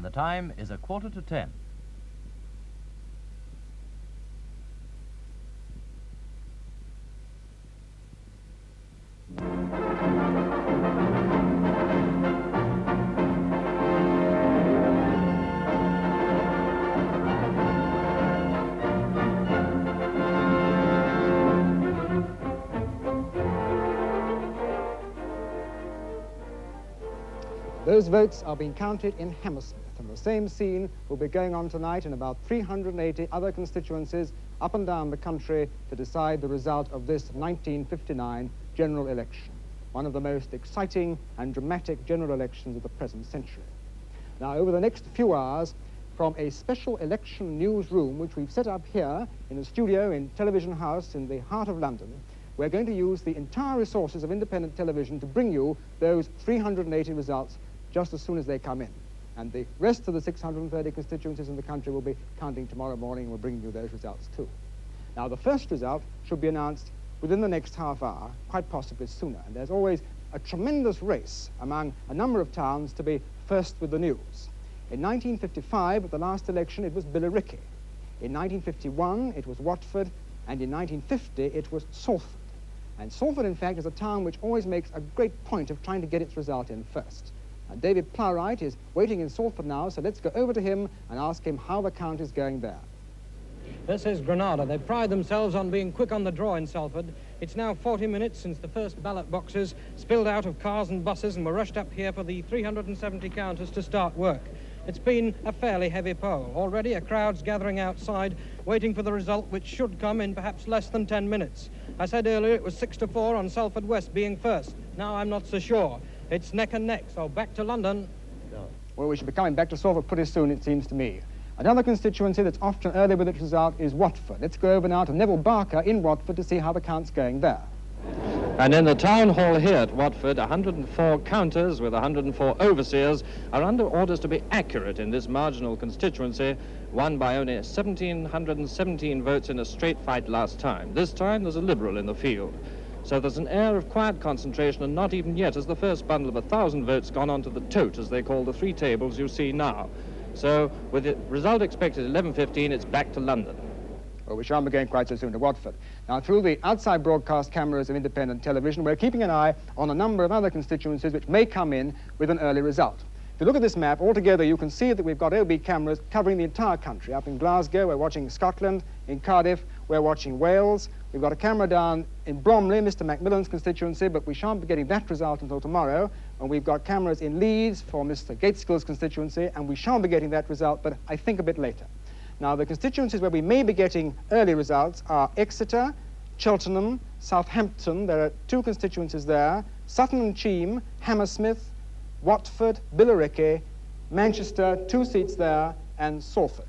and the time is 9:45. Those votes are being counted in Hammersmith, and the same scene will be going on tonight in about 380 other constituencies up and down the country to decide the result of this 1959 general election, one of the most exciting and dramatic general elections of the present century. Now, over the next few hours, from a special election newsroom, which we've set up here in a studio in Television House in the heart of London, we're going to use the entire resources of independent television to bring you those 380 results just as soon as they come in. And the rest of the 630 constituencies in the country will be counting tomorrow morning, and we'll bring you those results too. Now, the first result should be announced within the next half hour, quite possibly sooner. And there's always a tremendous race among a number of towns to be first with the news. In 1955, at the last election, it was Billericay. In 1951, it was Watford. And in 1950, it was Salford. And Salford, in fact, is a town which always makes a great point of trying to get its result in first. David Plowright is waiting in Salford now, so let's go over to him and ask him how the count is going there. This is Granada. They pride themselves on being quick on the draw in Salford. It's now 40 minutes since the first ballot boxes spilled out of cars and buses and were rushed up here for the 370 counters to start work. It's been a fairly heavy poll. Already a crowd's gathering outside, waiting for the result, which should come in perhaps less than 10 minutes. I said earlier it was 6-4 on Salford West being first. Now I'm not so sure. It's neck and neck, so back to London. Well, we should be coming back to Salford pretty soon, it seems to me. Another constituency that's often early with its result is Watford. Let's go over now to Neville Barker in Watford to see how the count's going there. And in the town hall here at Watford, 104 counters with 104 overseers are under orders to be accurate in this marginal constituency, won by only 1,717 votes in a straight fight last time. This time there's a Liberal in the field. So there's an air of quiet concentration, and not even yet has the first bundle of 1,000 votes gone on to the tote, as they call the three tables you see now. So with the result expected at 11:15, it's back to London. Well, we shan't be going quite so soon to Watford. Now, through the outside broadcast cameras of independent television, we're keeping an eye on a number of other constituencies which may come in with an early result. If you look at this map, altogether you can see that we've got OB cameras covering the entire country. Up in Glasgow, we're watching Scotland. In Cardiff, we're watching Wales. We've got a camera down in Bromley, Mr. Macmillan's constituency, but we shan't be getting that result until tomorrow. And we've got cameras in Leeds for Mr. Gaitskell's constituency, and we shan't be getting that result, but I think a bit later. Now, the constituencies where we may be getting early results are Exeter, Cheltenham, Southampton. There are two constituencies there. Sutton and Cheam, Hammersmith, Watford, Billericay, Manchester, 2 seats there, and Salford.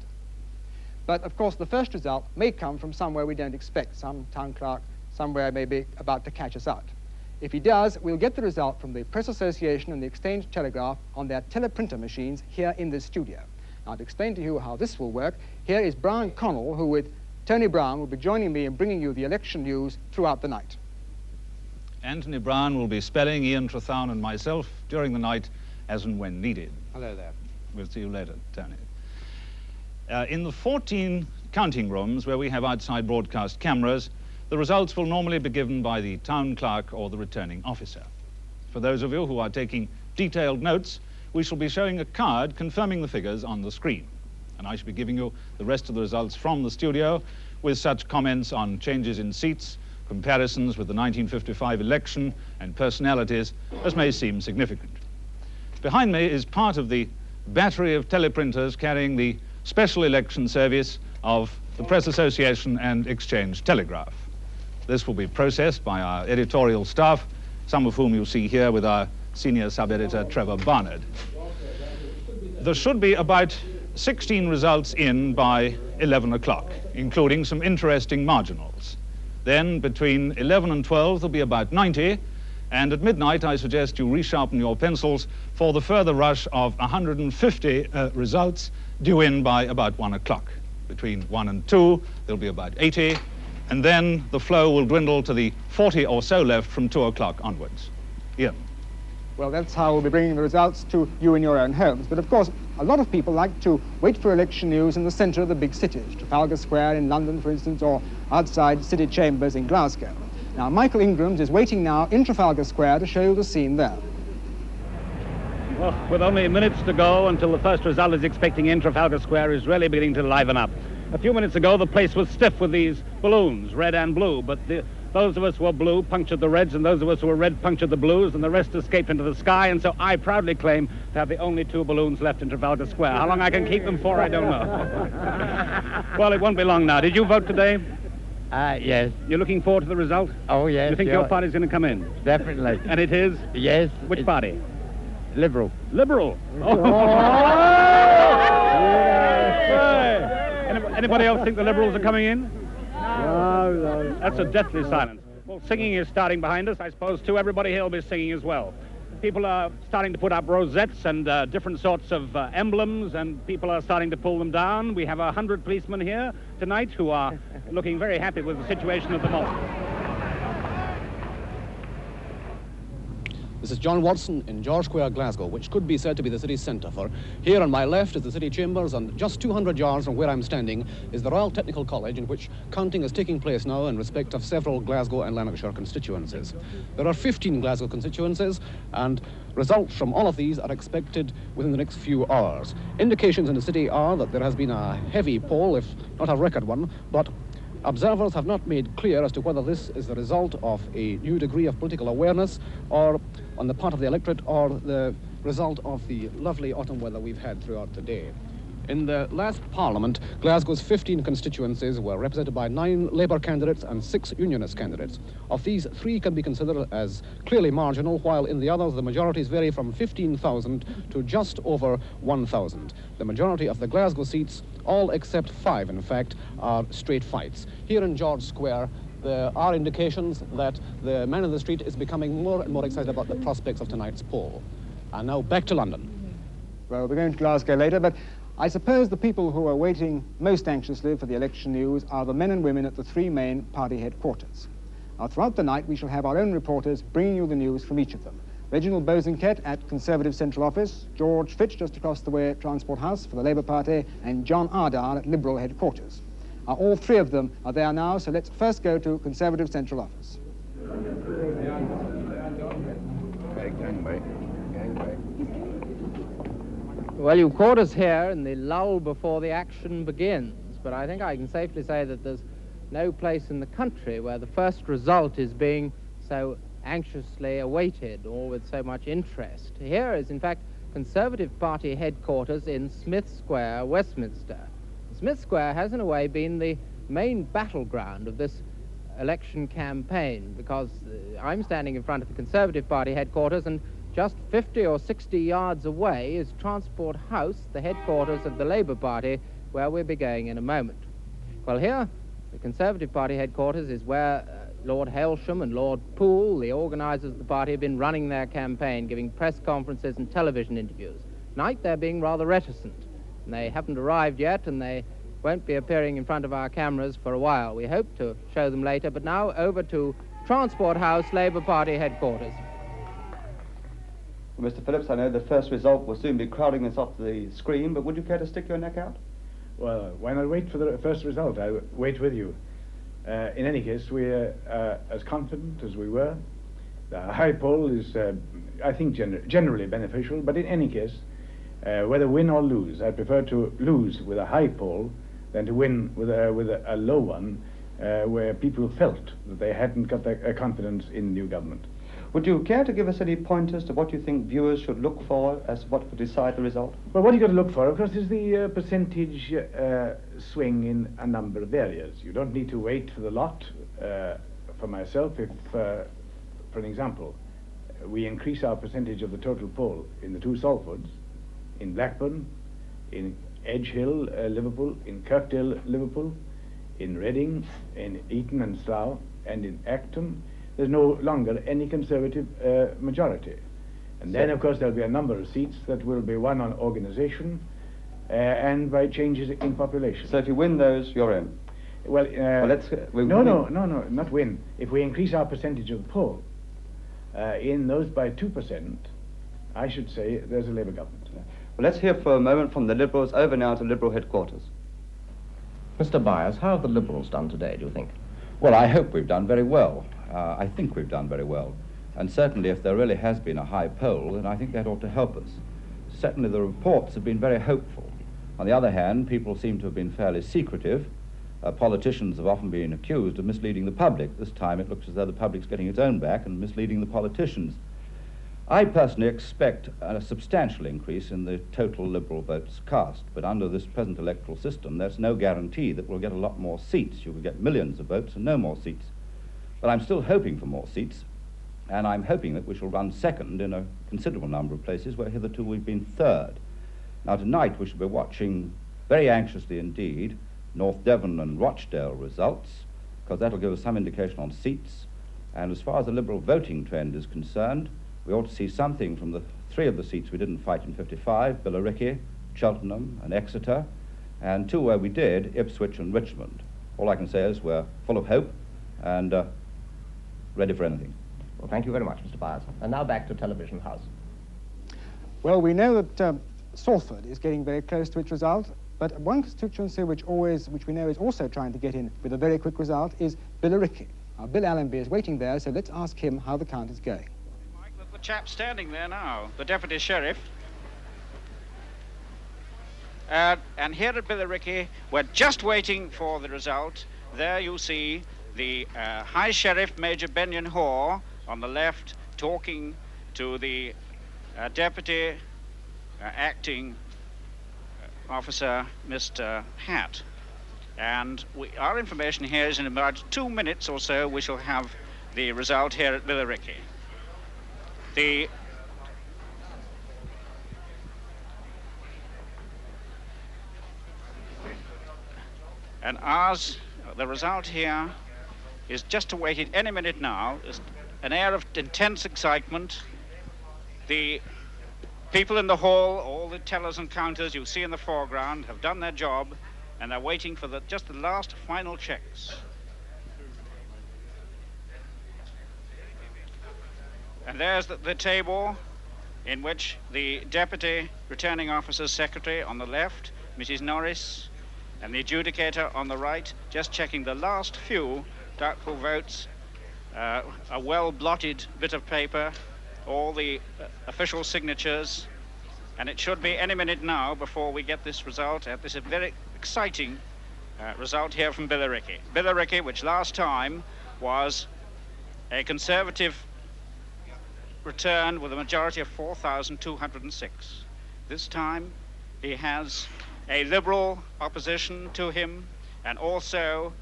But, of course, the first result may come from somewhere we don't expect, some town clerk somewhere may be about to catch us out. If he does, we'll get the result from the Press Association and the Exchange Telegraph on their teleprinter machines here in this studio. Now, to explain to you how this will work, here is Brian Connell, who with Tony Brown will be joining me in bringing you the election news throughout the night. Anthony Brown will be spelling Ian Trethowne and myself during the night as and when needed. Hello there. We'll see you later, Tony. In the 14 counting rooms where we have outside broadcast cameras, the results will normally be given by the town clerk or the returning officer. For those of you who are taking detailed notes, we shall be showing a card confirming the figures on the screen. And I shall be giving you the rest of the results from the studio with such comments on changes in seats, comparisons with the 1955 election, and personalities as may seem significant. Behind me is part of the battery of teleprinters carrying the special election service of the Press Association and Exchange Telegraph. This will be processed by our editorial staff, some of whom you'll see here with our senior sub-editor Trevor Barnard. There should be about 16 results in by 11 o'clock, including some interesting marginals. Then between 11 and 12 there'll be about 90, and at midnight I suggest you resharpen your pencils for the further rush of 150 results due in by about 1 o'clock. Between 1 and 2 there'll be about 80, and then the flow will dwindle to the 40 or so left from 2 o'clock onwards. Ian. Well, that's how we'll be bringing the results to you in your own homes. But of course, a lot of people like to wait for election news in the centre of the big cities, Trafalgar Square in London, for instance, or outside city chambers in Glasgow. Now, Michael Ingrams is waiting now in Trafalgar Square to show you the scene there. Well, with only minutes to go until the first result is expecting in, Trafalgar Square is really beginning to liven up. A few minutes ago, the place was stiff with these balloons, red and blue, but those of us who were blue punctured the reds, and those of us who were red punctured the blues, and the rest escaped into the sky, and so I proudly claim to have the only 2 balloons left in Trafalgar Square. How long I can keep them for, I don't know. Well, it won't be long now. Did you vote today? Yes. You're looking forward to the result? Oh, yes. You think your party's going to come in? Definitely. And it is? Yes. Which party? Liberal. Liberal? Oh. Anybody else think the Liberals are coming in? No. That's a deathly silence. Well, singing is starting behind us, I suppose, too. Everybody here will be singing as well. People are starting to put up rosettes and different sorts of emblems, and people are starting to pull them down. We have 100 policemen here tonight who are looking very happy with the situation at the moment. This is John Watson in George Square, Glasgow, which could be said to be the city centre, for here on my left is the city chambers, and just 200 yards from where I'm standing is the Royal Technical College, in which counting is taking place now in respect of several Glasgow and Lanarkshire constituencies. There are 15 Glasgow constituencies, and results from all of these are expected within the next few hours. Indications in the city are that there has been a heavy poll, if not a record one, but observers have not made clear as to whether this is the result of a new degree of political awareness or on the part of the electorate or the result of the lovely autumn weather we've had throughout the day. In the last Parliament, Glasgow's 15 constituencies were represented by 9 Labour candidates and 6 Unionist candidates. Of these, 3 can be considered as clearly marginal, while in the others the majorities vary from 15,000 to just over 1,000. The majority of the Glasgow seats, all except 5 in fact, are straight fights. Here in George Square, there are indications that the man in the street is becoming more and more excited about the prospects of tonight's poll. And now back to London. Well, we're going to Glasgow later, but I suppose the people who are waiting most anxiously for the election news are the men and women at the 3 main party headquarters. Now, throughout the night, we shall have our own reporters bringing you the news from each of them. Reginald Bosanquet at Conservative Central Office, George Fitch just across the way at Transport House for the Labour Party, and John Ardile at Liberal headquarters. All 3 of them are there now, so let's first go to Conservative Central Office. Well, you've caught us here in the lull before the action begins, but I think I can safely say that there's no place in the country where the first result is being so anxiously awaited or with so much interest. Here is, in fact, Conservative Party headquarters in Smith Square, Westminster. Smith Square has, in a way, been the main battleground of this election campaign, because I'm standing in front of the Conservative Party headquarters, and just 50 or 60 yards away is Transport House, the headquarters of the Labour Party, where we'll be going in a moment. Well, here, the Conservative Party headquarters is where Lord Hailsham and Lord Poole, the organisers of the party, have been running their campaign, giving press conferences and television interviews. Tonight they're being rather reticent, and they haven't arrived yet, and they won't be appearing in front of our cameras for a while. We hope to show them later, but now over to Transport House, Labour Party headquarters. Well, Mr. Phillips, I know the first result will soon be crowding us off the screen, but would you care to stick your neck out? Well, why not wait for the first result? I'll wait with you. In any case, we're as confident as we were. The high poll is, I think, generally beneficial, but in any case, whether win or lose, I prefer to lose with a high poll than to win with a low one, where people felt that they hadn't got the confidence in the new government. Would you care to give us any pointers to what you think viewers should look for as what would decide the result? Well, what you've got to look for, of course, is the percentage swing in a number of areas. You don't need to wait for the lot. For myself, if, for an example, we increase our percentage of the total poll in the 2 Salfords, in Blackburn, in Edgehill, Liverpool, in Kirkdale, Liverpool, in Reading, in Eton and Slough, and in Acton, there's no longer any Conservative majority. And then, of course, there'll be a number of seats that will be won on organisation and by changes in population. So if you win those, you're in? Well, no, not win. If we increase our percentage of the poll in those by 2%, I should say there's a Labour government. Well, let's hear for a moment from the Liberals over now to Liberal headquarters. Mr. Byers, how have the Liberals done today, do you think? Well, I hope we've done very well. I think we've done very well. And certainly if there really has been a high poll, then I think that ought to help us. Certainly the reports have been very hopeful. On the other hand, people seem to have been fairly secretive. Politicians have often been accused of misleading the public. This time it looks as though the public's getting its own back and misleading the politicians. I personally expect a substantial increase in the total Liberal votes cast, but under this present electoral system, there's no guarantee that we'll get a lot more seats. You will get millions of votes and no more seats. But I'm still hoping for more seats, and I'm hoping that we shall run second in a considerable number of places where hitherto we've been third. Now tonight we shall be watching very anxiously indeed North Devon and Rochdale results, because that'll give us some indication on seats. And as far as the Liberal voting trend is concerned, we ought to see something from the three of the seats we didn't fight in 55, Billericay, Cheltenham and Exeter, and two where we did, Ipswich and Richmond. All I can say is we're full of hope and ready for anything. Well, thank you very much, Mr. Byers. And now back to Television House. Well, we know that Salford is getting very close to its result, but one constituency which we know is also trying to get in with a very quick result is Billericay. Now, Bill Allenby is waiting there, so let's ask him how the count is going. The chap standing there now, the deputy sheriff. And here at Billericay, we're just waiting for the result. There you see the High Sheriff, Major Benyon Hoare, on the left, talking to the deputy acting officer, Mr. Hatt. And our information here is in about 2 minutes or so we shall have the result here at Billericay. And ours, the result here is just awaited any minute now. There's an air of intense excitement. The people in the hall, all the tellers and counters you see in the foreground, have done their job, and they're waiting for just the last final checks. And there's the table in which the Deputy Returning Officer's Secretary on the left, Mrs. Norris, and the adjudicator on the right, just checking the last few doubtful votes, a well-blotted bit of paper, all the official signatures, and it should be any minute now before we get this result, this very exciting result here from Billericay. Billericay, which last time was a Conservative return with a majority of 4,206. This time he has a Liberal opposition to him, and also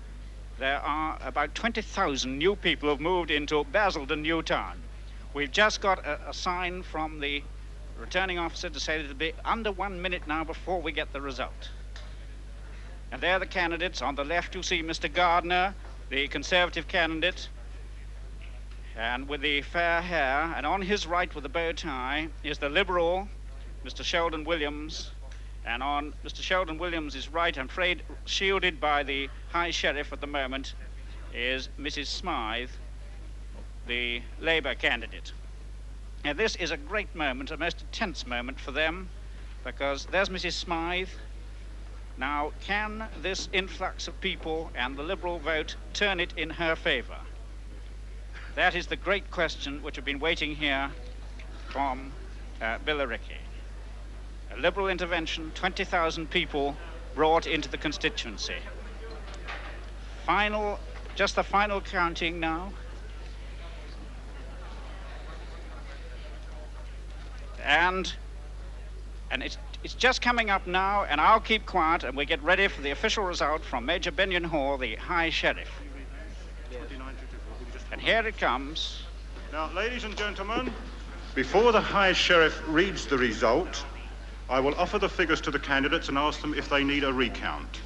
there are about 20,000 new people who have moved into Basildon New Town. We've just got a sign from the returning officer to say that it'll be under 1 minute now before we get the result. And there are the candidates. On the left you see Mr. Gardner, the Conservative candidate, and with the fair hair, and on his right with the bow tie is the Liberal, Mr. Sheldon Williams, and on Mr. Sheldon Williams' right, I'm afraid shielded by the High Sheriff at the moment, is Mrs. Smythe, the Labour candidate. And this is a great moment, a most intense moment for them, because there's Mrs. Smythe. Now, can this influx of people and the Liberal vote turn it in her favour? That is the great question which have been waiting here from Billericay. A Liberal intervention, 20,000 people brought into the constituency. Just the final counting now. And it's just coming up now, and I'll keep quiet and we get ready for the official result from Major Benyon Hoare, the High Sheriff. And here it comes. Now, ladies and gentlemen, before the High Sheriff reads the result, I will offer the figures to the candidates and ask them if they need a recount.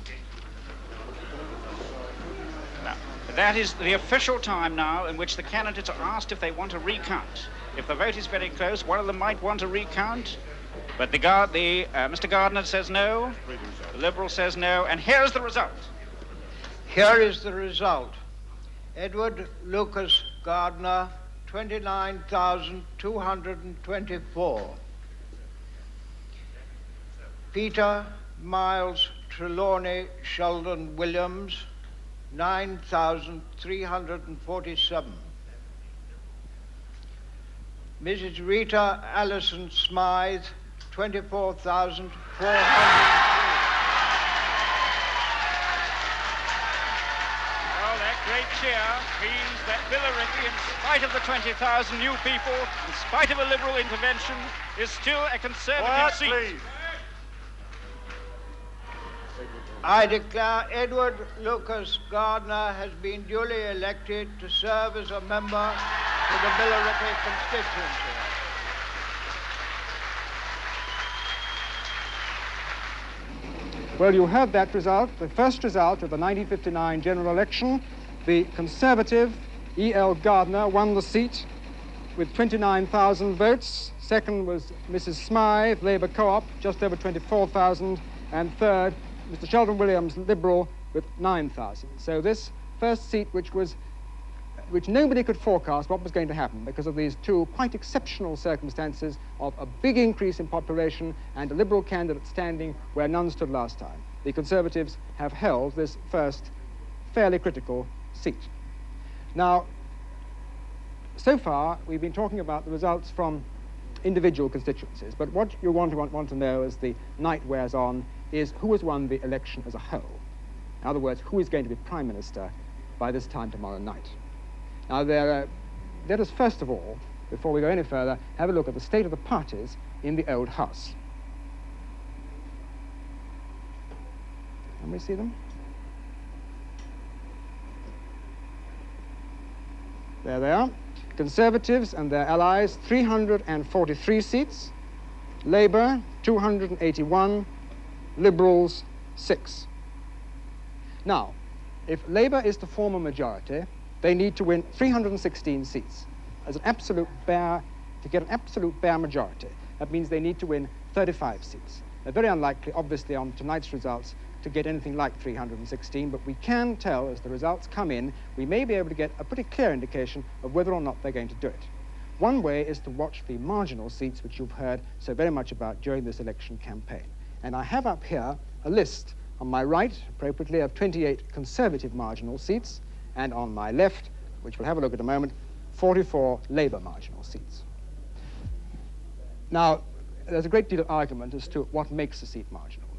Now, that is the official time now in which the candidates are asked if they want a recount. If the vote is very close, one of them might want a recount, but Mr. Gardner says no, the Liberal says no, and here's the result. Here is the result. Edward Lucas Gardner, 29,224. Peter Miles Trelawney Sheldon Williams, 9,347. Mrs. Rita Allison Smythe, 24,403. Well, that great cheer means that Billericay, in spite of the 20,000 new people, in spite of a Liberal intervention, is still a Conservative seat. Please. I declare Edward Lucas Gardner has been duly elected to serve as a member to the Billericay constituency. Well, you heard that result, the first result of the 1959 general election. The Conservative, E.L. Gardner, won the seat with 29,000 votes. Second was Mrs. Smythe, Labour Co-op, just over 24,000. And third, Mr. Sheldon Williams, Liberal, with 9,000. So this first seat, which nobody could forecast what was going to happen because of these two quite exceptional circumstances of a big increase in population and a Liberal candidate standing where none stood last time. The Conservatives have held this first fairly critical seat. Now, so far, we've been talking about the results from individual constituencies, but what you want to know as the night wears on is who has won the election as a whole. In other words, who is going to be Prime Minister by this time tomorrow night. Now, let us first of all, before we go any further, have a look at the state of the parties in the old House. Can we see them? There they are. Conservatives and their allies, 343 seats. Labour, 281. Liberals, 6. Now, if Labour is to form a majority, they need to win 316 seats. As an absolute bare, to get an absolute bare majority, that means they need to win 35 seats. They're very unlikely, obviously, on tonight's results, to get anything like 316, but we can tell as the results come in, we may be able to get a pretty clear indication of whether or not they're going to do it. One way is to watch the marginal seats, which you've heard so very much about during this election campaign. And I have up here a list on my right, appropriately, of 28 Conservative marginal seats, and on my left, which we'll have a look at in a moment, 44 Labour marginal seats. Now, there's a great deal of argument as to what makes a seat marginal.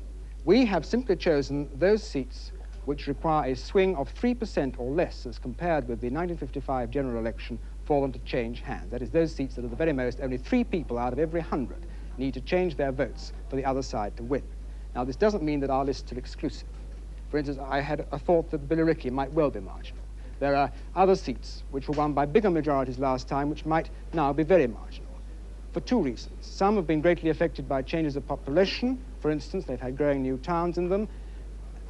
We have simply chosen those seats which require a swing of 3% or less as compared with the 1955 general election for them to change hands. That is, those seats that at the very most only 3 people out of every 100 need to change their votes for the other side to win. Now, this doesn't mean that our lists are exclusive. For instance, I had a thought that Billericay might well be marginal. There are other seats which were won by bigger majorities last time which might now be very marginal, for 2 reasons. Some have been greatly affected by changes of population. For instance, they've had growing new towns in them.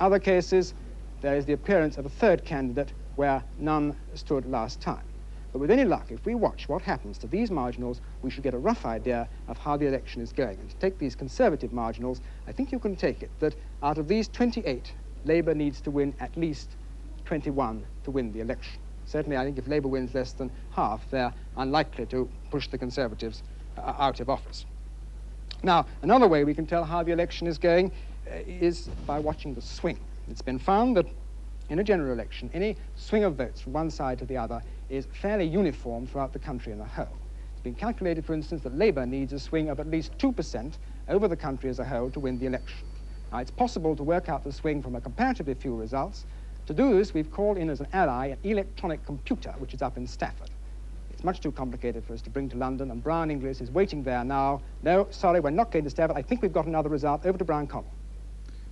Other cases, there is the appearance of a third candidate where none stood last time. But with any luck, if we watch what happens to these marginals, we should get a rough idea of how the election is going. And to take these Conservative marginals, I think you can take it that out of these 28, Labour needs to win at least 21 to win the election. Certainly, I think if Labour wins less than half, they're unlikely to push the Conservatives out of office. Now, another way we can tell how the election is going is by watching the swing. It's been found that in a general election, any swing of votes from one side to the other is fairly uniform throughout the country in a whole. It's been calculated, for instance, that Labour needs a swing of at least 2% over the country as a whole to win the election. Now, it's possible to work out the swing from a comparatively few results. To do this, we've called in as an ally an electronic computer, which is up in Stafford. It's much too complicated for us to bring to London, and Brown Inglis is waiting there now. No, sorry, we're not going to Stafford. I think we've got another result. Over to Brown Connell.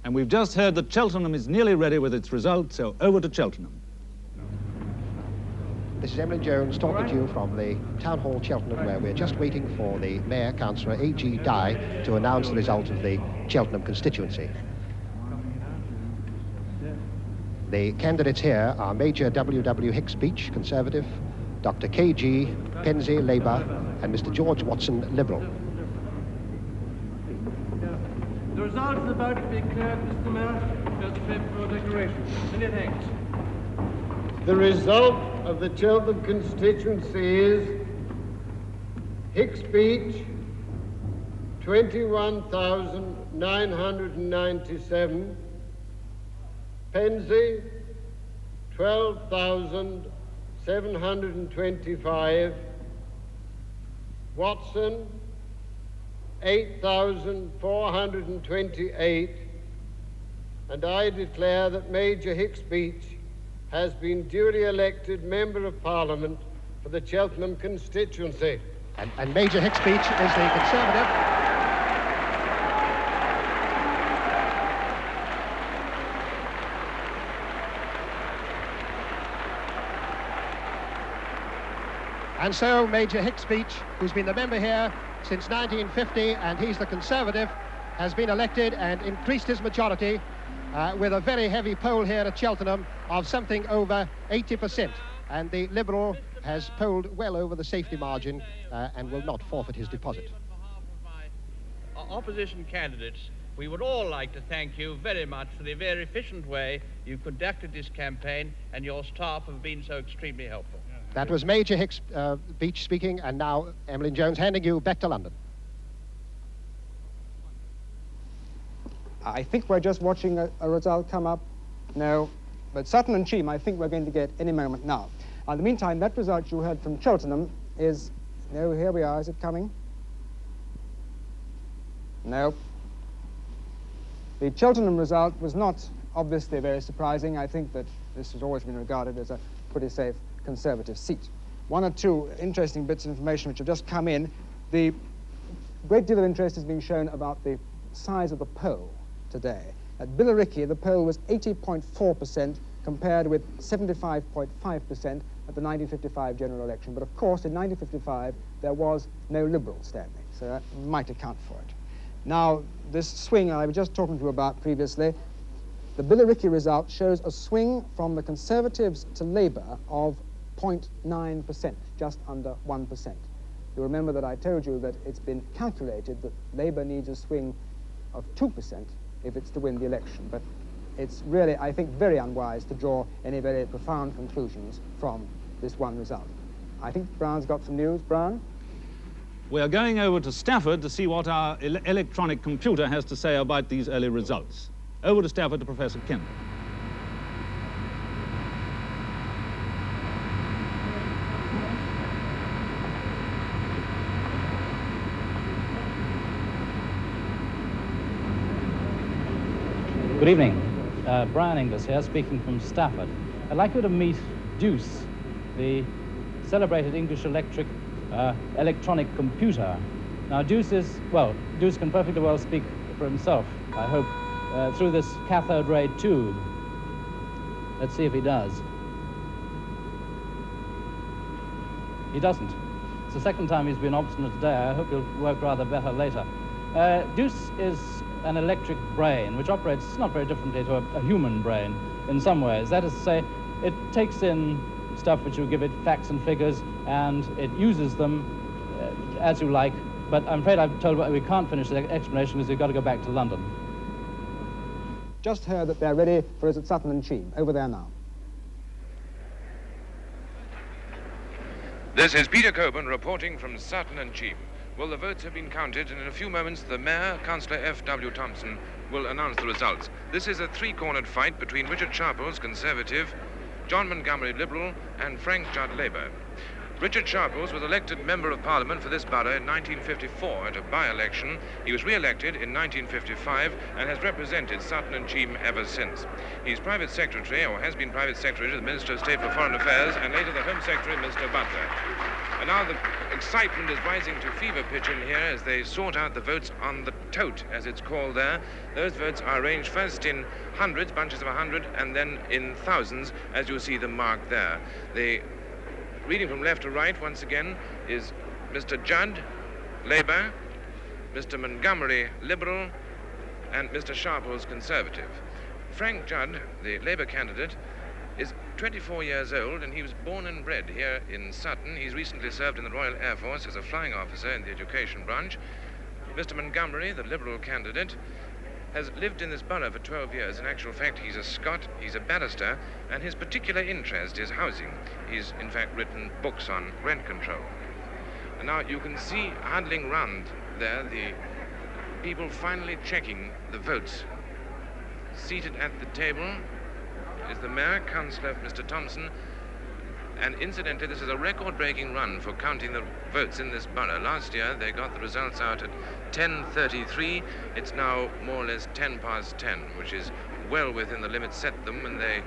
And we've just heard that Cheltenham is nearly ready with its result, so over to Cheltenham. This is Emily Jones talking to you from the Town Hall, Cheltenham, where we're just waiting for the Mayor, Councillor A.G. Dye, to announce the result of the Cheltenham constituency. The candidates here are Major W.W. Hicks Beach, Conservative, Dr. K.G. Penzie, Labour, and Mr. George Watson, Liberal. The result is about to be declared, Mr. Mayor. Just prepare for declaration. Many thanks. The result of the Cheltenham constituency is Hicks Beach, 21,997. Pensy, 12,725. Watson, 8,428. And I declare that Major Hicks Beach has been duly elected Member of Parliament for the Cheltenham constituency. And Major Hicks Beach is the Conservative. And so Major Hicks Beach, who's been the member here since 1950, and he's the Conservative, has been elected and increased his majority with a very heavy poll here at Cheltenham of something over 80%. And the Liberal has polled well over the safety margin and will not forfeit his deposit. Opposition candidates, we would all like to thank you very much for the very efficient way you conducted this campaign, and your staff have been so extremely helpful. That was Major Hicks Beach speaking, and now Emmeline Jones handing you back to London. I think we're just watching a result come up. No, but Sutton and Cheam, I think we're going to get any moment now. In the meantime, that result you heard from Cheltenham is... No, here we are. Is it coming? No. The Cheltenham result was not obviously very surprising. I think that this has always been regarded as a pretty safe Conservative seat. One or two interesting bits of information which have just come in. The great deal of interest is being shown about the size of the poll today. At Billericay, the poll was 80.4% compared with 75.5% at the 1955 general election. But of course, in 1955, there was no Liberal standing, so that might account for it. Now, this swing I was just talking to you about previously, the Billericay result shows a swing from the Conservatives to Labour of 0.9%, just under 1%. You remember that I told you that it's been calculated that Labour needs a swing of 2% if it's to win the election. But it's really, I think, very unwise to draw any very profound conclusions from this one result. I think Brown's got some news. Brown? We are going over to Stafford to see what our electronic computer has to say about these early results. Over to Stafford to Professor Kendall. Good evening. Brian Inglis here, speaking from Stafford. I'd like you to meet Deuce, the celebrated English electronic computer. Now, Deuce can perfectly well speak for himself, I hope, through this cathode ray tube. Let's see if he does. He doesn't. It's the second time he's been obstinate today. I hope he'll work rather better later. Deuce is an electric brain, which operates not very differently to a human brain in some ways. That is to say, it takes in stuff which you give it, facts and figures, and it uses them as you like. But I'm afraid I've told we can't finish the explanation because we've got to go back to London. Just heard that they're ready for us at Sutton and Cheam. Over there now. This is Peter Coburn reporting from Sutton and Cheam. Well, the votes have been counted, and in a few moments the Mayor, Councillor F.W. Thompson, will announce the results. This is a three-cornered fight between Richard Sharples, Conservative, John Montgomery, Liberal, and Frank Judd, Labour. Richard Sharples was elected Member of Parliament for this borough in 1954 at a by-election. He was re-elected in 1955 and has represented Sutton and Cheam ever since. He's Private Secretary, or has been Private Secretary to the Minister of State for Foreign Affairs, and later the Home Secretary, Mr. Butler. And now the excitement is rising to fever pitch in here as they sort out the votes on the tote, as it's called there. Those votes are arranged first in hundreds, bunches of 100, and then in thousands, as you see them marked there. The reading from left to right, once again, is Mr. Judd, Labour, Mr. Montgomery, Liberal, and Mr. Sharples, Conservative. Frank Judd, the Labour candidate, is 24 years old, and he was born and bred here in Sutton. He's recently served in the Royal Air Force as a flying officer in the education branch. Mr. Montgomery, the Liberal candidate, has lived in this borough for 12 years. In actual fact, he's a Scot, he's a barrister, and his particular interest is housing. He's, in fact, written books on rent control. And now you can see huddling round there the people finally checking the votes. Seated at the table is the Mayor, Councillor Mr. Thompson, and incidentally this is a record-breaking run for counting the votes in this borough. Last year they got the results out at 10:33. It's now more or less 10 past 10, which is well within the limit set them, and they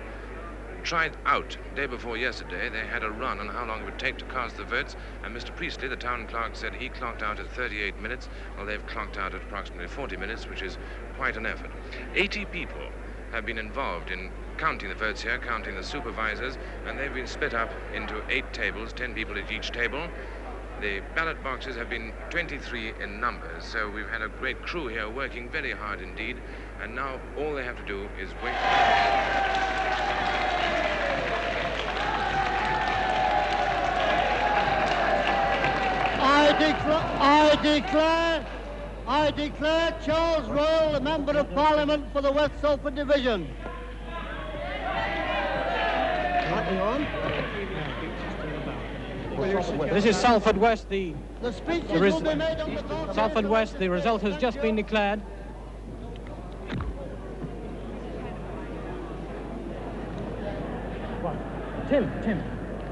tried out day before yesterday. They had a run on how long it would take to cast the votes, and Mr. Priestley, the town clerk, said he clocked out at 38 minutes. Well, they've clocked out at approximately 40 minutes, which is quite an effort. 80 people have been involved in counting the votes here, counting the supervisors, and they've been split up into 8 tables, 10 people at each table. The ballot boxes have been 23 in numbers, so we've had a great crew here working very hard indeed, and now all they have to do is wait. I declare Charles Royal the Member of Parliament for the West Salford Division. This is Salford West. The speeches will be made on the balcony. Salford West, the result has just been declared. Tim,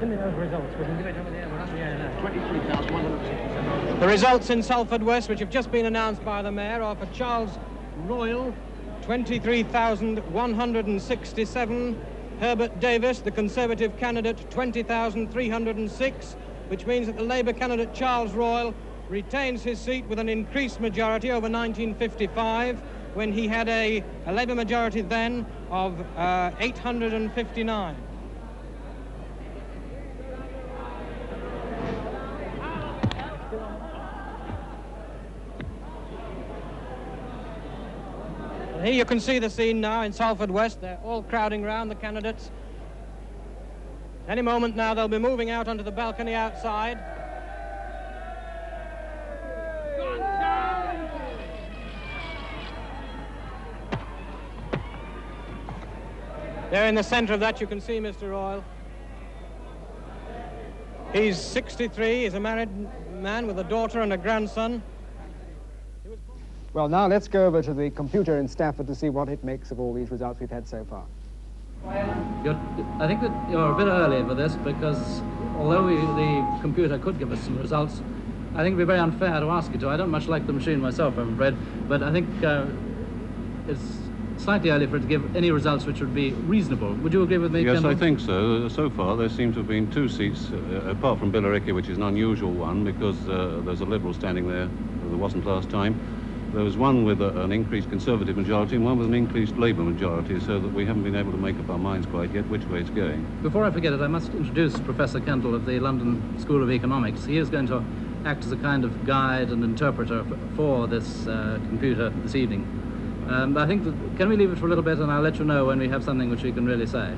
give me those results. We can give it over there. We're up the air now. 23,167. The results in Salford West, which have just been announced by the Mayor, are for Charles Royal, 23,167. Herbert Davis, the Conservative candidate, 20,306, which means that the Labour candidate Charles Royal retains his seat with an increased majority over 1955, when he had a Labour majority then of 859. Here you can see the scene now in Salford West. They're all crowding round the candidates. Any moment now they'll be moving out onto the balcony outside. There in the centre of that you can see Mr. Royal. He's 63, he's a married man with a daughter and a grandson. Well, now let's go over to the computer in Stafford to see what it makes of all these results we've had so far. I think that you're a bit early for this, because although the computer could give us some results, I think it would be very unfair to ask you to. I don't much like the machine myself, I'm afraid, but I think it's slightly early for it to give any results which would be reasonable. Would you agree with me, Yes, Kendall? I think so. So far, there seem to have been 2 seats, apart from Billericay, which is an unusual one, because there's a Liberal standing there. There wasn't last time. There was one with an increased Conservative majority and one with an increased Labour majority, so that we haven't been able to make up our minds quite yet which way it's going. Before I forget it, I must introduce Professor Kendall of the London School of Economics. He is going to act as a kind of guide and interpreter for this computer this evening. I think that, can we leave it for a little bit, and I'll let you know when we have something which we can really say.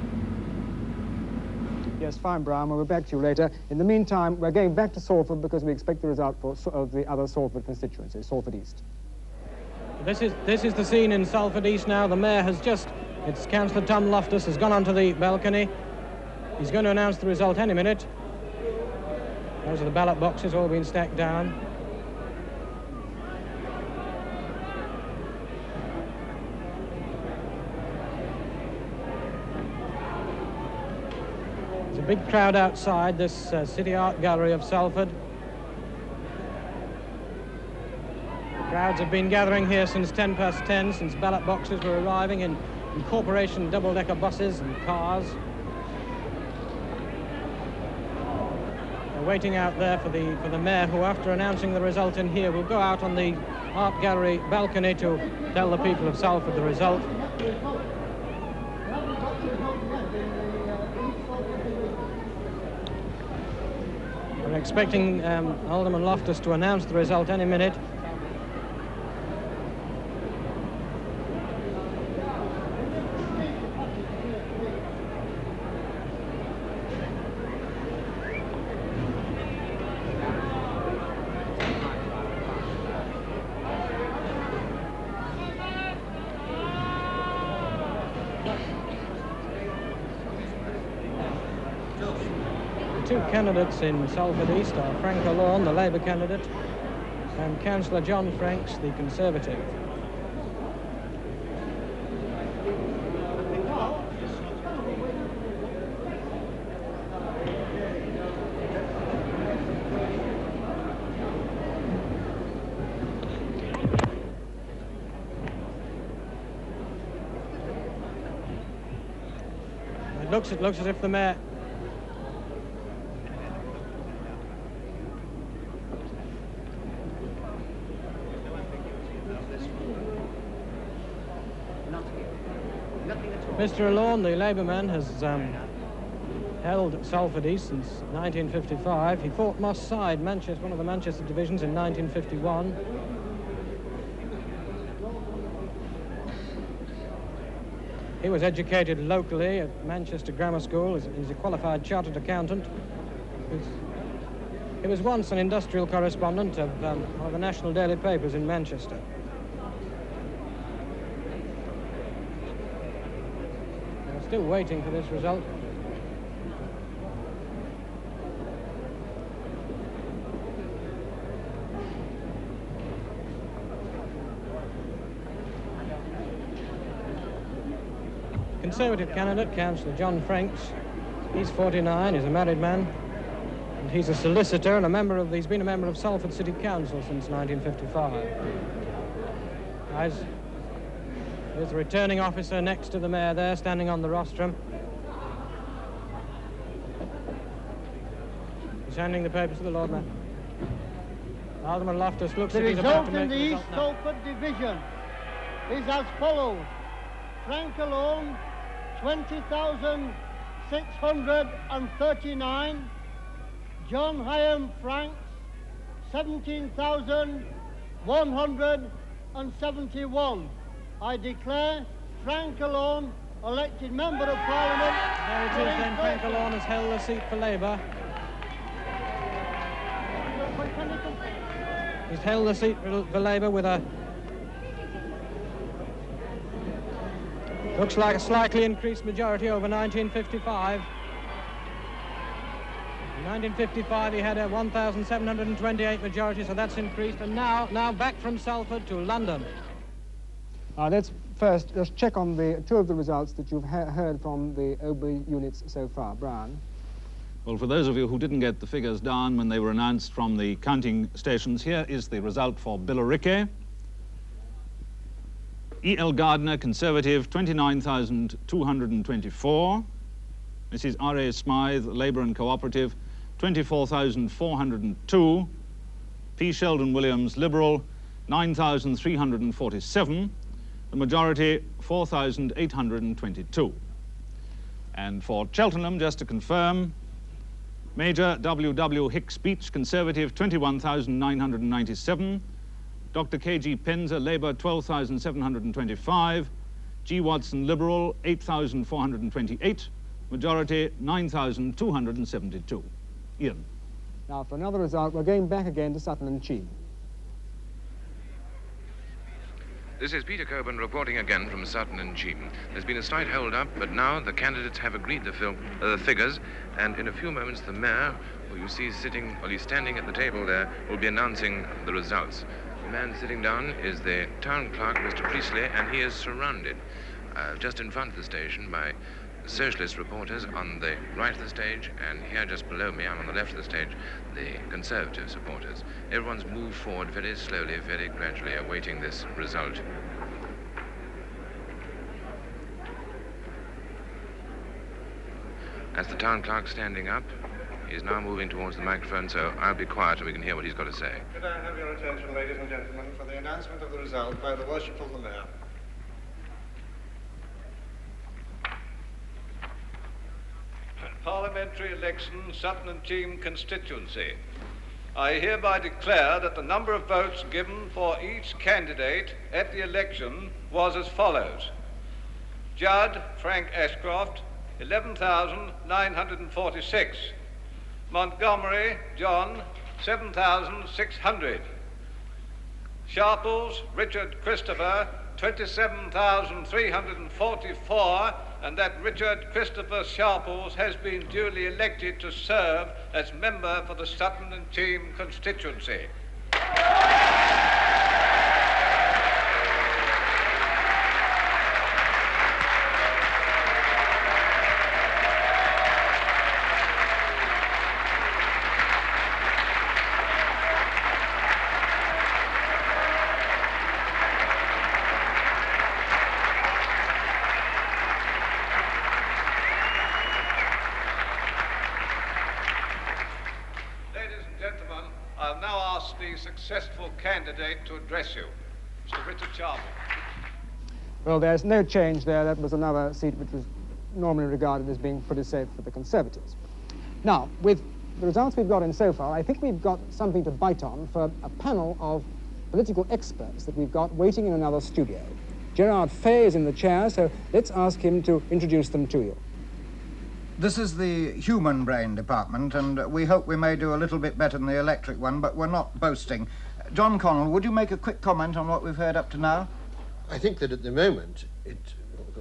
Yes, fine, Brian. We'll be back to you later. In the meantime, we're going back to Salford because we expect the result of the other Salford constituencies, Salford East. This is the scene in Salford East now. The Mayor has just, it's Councillor Tom Loftus, has gone onto the balcony. He's going to announce the result any minute. Those are the ballot boxes all been stacked down. There's a big crowd outside this City Art Gallery of Salford. Crowds have been gathering here since 10 past 10, since ballot boxes were arriving in corporation double-decker buses and cars. They're waiting out there for the Mayor, who, after announcing the result in here, will go out on the art gallery balcony to tell the people of Salford the result. We're expecting Alderman Loftus to announce the result any minute. two candidates in Salford East are Frank Lawn, the Labour candidate, and Councillor John Franks, the Conservative. It looks as if the mayor... Mr. Lawn, the Labour man, has held Salford East since 1955. He fought Moss Side, Manchester, one of the Manchester divisions, in 1951. He was educated locally at Manchester Grammar School. He's a qualified chartered accountant. He was once an industrial correspondent of one of the national daily papers in Manchester. We're still waiting for this result. Conservative candidate, Councillor John Franks. He's 49, he's a married man, and he's a solicitor and he's been a member of Salford City Council since 1955. There's the returning officer next to the mayor there, standing on the rostrum. He's handing the papers to the Lord Mayor. Alderman Loftus looks as if he's about to make the result. The result in the East Salford division is as follows. Frank alone, 20,639. John Hyam Franks, 17,171. I declare Frank alone elected Member of Parliament. There it is then, Frank alone has held the seat for Labour. He's held the seat for Labour with a... Looks like a slightly increased majority over 1955. In 1955 he had a 1,728 majority, so that's increased. And now back from Salford to London. Let's first just check on the two of the results that you've heard from the OB units so far. Brian. Well, for those of you who didn't get the figures down when they were announced from the counting stations, here is the result for Billericay. E.L. Gardner, Conservative, 29,224. Mrs. R.A. Smythe, Labour and Cooperative, 24,402. P. Sheldon Williams, Liberal, 9,347. The majority, 4,822. And for Cheltenham, just to confirm, Major W.W. Hicks Beach, Conservative, 21,997. Dr. K.G. Penza, Labour, 12,725. G. Watson, Liberal, 8,428. Majority, 9,272. Ian. Now, for another result, we're going back again to Sutton and Cheam. This is Peter Coburn reporting again from Sutton and Cheam. There's been a slight hold-up, but now the candidates have agreed the figures, and in a few moments the mayor, who you see sitting, well, he's standing at the table there, will be announcing the results. The man sitting down is the town clerk, Mr. Priestley, and he is surrounded just in front of the station by socialist reporters on the right of the stage, and here just below me, I'm on the left of the stage, the conservative supporters. Everyone's moved forward very slowly, very gradually, awaiting this result. As the town clerk's standing up, he's now moving towards the microphone, so I'll be quiet and we can hear what he's got to say. Could I have your attention, ladies and gentlemen, for the announcement of the result by the worshipful the Mayor. Parliamentary election, Sutton and Cheam constituency. I hereby declare that the number of votes given for each candidate at the election was as follows. Judd Frank Ashcroft, 11,946. Montgomery John, 7,600. Sharples, Richard Christopher, 27,344, and that Richard Christopher Sharples has been duly elected to serve as member for the Sutton and Cheam constituency. I'll now ask the successful candidate to address you. Mr. Richard Sharples. Well, there's no change there. That was another seat which was normally regarded as being pretty safe for the Conservatives. Now, with the results we've got in so far, I think we've got something to bite on for a panel of political experts that we've got waiting in another studio. Gerard Fay is in the chair, so let's ask him to introduce them to you. This is the human brain department, and we hope we may do a little bit better than the electric one, but we're not boasting. John Connell, would you make a quick comment on what we've heard up to now? I think that at the moment,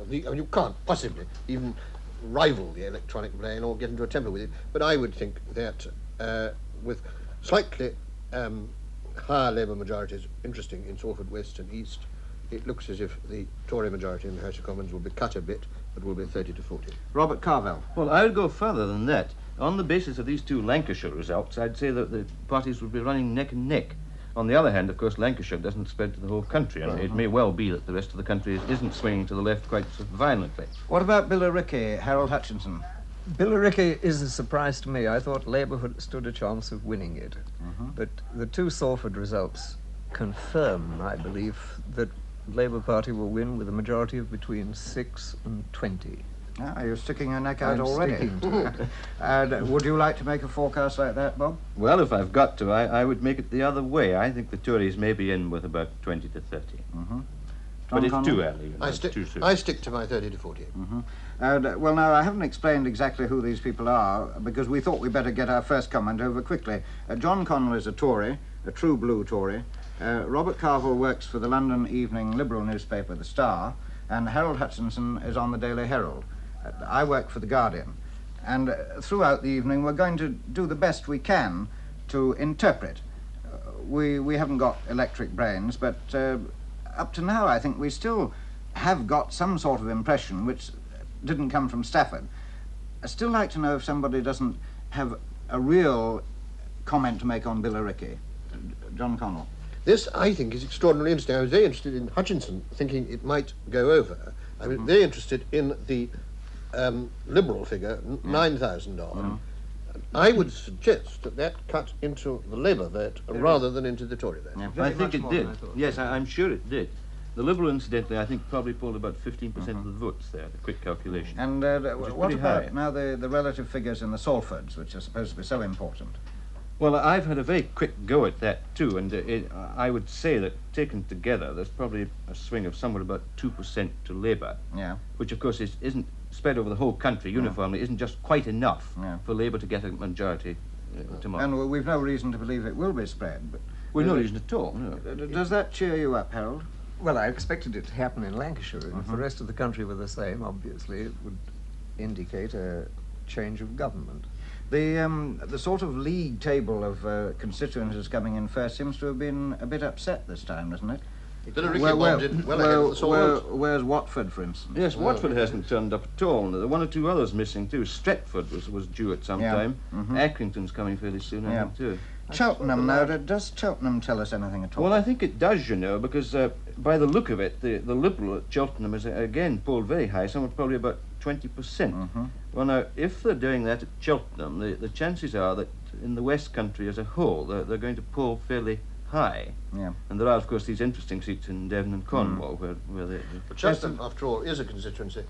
you can't possibly even rival the electronic brain or get into a temper with it, but I would think that with slightly higher Labour majorities interesting in Salford West and East, it looks as if the Tory majority in the House of Commons will be cut a bit, but will be 30 to 40. Robert Carvell. Well, I would go further than that. On the basis of these two Lancashire results, I'd say that the parties would be running neck and neck. On the other hand, of course, Lancashire doesn't spread to the whole country, and it may well be that the rest of the country isn't swinging to the left quite so violently. What about Billericay, Harold Hutchinson? Billericay is a surprise to me. I thought Labour stood a chance of winning it. But the two Salford results confirm, I believe, that Labour Party will win with a majority of between 6 and 20. Ah, you're sticking your neck out I'm already. sticking to it. And would you like to make a forecast like that, Bob? Well, if I've got to, I would make it the other way. I think the Tories may be in with about 20 to 30. But it's too early. Too soon. I stick to my 30 to 40. Well, now, I haven't explained exactly who these people are, because we thought we'd better get our first comment over quickly. John Connell is a Tory, a true blue Tory. Robert Carvell works for the London evening Liberal newspaper, The Star, and Harold Hutchinson is on the Daily Herald. I work for The Guardian. And throughout the evening, we're going to do the best we can to interpret. We haven't got electric brains, but up to now, I think we still have got some sort of impression which didn't come from Stafford. I'd still like to know if somebody doesn't have a real comment to make on Billericay. John Connell. This, I think, is extraordinarily interesting. I was very interested in Hutchinson, thinking it might go over. I was very interested in the Liberal figure, 9,000 odd. I would suggest that that cut into the Labour vote rather than into the Tory vote. Yeah, I think it did. Yes, I'm sure it did. The Liberal, incidentally, I think probably polled about 15% of the votes there, the quick calculation. And what about now the relative figures in the Salfords, which are supposed to be so important? Well, I've had a very quick go at that too, and I would say that taken together, there's probably a swing of somewhere about 2% to Labour. Yeah. Which, of course, isn't spread over the whole country uniformly, isn't just quite enough for Labour to get a majority tomorrow. And we've no reason to believe it will be spread. But we've no reason at all. No. Does that cheer you up, Harold? Well, I expected it to happen in Lancashire. If the rest of the country were the same, obviously, it would indicate a change of government. The sort of league table of constituencies coming in first seems to have been a bit upset this time, doesn't it? Where's Watford, for instance? Yes, Watford hasn't turned up at all. There are one or two others missing too. Stretford was due at some time. Accrington's coming fairly soon, I think, too. Cheltenham, now, does Cheltenham tell us anything at all? Well, I think it does, you know, because by the look of it, the Liberal at Cheltenham is again polled very high, somewhere probably about 20%. Well, now, if they're doing that at Cheltenham, the chances are that in the West Country as a whole, they're going to poll fairly high. Yeah. And there are, of course, these interesting seats in Devon and Cornwall where they... But Cheltenham, after all, is a constituency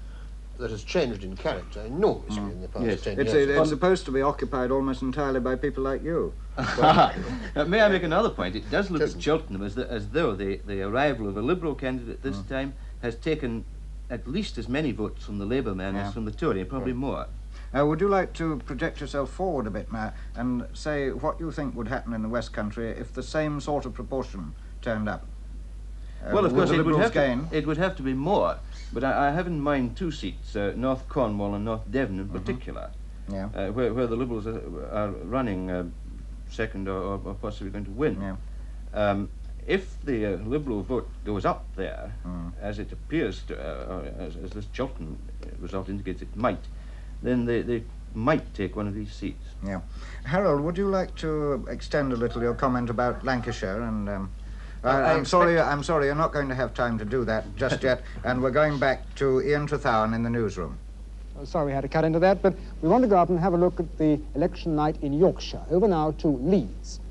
that has changed in character enormously in the past 10 years. It's supposed to be occupied almost entirely by people like you. May I make another point? It does look at Cheltenham as though the arrival of a Liberal candidate this time has taken at least as many votes from the Labour man as from the Tory, probably more. Would you like to project yourself forward a bit now and say what you think would happen in the West Country if the same sort of proportion turned up? Well, of course, the it Liberals would have to be more. But I have in mind two seats, North Cornwall and North Devon in particular, where the Liberals are running second or possibly going to win. If the Liberal vote goes up there, as it appears to, as this Cheltenham result indicates it might, then they might take one of these seats. Yeah. Harold, would you like to extend a little your comment about Lancashire? And I'm sorry you're not going to have time to do that just yet, and we're going back to Ian Trethowan in the newsroom. Sorry we had to cut into that, but we want to go up and have a look at the election night in Yorkshire. Over now to Leeds.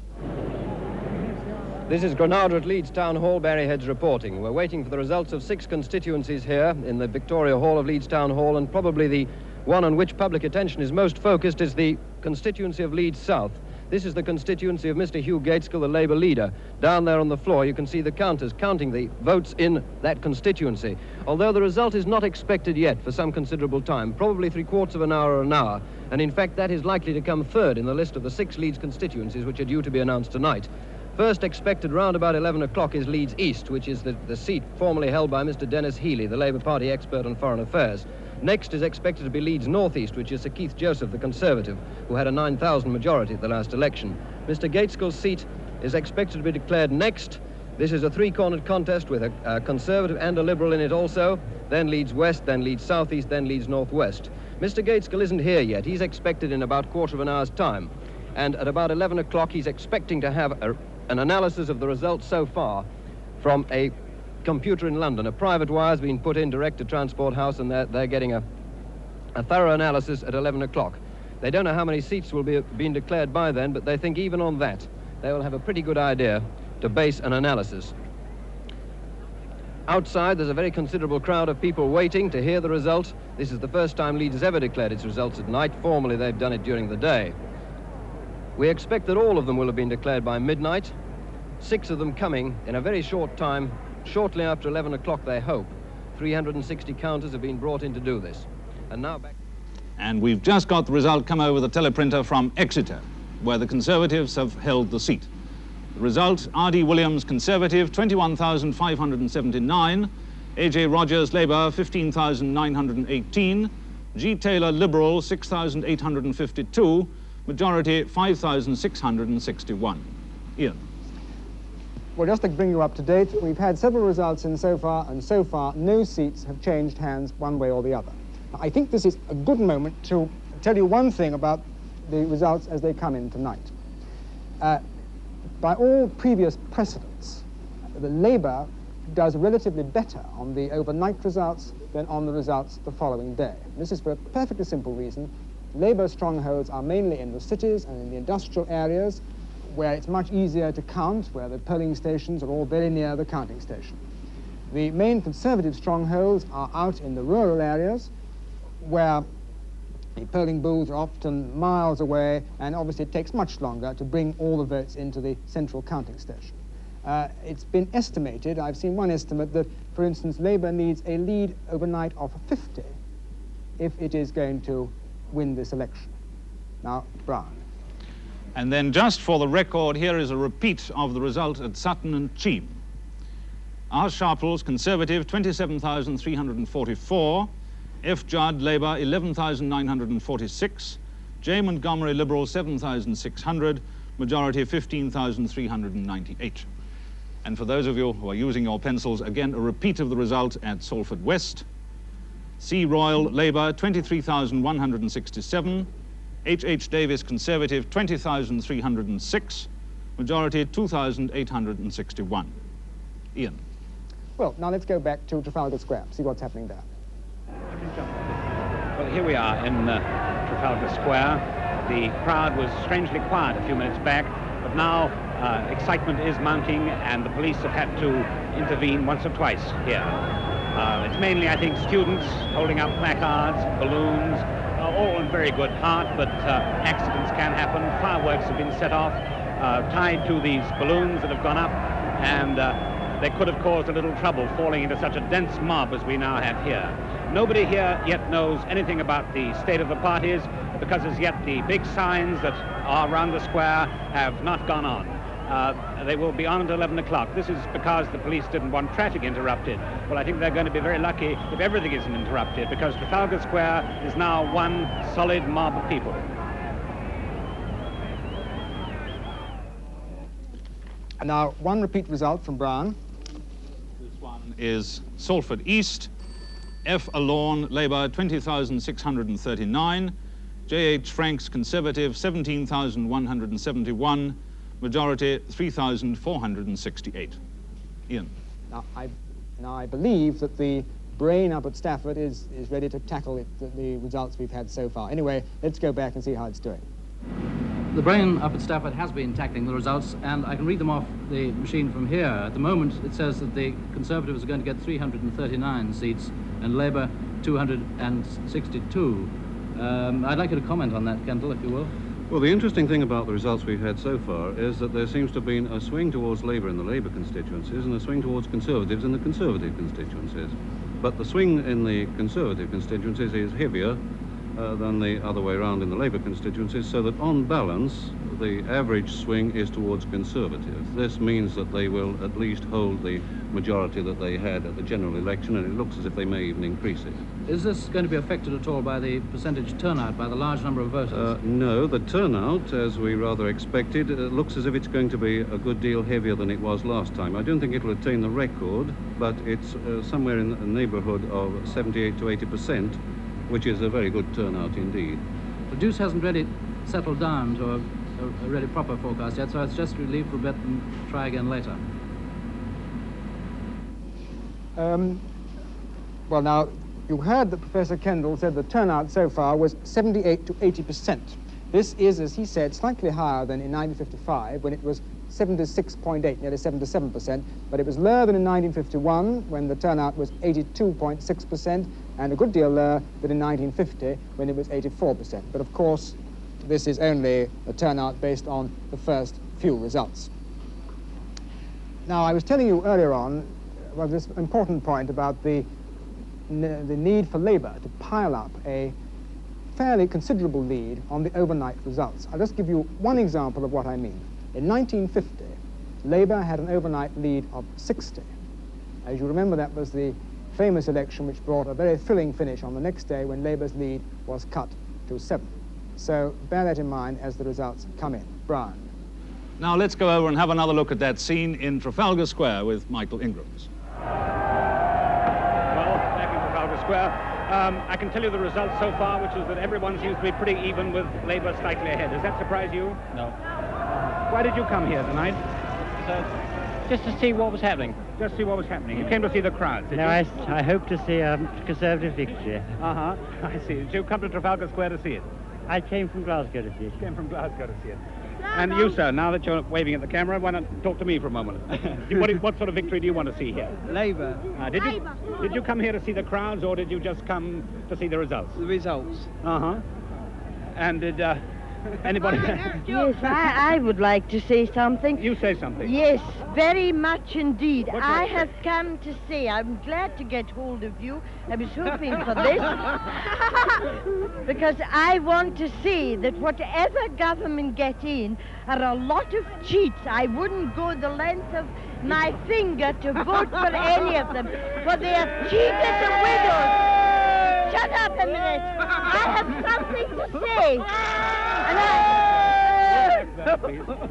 This is Granada at Leeds Town Hall, Barry Heads reporting. We're waiting for the results of 6 constituencies here in the Victoria Hall of Leeds Town Hall, and probably the one on which public attention is most focused is the constituency of Leeds South. This is the constituency of Mr. Hugh Gaitskell, the Labour leader. Down there on the floor you can see the counters counting the votes in that constituency. Although the result is not expected yet for some considerable time, probably 3/4 of an hour or an hour, and in fact that is likely to come third in the list of the 6 Leeds constituencies which are due to be announced tonight. First expected round about 11 o'clock is Leeds East, which is the seat formerly held by Mr. Dennis Healy, the Labour Party expert on foreign affairs. Next is expected to be Leeds North East, which is Sir Keith Joseph, the Conservative, who had a 9,000 majority at the last election. Mr. Gaitskell's seat is expected to be declared next. This is a 3-cornered contest with a Conservative and a Liberal in it also. Then Leeds West, then Leeds South East, then Leeds North West. Mr. Gaitskell isn't here yet. He's expected in about 1/4 of an hour's time. And at about 11 o'clock he's expecting to have an analysis of the results so far from a computer in London. A private wire has been put in direct to Transport House, and they're getting a thorough analysis at 11 o'clock. They don't know how many seats will be being declared by then, but they think even on that they will have a pretty good idea to base an analysis. Outside there's a very considerable crowd of people waiting to hear the result. This is the first time Leeds has ever declared its results at night. Formally they've done it during the day. We expect that all of them will have been declared by midnight, 6 of them coming in a very short time, shortly after 11 o'clock they hope. 360 counters have been brought in to do this. And now back... And we've just got the result come over the teleprinter from Exeter, where the Conservatives have held the seat. The result, R.D. Williams, Conservative, 21,579, A.J. Rogers, Labour, 15,918, G. Taylor, Liberal, 6,852, majority 5,661. Ian. Well, just to bring you up to date, we've had several results in so far, and so far no seats have changed hands one way or the other. Now, I think this is a good moment to tell you one thing about the results as they come in tonight. By all previous precedents, the Labour does relatively better on the overnight results than on the results the following day. This is for a perfectly simple reason. Labour strongholds are mainly in the cities and in the industrial areas, where it's much easier to count, where the polling stations are all very near the counting station. The main Conservative strongholds are out in the rural areas, where the polling booths are often miles away, and obviously it takes much longer to bring all the votes into the central counting station. It's been estimated, I've seen one estimate, that, for instance, Labour needs a lead overnight of 50 if it is going to win this election. Now, Brown. And then just for the record, here is a repeat of the result at Sutton and Cheam. R. Sharples, Conservative, 27,344. F. Judd, Labour, 11,946. J. Montgomery, Liberal, 7,600. Majority, 15,398. And for those of you who are using your pencils, again, a repeat of the result at Salford West. C. Royal, Labour, 23,167. H. Davis, Conservative, 20,306. Majority, 2,861. Ian. Well, now let's go back to Trafalgar Square, see what's happening there. Well, here we are in Trafalgar Square. The crowd was strangely quiet a few minutes back, but now excitement is mounting, and the police have had to intervene once or twice here. It's mainly, I think, students holding up placards, balloons, all in very good heart, but accidents can happen. Fireworks have been set off, tied to these balloons that have gone up, and they could have caused a little trouble falling into such a dense mob as we now have here. Nobody here yet knows anything about the state of the parties, because as yet the big signs that are around the square have not gone on. They will be on until 11 o'clock. This is because the police didn't want traffic interrupted. Well, I think they're going to be very lucky if everything isn't interrupted, because Trafalgar Square is now one solid mob of people. Now, one repeat result from Brown. This one is Salford East. F. Alorn, Labour, 20,639. J.H. Franks, Conservative, 17,171. Majority, 3,468. Ian. Now, I believe that the brain up at Stafford is ready to tackle the results we've had so far. Anyway, let's go back and see how it's doing. The brain up at Stafford has been tackling the results, and I can read them off the machine from here. At the moment, it says that the Conservatives are going to get 339 seats and Labour 262. I'd like you to comment on that, Kendall, if you will. Well, the interesting thing about the results we've had so far is that there seems to have been a swing towards Labour in the Labour constituencies and a swing towards Conservatives in the Conservative constituencies. But the swing in the Conservative constituencies is heavier than the other way around in the Labour constituencies, so that on balance, the average swing is towards Conservative. This means that they will at least hold the majority that they had at the general election, and it looks as if they may even increase it. Is this going to be affected at all by the percentage turnout, by the large number of voters? No, the turnout, as we rather expected, looks as if it's going to be a good deal heavier than it was last time. I don't think it'll attain the record, but it's somewhere in the neighbourhood of 78 to 80%, which is a very good turnout indeed. The Deuce hasn't really settled down to a really proper forecast yet, so it's just leave for a bit and try again later. Well, now, you heard that Professor Kendall said the turnout so far was 78 to 80%. This is, as he said, slightly higher than in 1955, when it was 76.8, nearly 77%, but it was lower than in 1951, when the turnout was 82.6%, and a good deal lower than in 1950, when it was 84%. But of course, this is only a turnout based on the first few results. Now, I was telling you earlier on, well, this important point about the need for Labour to pile up a fairly considerable lead on the overnight results. I'll just give you one example of what I mean. In 1950, Labour had an overnight lead of 60. As you remember, that was the famous election which brought a very thrilling finish on the next day when Labour's lead was cut to 7. So bear that in mind as the results come in. Brian. Now let's go over and have another look at that scene in Trafalgar Square with Michael Ingrams. Well, back in Trafalgar Square, I can tell you the results so far, which is that everyone seems to be pretty even with Labour slightly ahead. Does that surprise you? No. Why did you come here tonight? Just to see what was happening. Just to see what was happening. You came to see the crowds, did No, you? I hope to see a Conservative victory. Uh-huh. I see. Did you come to Trafalgar Square to see it? I came from Glasgow to see it. Came from Glasgow to see it. And you, sir, now that you're waving at the camera, why not talk to me for a moment? What sort of victory do you want to see here? Labour. Did you come here to see the crowds, or did you just come to see the results? The results. Uh-huh. And did anybody... Yes, I would like to say something. You say something. Yes, very much indeed. What I is- have come to say, I'm glad to get hold of you. I was hoping for this. Because I want to say that whatever government get in are a lot of cheats. I wouldn't go the length of my finger to vote for any of them. For they have cheated the widows. Shut up a minute. I have something to say.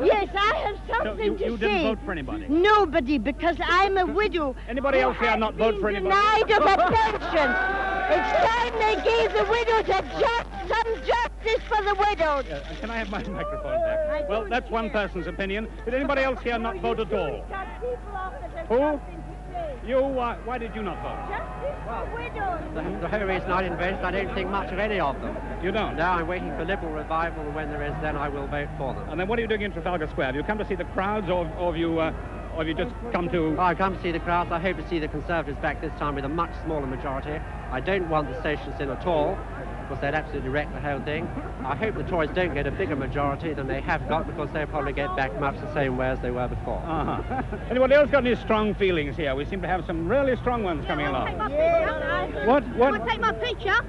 Yes, I have something to say. You didn't vote for anybody? Nobody, because I'm a widow. Anybody else here not vote for anybody? Denied of a pension. It's time they gave the widows some justice for the widows. Can I have my microphone back? Well, that's one person's opinion. Did anybody else here not vote at all? Who? You, why did you not vote? Justice for widows. The whole reason I didn't vote is I don't think much of any of them. You don't? No, I'm waiting for Liberal revival, and when there is, then I will vote for them. And then what are you doing in Trafalgar Square? Have you come to see the crowds, or have you just come to... Well, I've come to see the crowds. I hope to see the Conservatives back this time with a much smaller majority. I don't want the Socialists in at all, because they'd absolutely wreck the whole thing. I hope the Tories don't get a bigger majority than they have got, because they'll probably get back much the same way as they were before. Uh-huh. Anybody else got any strong feelings here? We seem to have some really strong ones coming along. What? You want to take my picture?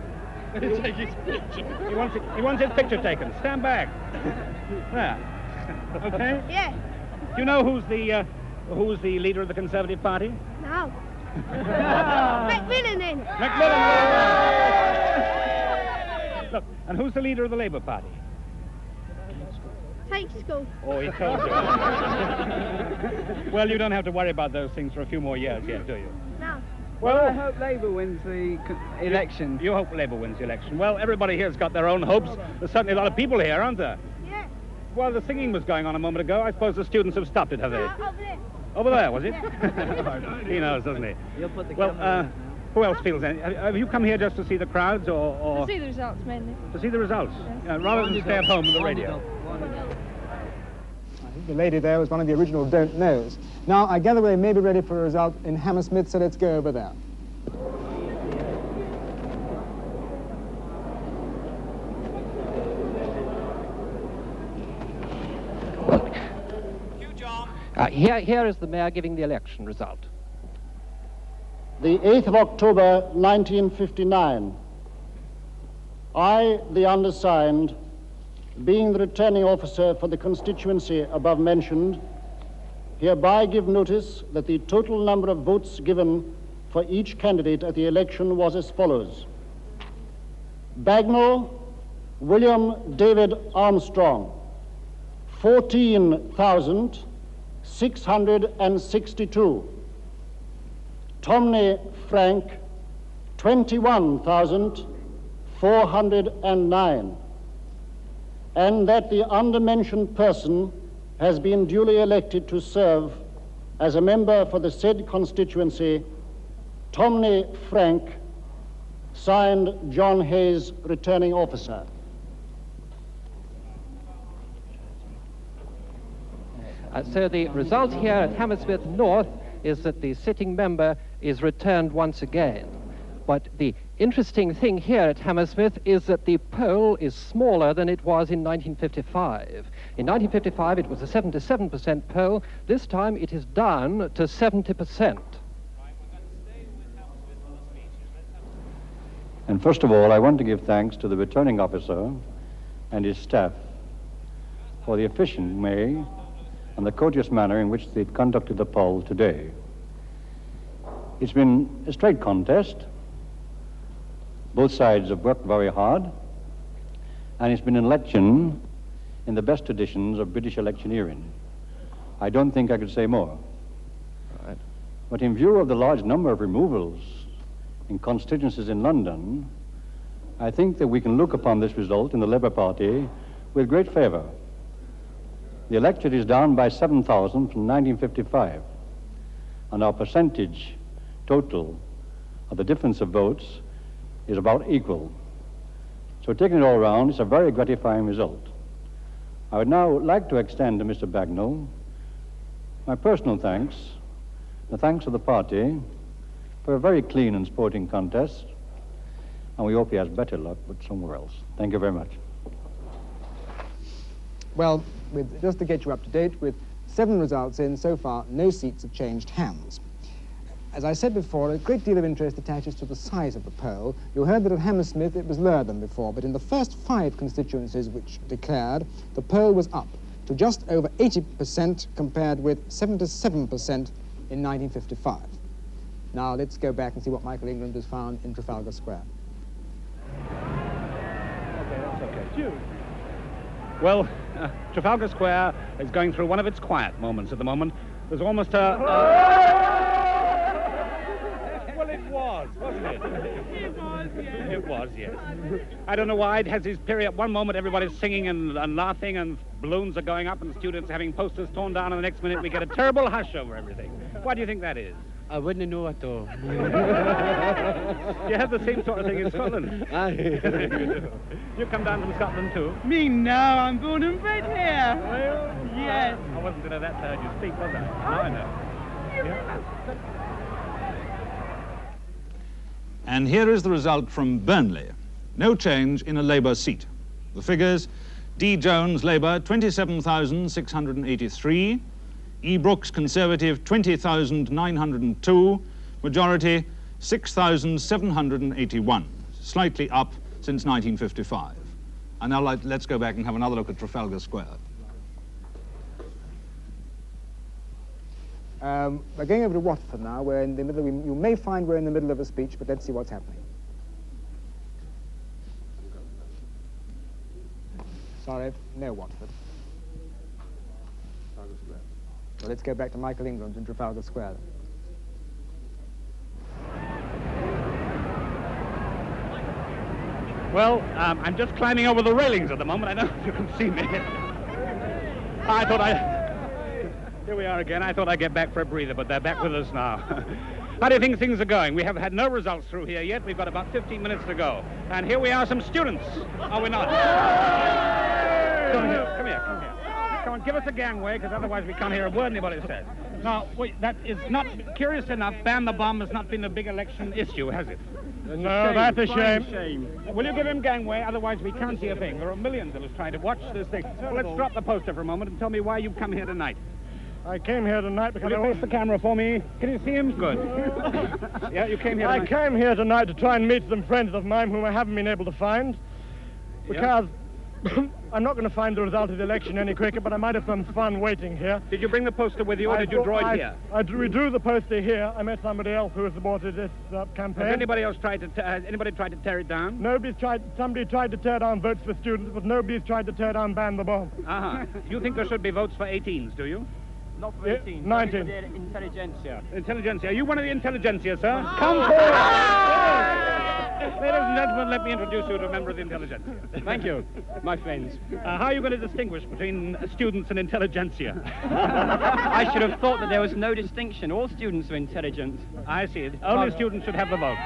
Take his picture. He wants his picture taken. Stand back. There. Okay? Yes. Do you know who's the leader of the Conservative Party? No. Macmillan then. Macmillan! Look, and who's the leader of the Labour Party? Gaitskell. Oh, he told you. Well, you don't have to worry about those things for a few more years yet, do you? No. Well, I hope Labour wins the election. You hope Labour wins the election. Well, everybody here's got their own hopes. There's certainly a lot of people here, aren't there? Yeah. Well, the singing was going on a moment ago. I suppose the students have stopped it, have they? Over there. Over there, was it? Yeah. He knows, doesn't he? You'll put the well, who else feels any? Have you come here just to see the crowds, or To see the results, mainly. to see the results? Yes. Rather than stay at home with the radio. I think the lady there was one of the original don't knows. Now, I gather they may be ready for a result in Hammersmith, so let's go over there. Here is the mayor giving the election result. The 8th of October, 1959. I, the undersigned, being the returning officer for the constituency above mentioned, hereby give notice that the total number of votes given for each candidate at the election was as follows. Bagnall, William David Armstrong, 14,662. Tomney Frank, 21,409. And that the undermentioned person has been duly elected to serve as a member for the said constituency, Tomney Frank, signed John Hayes, returning officer. So the result here at Hammersmith North is that the sitting member is returned once again. But the interesting thing here at Hammersmith is that the poll is smaller than it was in 1955. In 1955, it was a 77% poll. This time, it is down to 70%. And first of all, I want to give thanks to the returning officer and his staff for the efficient way and the courteous manner in which they've conducted the poll today. It's been a straight contest. Both sides have worked very hard, and it's been an election in the best traditions of British electioneering. I don't think I could say more. Right. But in view of the large number of removals in constituencies in London, I think that we can look upon this result in the Labour Party with great favour. The electorate is down by 7,000 from 1955, and our percentage total of the difference of votes is about equal. So taking it all round, it's a very gratifying result. I would now like to extend to Mr. Bagnall my personal thanks, the thanks of the party, for a very clean and sporting contest, and we hope he has better luck but somewhere else. Thank you very much. Well, just to get you up to date, with 7 results in so far, no seats have changed hands. As I said before, a great deal of interest attaches to the size of the poll. You heard that at Hammersmith it was lower than before, but in the first 5 constituencies which declared, the poll was up to just over 80% compared with 77% in 1955. Now let's go back and see what Michael England has found in Trafalgar Square. Okay, that's okay. Well, Trafalgar Square is going through one of its quiet moments at the moment. There's almost a... Well, it was, wasn't it? It was, yes. It was, yes. I don't know why. It has this period. One moment everybody's singing and laughing and balloons are going up and students having posters torn down, and the next minute we get a terrible hush over everything. Why do you think that is? I wouldn't know at all. You have the same sort of thing in Scotland. You come down from Scotland too? Me, no, I'm born and bred here. Yes. I wasn't going to that heard you speak, was I? Now I know. Yeah. And here is the result from Burnley. No change in a Labour seat. The figures: D. Jones, Labour, 27,683. E. Brooks, Conservative, 20,902. Majority, 6,781. Slightly up since 1955. And now let's go back and have another look at Trafalgar Square. We're going over to Watford now. We're in the middle. You may find we're in the middle of a speech, but let's see what's happening. Sorry, no Watford. So let's go back to Michael England in Trafalgar Square. Well, I'm just climbing over the railings at the moment. I don't know if you can see me. Here we are again. I thought I'd get back for a breather, but they're back with us now. How do you think things are going? We have had no results through here yet. We've got about 15 minutes to go. And here we are, some students. Are we not? Come here. Come on, give us a gangway, because otherwise we can't hear a word anybody says. Now, wait, that is not, curious enough, ban the bomb has not been a big election issue, has it? No, that's a shame. Will you give him gangway? Otherwise we can't see a thing. There are millions of us trying to watch this thing. Well, let's drop the poster for a moment and tell me why you've come here tonight. I came here tonight because... Will you face the camera for me? Can you see him? Good. Yeah, you came here tonight. I came here tonight to try and meet some friends of mine whom I haven't been able to find. Because I'm not going to find the result of the election any quicker, but I might have some fun waiting here. Did you bring the poster with you, or did you draw it here? We drew the poster here. I met somebody else who has supported this campaign. Has anybody else tried to tear it down? Somebody tried to tear down votes for students, but nobody's tried to tear down ban the bomb. You think there should be votes for 18s, do you? Not for 18. 19. For the intelligentsia. Intelligentsia. Are you one of the intelligentsia, sir? Come forward! Ladies and gentlemen, let me introduce you to a member of the intelligentsia. Thank you, my friends. How are you going to distinguish between students and intelligentsia? I should have thought that there was no distinction. All students are intelligent. I see. Only students should have the vote.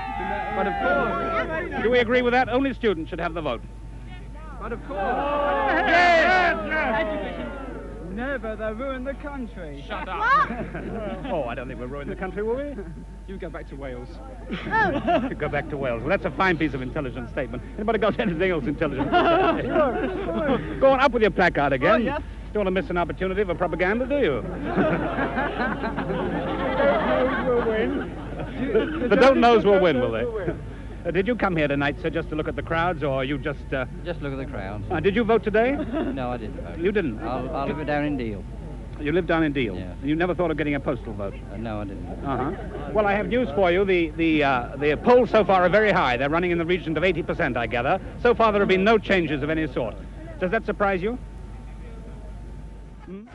But of course. Do we agree with that? Only students should have the vote. But of course. Yes! Education. Never, they ruin the country. Shut up. Oh, I don't think we'll ruin the country, will we? You go back to Wales. Go back to Wales. Well, that's a fine piece of intelligent statement. Anybody got anything else intelligent? Go on, up with your placard again. Oh, yes. Don't want to miss an opportunity for propaganda, do you? The don't knows will win, will they? Did you come here tonight, sir, just to look at the crowds, or you just... Just look at the crowds. Did you vote today? No, I didn't vote. You didn't? I'll live down in Deal. You live down in Deal? Yeah. You never thought of getting a postal vote? No, I didn't. Well, I have news for you. The polls so far are very high. They're running in the region of 80%, I gather. So far, there have been no changes of any sort. Does that surprise you? Hmm?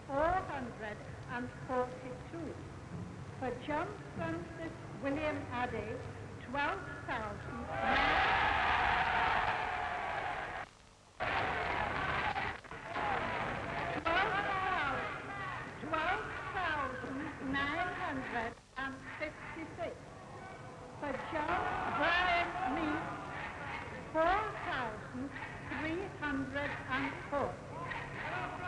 24,442. For John Francis William Addy, 12,956. For John Brian Mead, 4,304.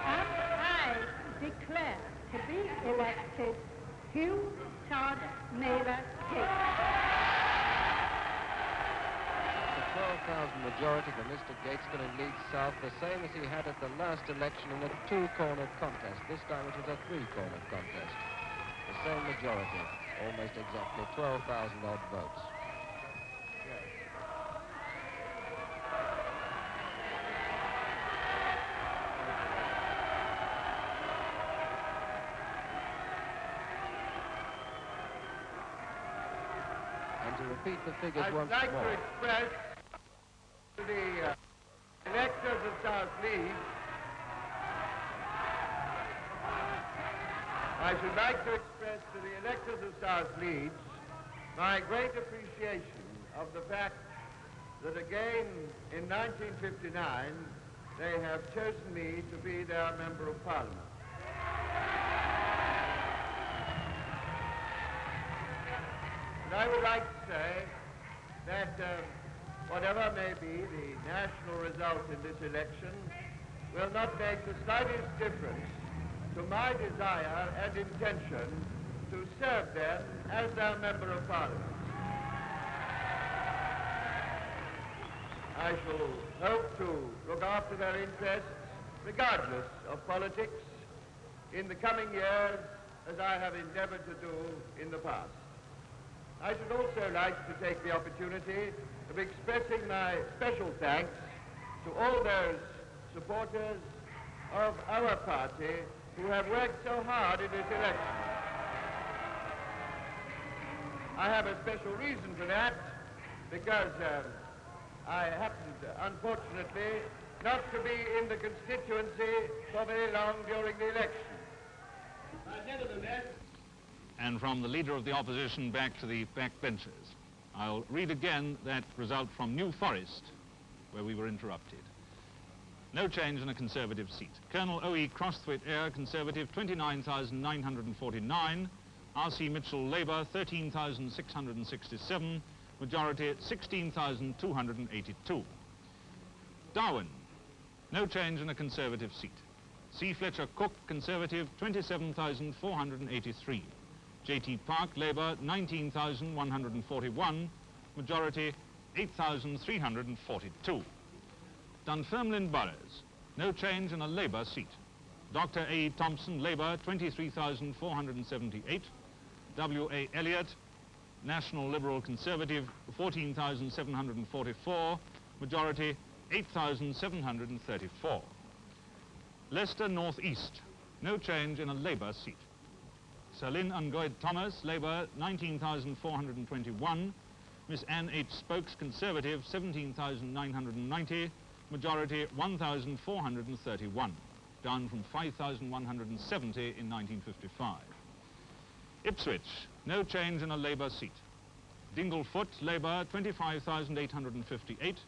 And I declare to be elected Hugh Todd Naylor Tate. The 12,000 majority for Mr. Gaitskell in Leeds South, the same as he had at the last election in a two-cornered contest. This time it was a three-cornered contest. The same majority, almost exactly 12,000 odd votes. To repeat the figures once more. I'd like to express to the electors of South Leeds, I should like to express to the electors of South Leeds my great appreciation of the fact that again in 1959 they have chosen me to be their Member of Parliament. And I would like to say that whatever may be the national result in this election will not make the slightest difference to my desire and intention to serve them as their Member of Parliament. I shall hope to look after their interests regardless of politics in the coming years as I have endeavored to do in the past. I should also like to take the opportunity of expressing my special thanks to all those supporters of our party who have worked so hard in this election. I have a special reason for that, because I happened, unfortunately, not to be in the constituency for very long during the election. And from the Leader of the Opposition back to the backbenchers. I'll read again that result from New Forest, where we were interrupted. No change in a Conservative seat. Colonel O.E. Crosthwaite Eyre, Conservative, 29,949. R.C. Mitchell, Labour, 13,667. Majority, 16,282. Darwin, no change in a Conservative seat. C. Fletcher Cook, Conservative, 27,483. J.T. Park, Labour, 19,141. Majority, 8,342. Dunfermline Boroughs, no change in a Labour seat. Dr. A. Thompson, Labour, 23,478. W.A. Elliott, National Liberal Conservative, 14,744. Majority, 8,734. Leicester North East, no change in a Labour seat. Sir Lynn Ungoid Thomas, Labour, 19,421. Miss Anne H. Spokes, Conservative, 17,990. Majority, 1,431, down from 5,170 in 1955. Ipswich, no change in a Labour seat. Dinglefoot, Labour, 25,858.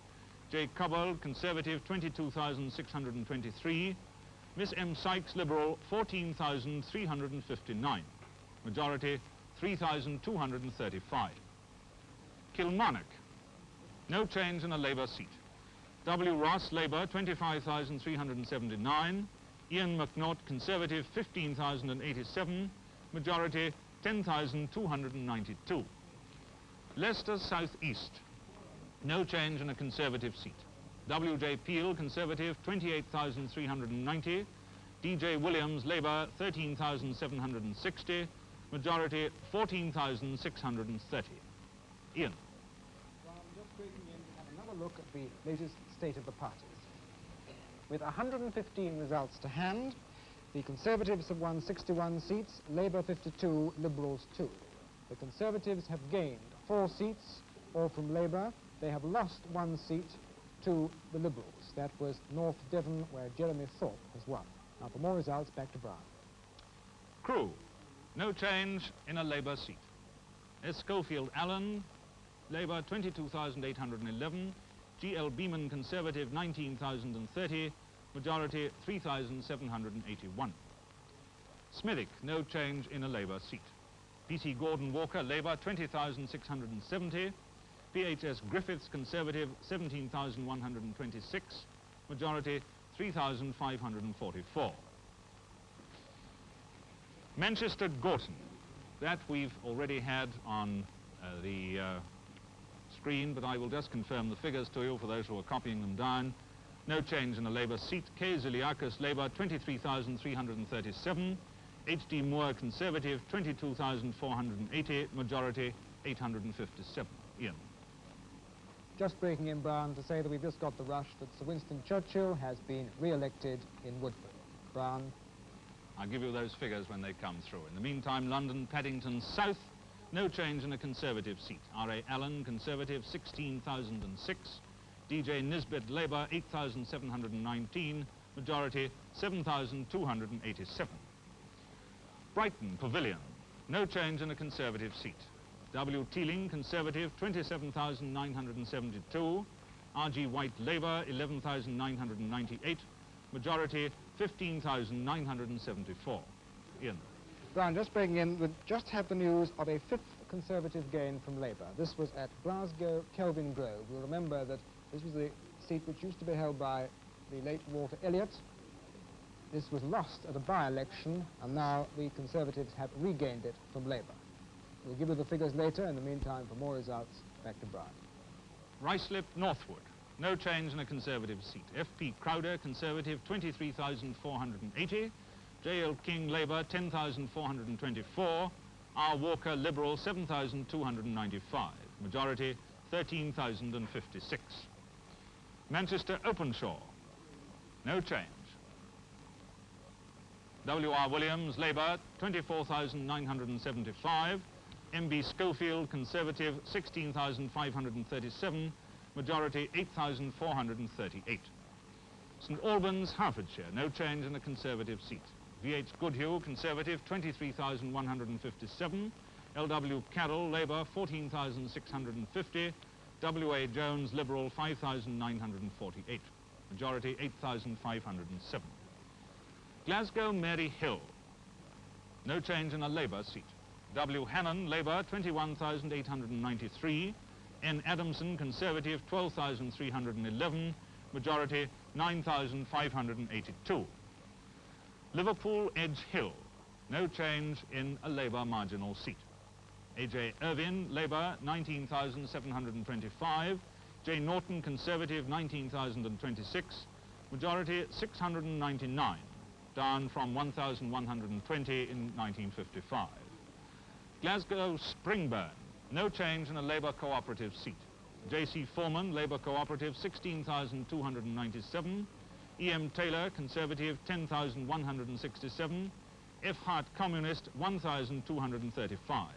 J. Cobbold, Conservative, 22,623. Miss M. Sykes, Liberal, 14,359. Majority, 3,235. Kilmarnock, no change in a Labour seat. W. Ross, Labour, 25,379. Ian McNaught, Conservative, 15,087. Majority, 10,292. Leicester South East, no change in a Conservative seat. W. J. Peel, Conservative, 28,390. D. J. Williams, Labour, 13,760. Majority, 14,630. Ian. Well, I'm just breaking in to have another look at the latest state of the parties. With 115 results to hand, the Conservatives have won 61 seats, Labour 52, Liberals 2. The Conservatives have gained 4 seats, all from Labour. They have lost 1 seat to the Liberals. That was North Devon, where Jeremy Thorpe has won. Now, for more results, back to Brian. Crewe, no change in a Labour seat. S. Schofield Allen, Labour, 22,811. G.L. Beeman, Conservative, 19,030. Majority, 3,781. Smithick, no change in a Labour seat. P.C. Gordon Walker, Labour, 20,670. P.H.S. Griffiths, Conservative, 17,126. Majority, 3,544. Manchester Gorton, that we've already had on the screen, but I will just confirm the figures to you for those who are copying them down. No change in a Labour seat. K. Ziliakis, Labour, 23,337. H.D. Moore, Conservative, 22,480. Majority, 857. Ian. Just breaking in, Brian, to say that we've just got the rush that Sir Winston Churchill has been re-elected in Woodford. Brian. I'll give you those figures when they come through. In the meantime, London, Paddington South, no change in a Conservative seat. R.A. Allen, Conservative, 16,006. D.J. Nisbet, Labour, 8,719. Majority, 7,287. Brighton Pavilion, no change in a Conservative seat. W. Teeling, Conservative, 27,972. R.G. White, Labour, 11,998. Majority, 15,974. Ian. Brian, just breaking in, we just have the news of a 5th Conservative gain from Labour. This was at Glasgow, Kelvin Grove. You'll remember that this was the seat which used to be held by the late Walter Elliott. This was lost at a by-election, and now the Conservatives have regained it from Labour. We'll give you the figures later. In the meantime, for more results, back to Brian. Ruislip Northwood, no change in a Conservative seat. F.P. Crowder, Conservative, 23,480. J.L. King, Labour, 10,424. R. Walker, Liberal, 7,295. Majority, 13,056. Manchester Openshaw, no change. W.R. Williams, Labour, 24,975. M.B. Schofield, Conservative, 16,537. Majority, 8,438. St Albans, Hertfordshire, no change in a Conservative seat. V.H. Goodhue, Conservative, 23,157. L.W. Carroll, Labour, 14,650. W.A. Jones, Liberal, 5,948. Majority, 8,507. Glasgow, Mary Hill, no change in a Labour seat. W. Hannon, Labour, 21,893. N. Adamson, Conservative, 12,311. Majority, 9,582. Liverpool, Edge Hill, no change in a Labour marginal seat. A.J. Irvine, Labour, 19,725. J. Norton, Conservative, 19,026. Majority, 699, down from 1,120 in 1955. Glasgow, Springburn, no change in a Labour cooperative seat. J.C. Foreman, Labour cooperative, 16,297. E.M. Taylor, Conservative, 10,167. F. Hart, Communist, 1,235.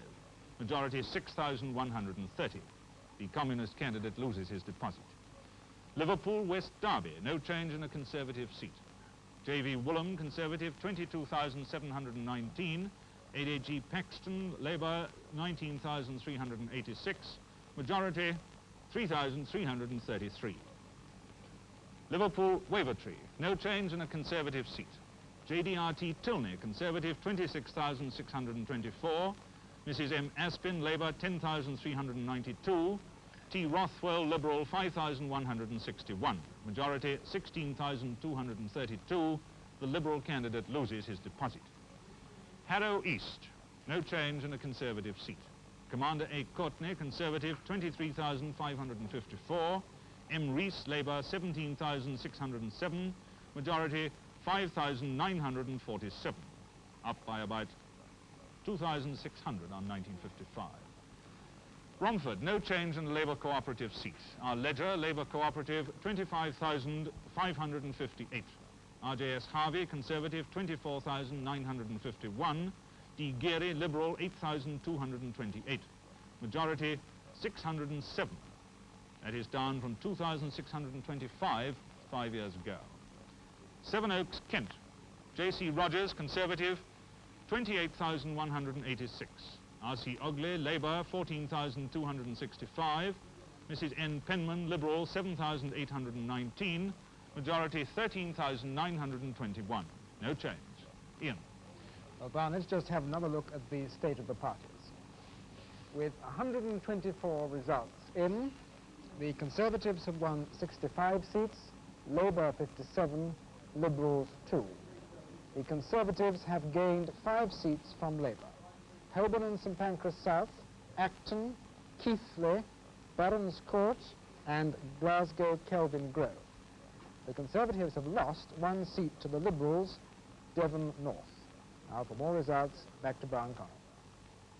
Majority, 6,130. The Communist candidate loses his deposit. Liverpool, West Derby, no change in a Conservative seat. J.V. Woolham, Conservative, 22,719. A.D.G. Paxton, Labour, 19,386. Majority, 3,333. Liverpool, Wavertree, no change in a Conservative seat. J.D.R.T. Tilney, Conservative, 26,624. Mrs. M. Aspin, Labour, 10,392. T. Rothwell, Liberal, 5,161. Majority, 16,232. The Liberal candidate loses his deposit. Harrow East, no change in a Conservative seat. Commander A. Courtney, Conservative, 23,554. M. Rees, Labour, 17,607. Majority, 5,947. Up by about 2,600 on 1955. Romford, no change in the Labour cooperative seat. Our Ledger, Labour cooperative, 25,558. R.J.S. Harvey, Conservative, 24,951. D. Geary, Liberal, 8,228. Majority, 607. That is down from 2,625 5 years ago. Sevenoaks, Kent. J.C. Rogers, Conservative, 28,186. R.C. Ogley, Labour, 14,265. Mrs. N. Penman, Liberal, 7,819. Majority, 13,921. No change. Ian. Well, Brown, let's just have another look at the state of the parties. With 124 results in, the Conservatives have won 65 seats, Labour 57, Liberals 2. The Conservatives have gained 5 seats from Labour. Holborn and St Pancras South, Acton, Keighley, Barons Court and Glasgow Kelvin Grove. The Conservatives have lost 1 seat to the Liberals, Devon North. Now for more results, back to Brown Connell.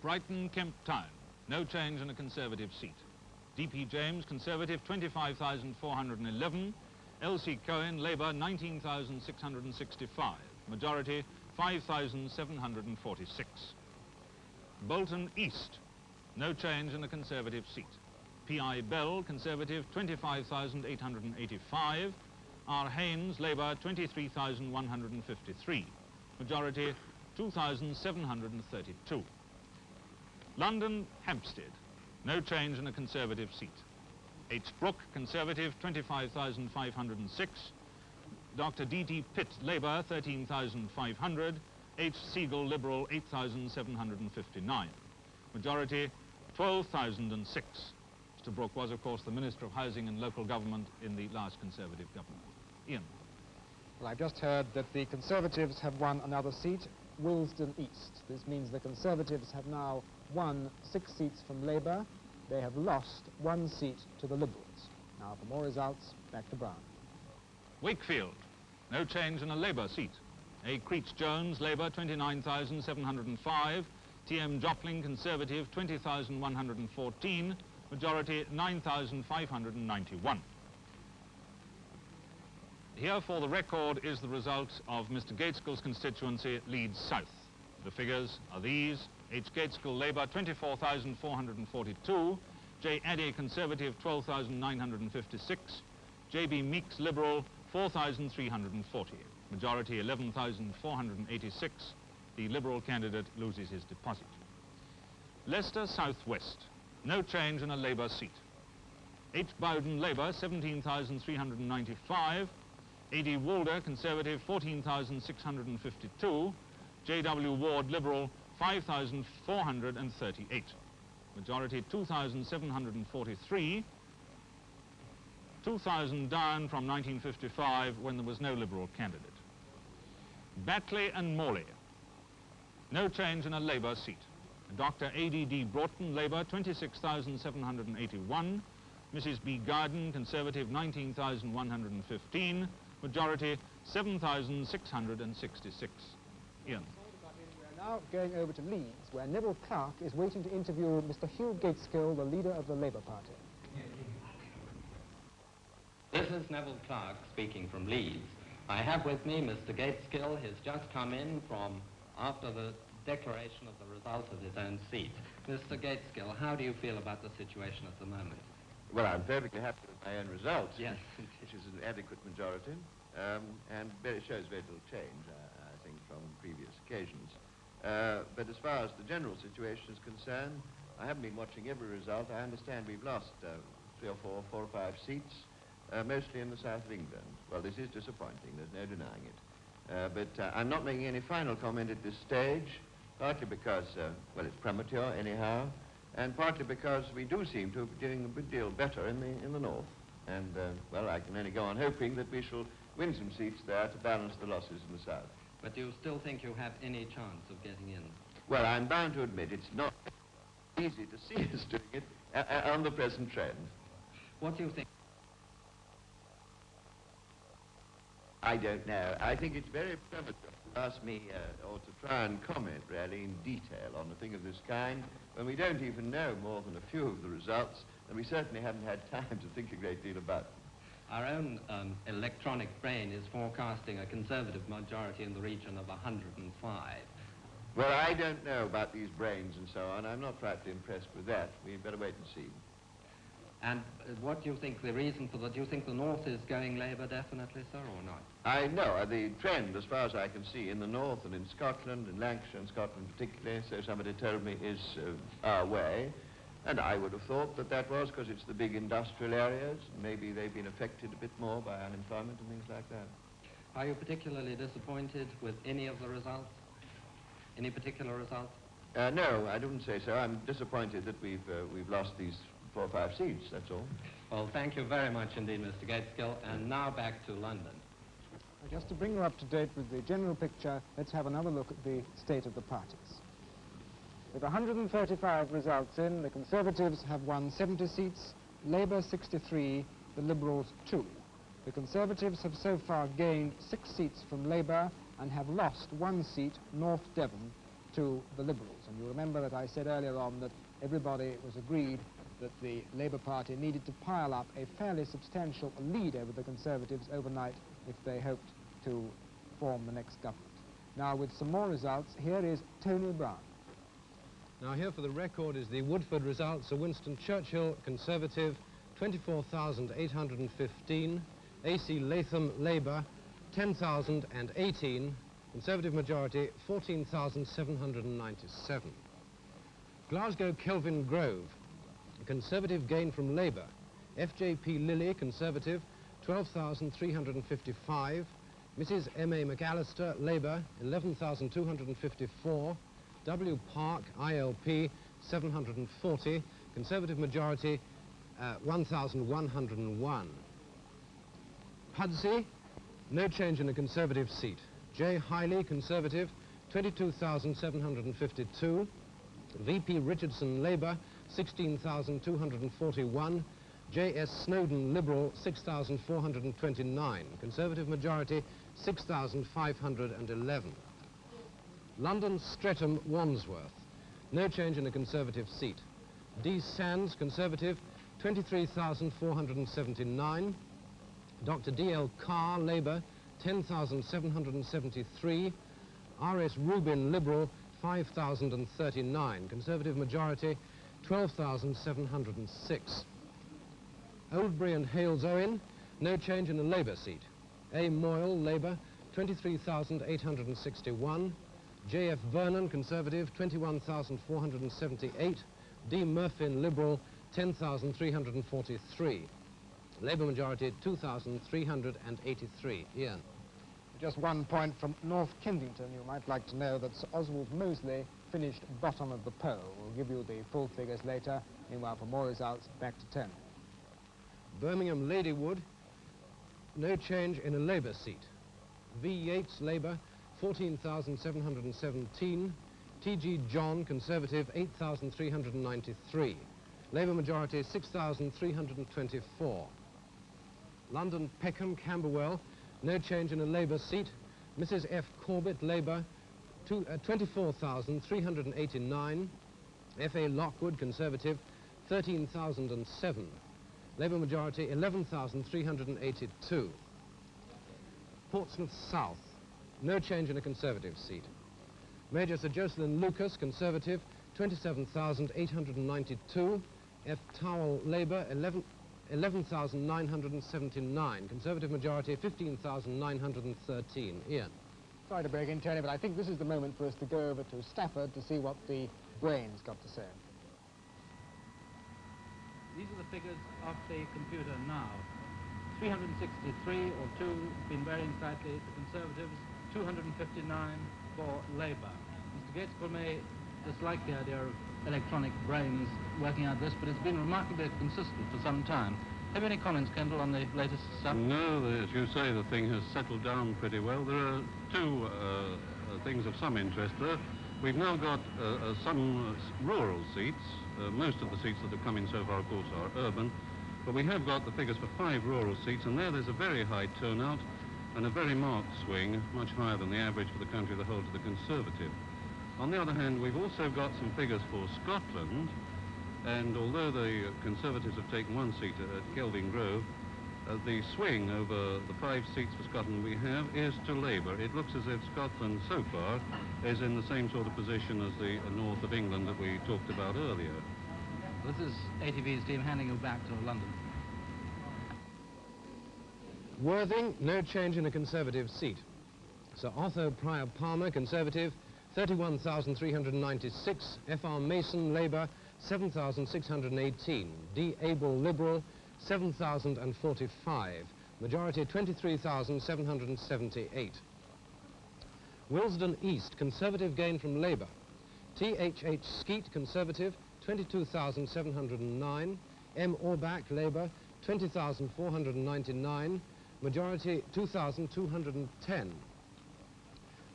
Brighton, Kemp Town, no change in a Conservative seat. D.P. James, Conservative, 25,411. L.C. Cohen, Labour, 19,665. Majority, 5,746. Bolton East, no change in a Conservative seat. P.I. Bell, Conservative, 25,885. R. Haynes, Labour, 23,153. Majority, 2,732. London, Hampstead, no change in a Conservative seat. H. Brooke, Conservative, 25,506. Dr. D.T. Pitt, Labour, 13,500. H. Siegel, Liberal, 8,759. Majority, 12,006. Mr. Brooke was, of course, the Minister of Housing and Local Government in the last Conservative government. Ian. Well, I've just heard that the Conservatives have won another seat, Willesden East. This means the Conservatives have now won 6 seats from Labour. They have lost 1 seat to the Liberals. Now, for more results, back to Brown. Wakefield, no change in a Labour seat. A. Creech Jones, Labour, 29,705. T.M. Jopling, Conservative, 20,114. majority 9,591. Here for the record is the result of Mr. Gaitskell's constituency, Leeds South. The figures are these: H. Gaitskell, Labour, 24,442, J. Addy, Conservative, 12,956, J.B. Meeks, Liberal, 4,340. Majority 11,486. The Liberal candidate loses his deposit. Leicester South West, no change in a Labour seat. H. Bowden, Labour, 17,395. A.D. Walder, Conservative, 14,652. J.W. Ward, Liberal, 5,438. Majority 2,743. 2,000 down from 1955 when there was no Liberal candidate. Batley and Morley, no change in a Labour seat. Dr. A.D.D. Broughton, Labour, 26,781. Mrs. B. Garden, Conservative, 19,115. Majority 7,666. Ian. We're now going over to Leeds, where Neville Clark is waiting to interview Mr. Hugh Gaitskell, the leader of the Labour Party. This is Neville Clark speaking from Leeds. I have with me Mr. Gaitskell. He's just come in from after the declaration of the result of his own seat. Mr. Gaitskell, how do you feel about the situation at the moment? Well, I'm perfectly happy with my own results, yes, which is an adequate majority, and shows very little change, I think, from previous occasions. But as far as the general situation is concerned, I haven't been watching every result. I understand we've lost 3 or 4 or 5 seats, mostly in the south of England. Well, this is disappointing, there's no denying it. But I'm not making any final comment at this stage, partly because, well, it's premature anyhow, and partly because we do seem to be doing a good deal better in the north. And, well, I can only go on hoping that we shall win some seats there to balance the losses in the south. But do you still think you have any chance of getting in? Well, I'm bound to admit it's not easy to see us doing it on the present trend. What do you think? I don't know. I think it's very premature to ask me or to try and comment really in detail on a thing of this kind when we don't even know more than a few of the results, and we certainly haven't had time to think a great deal about them. Our own electronic brain is forecasting a Conservative majority in the region of 105. Well, I don't know about these brains and so on. I'm not frightfully impressed with that. We'd better wait and see. And what do you think the reason for that? Do you think the North is going Labour definitely, sir, or not? I know. The trend, as far as I can see, in the North and in Scotland, in Lancashire and Scotland particularly, so somebody told me, is our way. And I would have thought that that was because it's the big industrial areas. Maybe they've been affected a bit more by unemployment and things like that. Are you particularly disappointed with any of the results? Any particular results? No, I wouldn't say so. I'm disappointed that we've lost these 4 or 5 seats, that's all. Well, thank you very much indeed, Mr. Gaitskell. And now back to London. Just to bring you up to date with the general picture, let's have another look at the state of the parties. With 135 results in, the Conservatives have won 70 seats, Labour 63, the Liberals 2. The Conservatives have so far gained 6 seats from Labour and have lost 1 seat, North Devon, to the Liberals. And you remember that I said earlier on that everybody was agreed that the Labour Party needed to pile up a fairly substantial lead over the Conservatives overnight if they hoped to form the next government. Now, with some more results, here is Tony Brown. Now, here for the record is the Woodford result. Sir Winston Churchill, Conservative, 24,815. A.C. Latham, Labour, 10,018. Conservative majority, 14,797. Glasgow Kelvin Grove, a Conservative gain from Labour. F.J.P. Lilly, Conservative, 12,355. Mrs. M.A. McAllister, Labour, 11,254. W. Park, ILP, 740. Conservative majority, 1,101. Pudsey, no change in a Conservative seat. J. Hiley, Conservative, 22,752. V.P. Richardson, Labour, 16,241. J.S. Snowden, Liberal, 6,429. Conservative majority, 6,511. London Streatham, Wandsworth, no change in a Conservative seat. D. Sands, Conservative, 23,479. Dr. D.L. Carr, Labour, 10,773. R.S. Rubin, Liberal, 5,039. Conservative majority, 12,706. Oldbury and Hales Owen, no change in a Labour seat. A. Moyle, Labour, 23,861. J.F. Vernon, Conservative, 21,478. D. Murphin, Liberal, 10,343. Labour majority, 2,383. Ian. Just 1 point from North Kensington. You might like to know that Sir Oswald Mosley finished bottom of the poll. We'll give you the full figures later. Meanwhile, for more results, back to 10. Birmingham Ladywood, no change in a Labour seat. V. Yates, Labour, 14,717. T.G. John, Conservative, 8,393. Labour majority, 6,324. London Peckham, Camberwell, no change in a Labour seat. Mrs. F. Corbett, Labour, 24,389. F.A. Lockwood, Conservative, 13,007. Labour majority, 11,382. Portsmouth South, no change in a Conservative seat. Major Sir Jocelyn Lucas, Conservative, 27,892. F. Towell, Labour, 11,979. Conservative majority, 15,913. Ian. Sorry to break in, Tony, but I think this is the moment for us to go over to Stafford to see what the brain's got to say. These are the figures off the computer now. 363 or 2, been varying slightly for Conservatives, 259 for Labour. Mr. Gaitskell may dislike the idea of electronic brains working out this, but it's been remarkably consistent for some time. Have you any comments, Kendall, on the latest stuff? No, as you say, the thing has settled down pretty well. There are two things of some interest there. We've now got some rural seats. Most of the seats that have come in so far, of course, are urban. But we have got the figures for 5 rural seats, and there's a very high turnout and a very marked swing, much higher than the average for the country as a whole to the Conservative. On the other hand, we've also got some figures for Scotland, and although the Conservatives have taken 1 seat at Kelvin Grove, the swing over the 5 seats for Scotland we have is to Labour. It looks as if Scotland so far is in the same sort of position as the north of England that we talked about earlier. This is ATV's team handing you back to London. Worthing, no change in a Conservative seat. Sir Otho Prior Palmer, Conservative, 31,396. F.R. Mason, Labour, 7,618. D. Abel, Liberal, 7,045. Majority, 23,778. Willesden East, Conservative gain from Labour. T.H.H. Skeet, Conservative, 22,709. M. Orbach, Labour, 20,499. Majority, 2,210.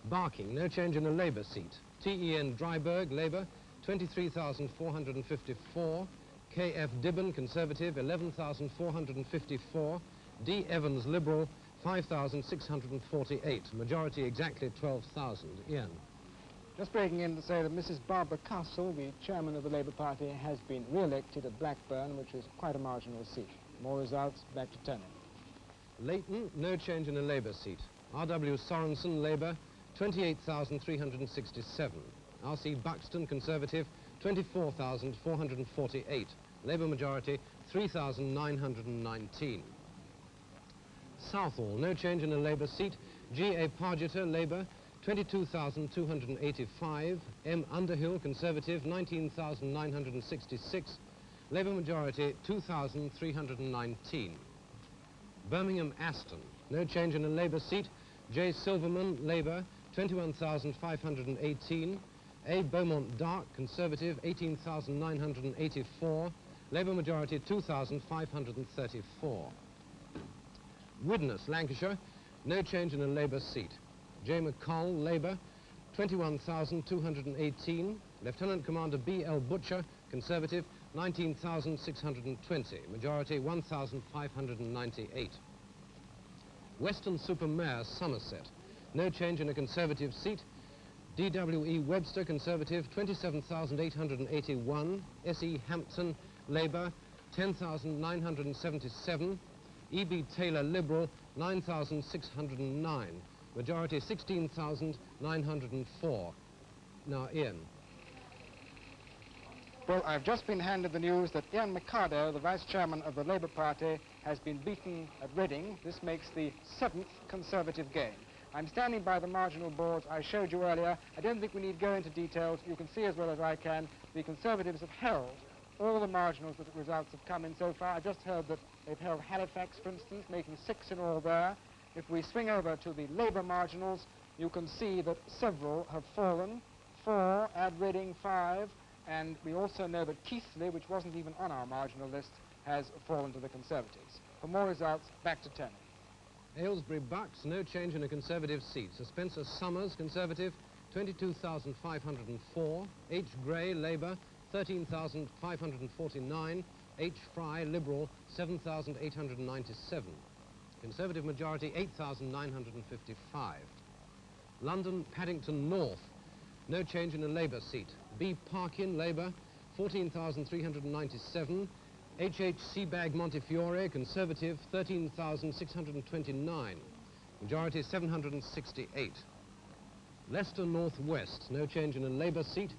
Barking, no change in a Labour seat. T.E.N. Dryburgh, Labour, 23,454. K.F. Dibben, Conservative, 11,454. D. Evans, Liberal, 5,648. Majority exactly 12,000. Ian. Just breaking in to say that Mrs. Barbara Castle, the chairman of the Labour Party, has been re-elected at Blackburn, which is quite a marginal seat. More results, back to Tony. Leighton, no change in a Labour seat. R.W. Sorensen, Labour, 28,367. R.C. Buxton, Conservative, 24,448. Labour majority, 3,919. Southall, no change in a Labour seat. G.A. Pargeter, Labour, 22,285. M. Underhill, Conservative, 19,966. Labour majority, 2,319. Birmingham Aston, no change in a Labour seat. J. Silverman, Labour, 21,518. A. Beaumont Dark, Conservative, 18,984. Labour majority, 2,534. Widnes, Lancashire, no change in a Labour seat. J. McColl, Labour, 21,218. Lieutenant Commander B. L. Butcher, Conservative, 19,620. Majority, 1,598. Western Supermare, Somerset, no change in a Conservative seat. D.W.E. Webster, Conservative, 27,881. S.E. Hampton, Labour, 10,977. E.B. Taylor, Liberal, 9,609. Majority, 16,904. Now, Ian. Well, I've just been handed the news that Ian Mikado, the Vice Chairman of the Labour Party, has been beaten at Reading. This makes the 7th Conservative gain. I'm standing by the marginal boards I showed you earlier. I don't think we need go into details. You can see as well as I can the Conservatives have held all the marginals that the results have come in so far. I just heard that they've held Halifax, for instance, making 6 in all there. If we swing over to the Labour marginals, you can see that several have fallen. 4, add Reading, 5. And we also know that Keighley, which wasn't even on our marginal list, has fallen to the Conservatives. For more results, back to Tony. Aylesbury Bucks, no change in a Conservative seat. Sir Spencer Summers, Conservative, 22,504. H. Gray, Labour, 13,549. H. Fry, Liberal, 7,897. Conservative majority, 8,955. London Paddington North, no change in a Labour seat. B. Parkin, Labour, 14,397. H.H. Seabag Montefiore, Conservative, 13,629. Majority, 768. Leicester North West, no change in a Labour seat.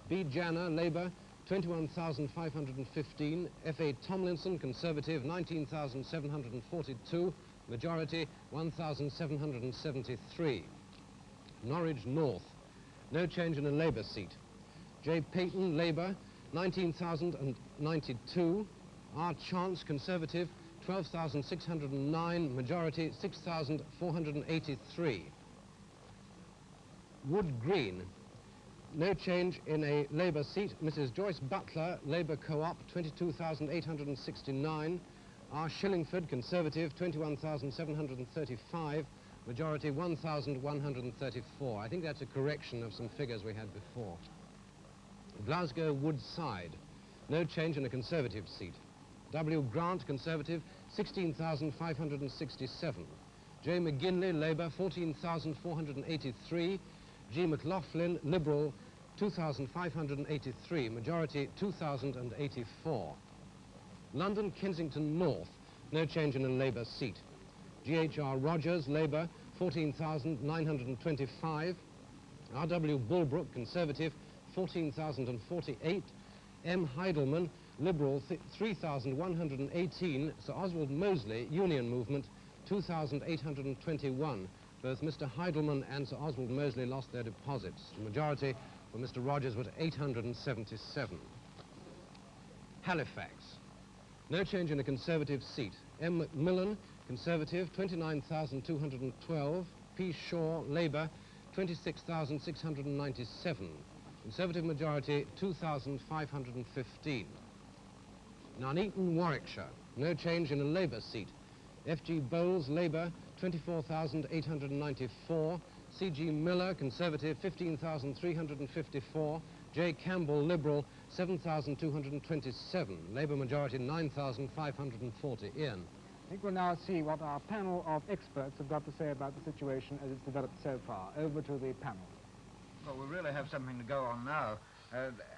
B. Janner, Labour, 21,515. F.A. Tomlinson, Conservative, 19,742. Majority, 1,773. Norwich North, no change in a Labour seat. J. Peyton, Labour, 19,092. R. Chance, Conservative, 12,609. Majority, 6,483. Wood Green, no change in a Labour seat. Mrs. Joyce Butler, Labour Co-op, 22,869. R. Shillingford, Conservative, 21,735. Majority, 1,134. I think that's a correction of some figures we had before. Glasgow Woodside, no change in a Conservative seat. W. Grant, Conservative, 16,567. J. McGinley, Labour, 14,483. G. McLaughlin, Liberal, 2,583. Majority, 2,084. London Kensington North, no change in a Labour seat. G.H.R. Rogers, Labour, 14,925. R.W. Bulbrook, Conservative, 14,048. M. Heidelman, Liberal, 3,118. Sir Oswald Mosley, Union Movement, 2,821. Both Mr. Heidelman and Sir Oswald Mosley lost their deposits. The majority for Mr. Rogers was 877. Halifax, no change in a Conservative seat. M. Macmillan, Conservative, 29,212. P. Shaw, Labour, 26,697. Conservative majority, 2,515. Nuneaton, Warwickshire, no change in a Labour seat. F.G. Bowles, Labour, 24,894. C.G. Miller, Conservative, 15,354. J. Campbell, Liberal, 7,227. Labour majority, 9,540. Ian. I think we'll now see what our panel of experts have got to say about the situation as it's developed so far. Over to the panel. Well, we really have something to go on now.